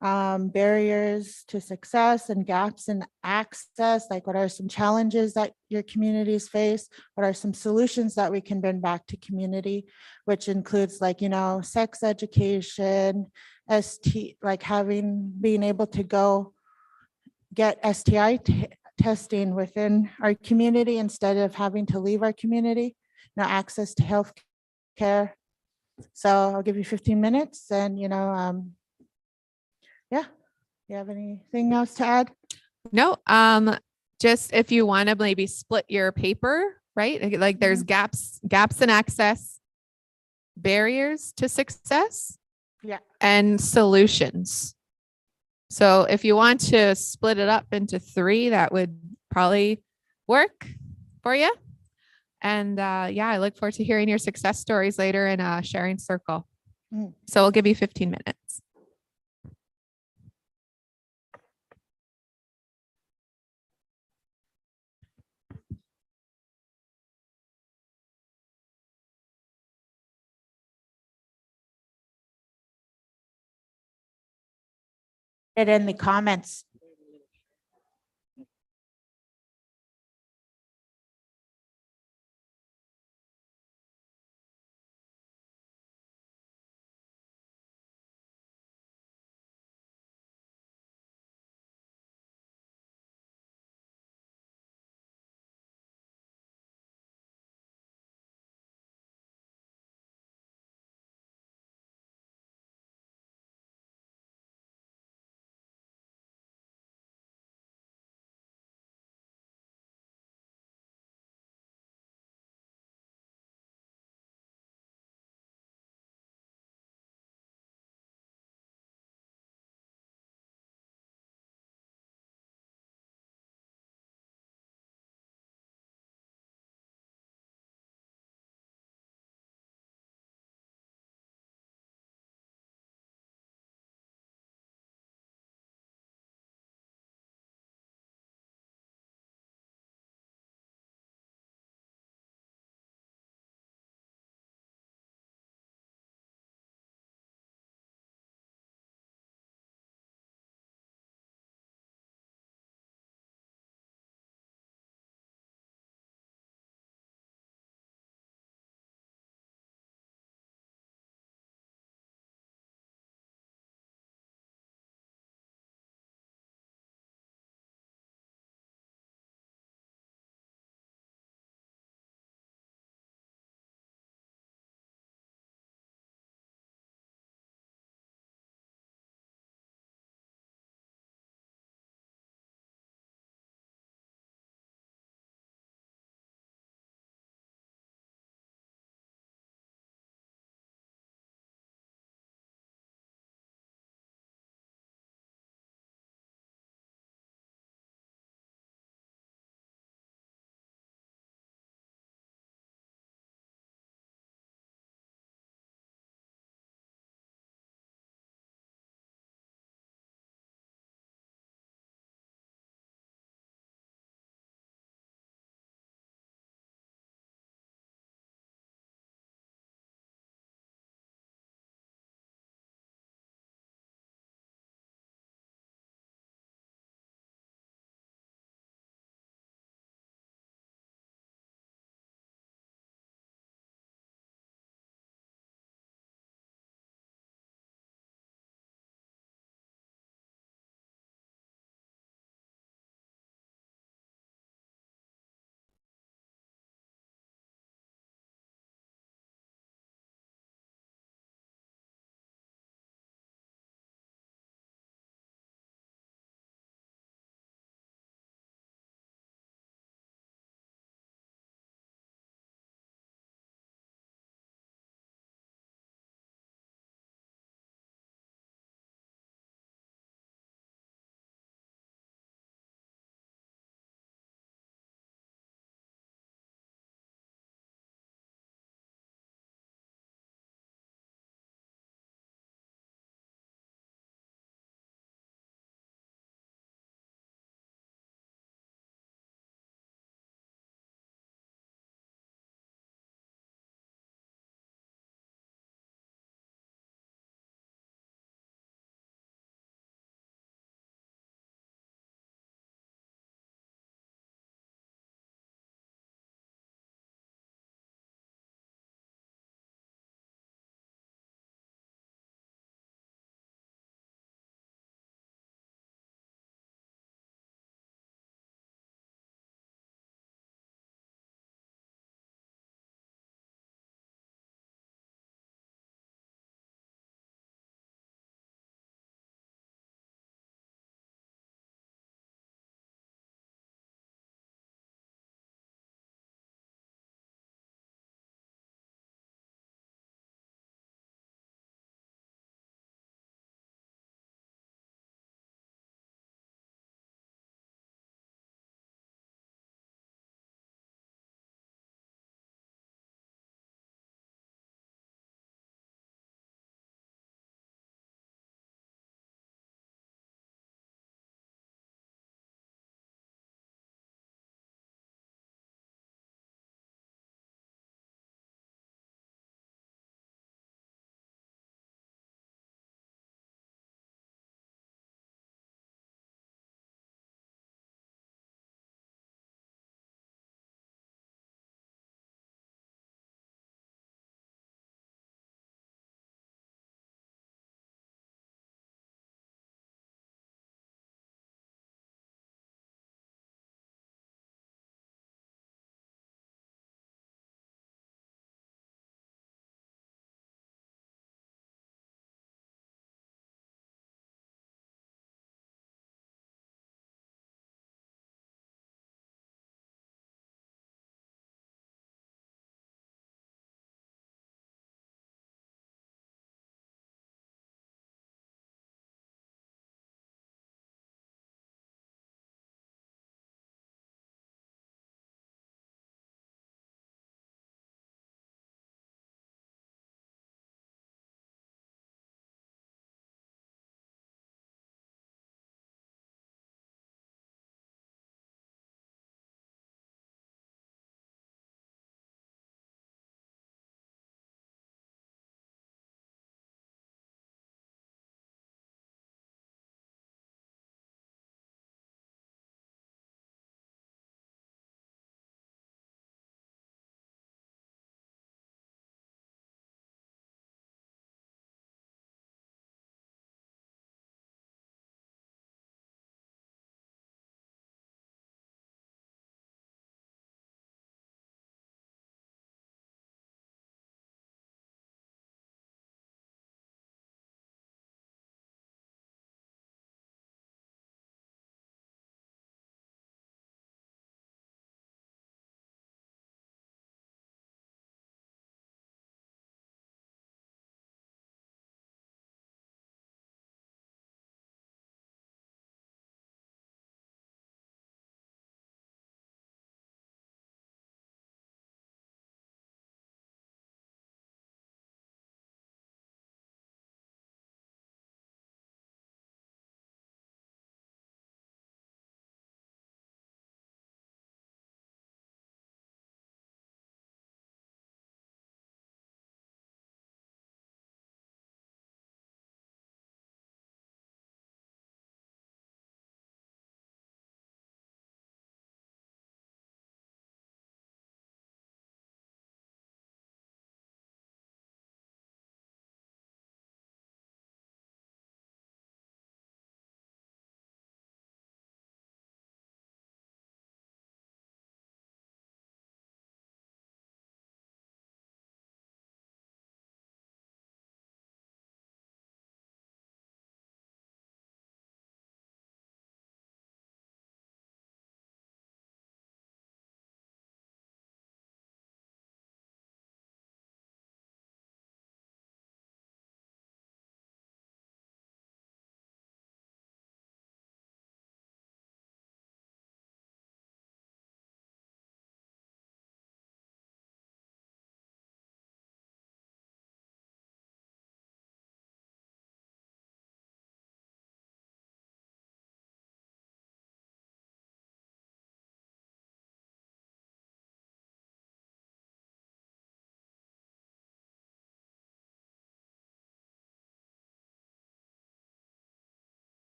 Barriers to success and gaps in access, like what are some challenges that your communities face? What are some solutions that we can bring back to community, which includes like, sex education, like being able to go get STI testing within our community instead of having to leave our community, access to health care. So I'll give you 15 minutes and, yeah. You have anything else to add? No, just if you want to maybe split your paper, right? Like there's gaps in access, barriers to success, Yeah. and solutions. So if you want to split it up into 3, that would probably work for you. And yeah, I look forward to hearing your success stories later in a sharing circle. Mm. So we'll give you 15 minutes. It in the comments.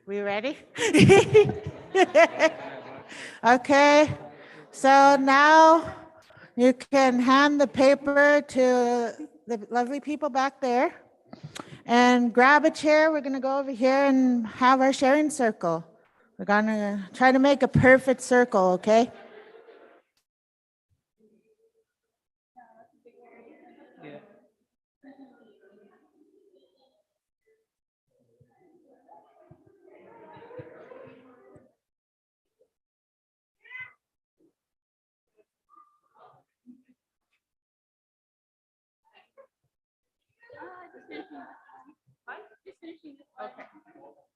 We ready? Okay, so now you can hand the paper to the lovely people back there and grab a chair. We're gonna go over here and have our sharing circle. We're gonna try to make a perfect circle, okay? Okay.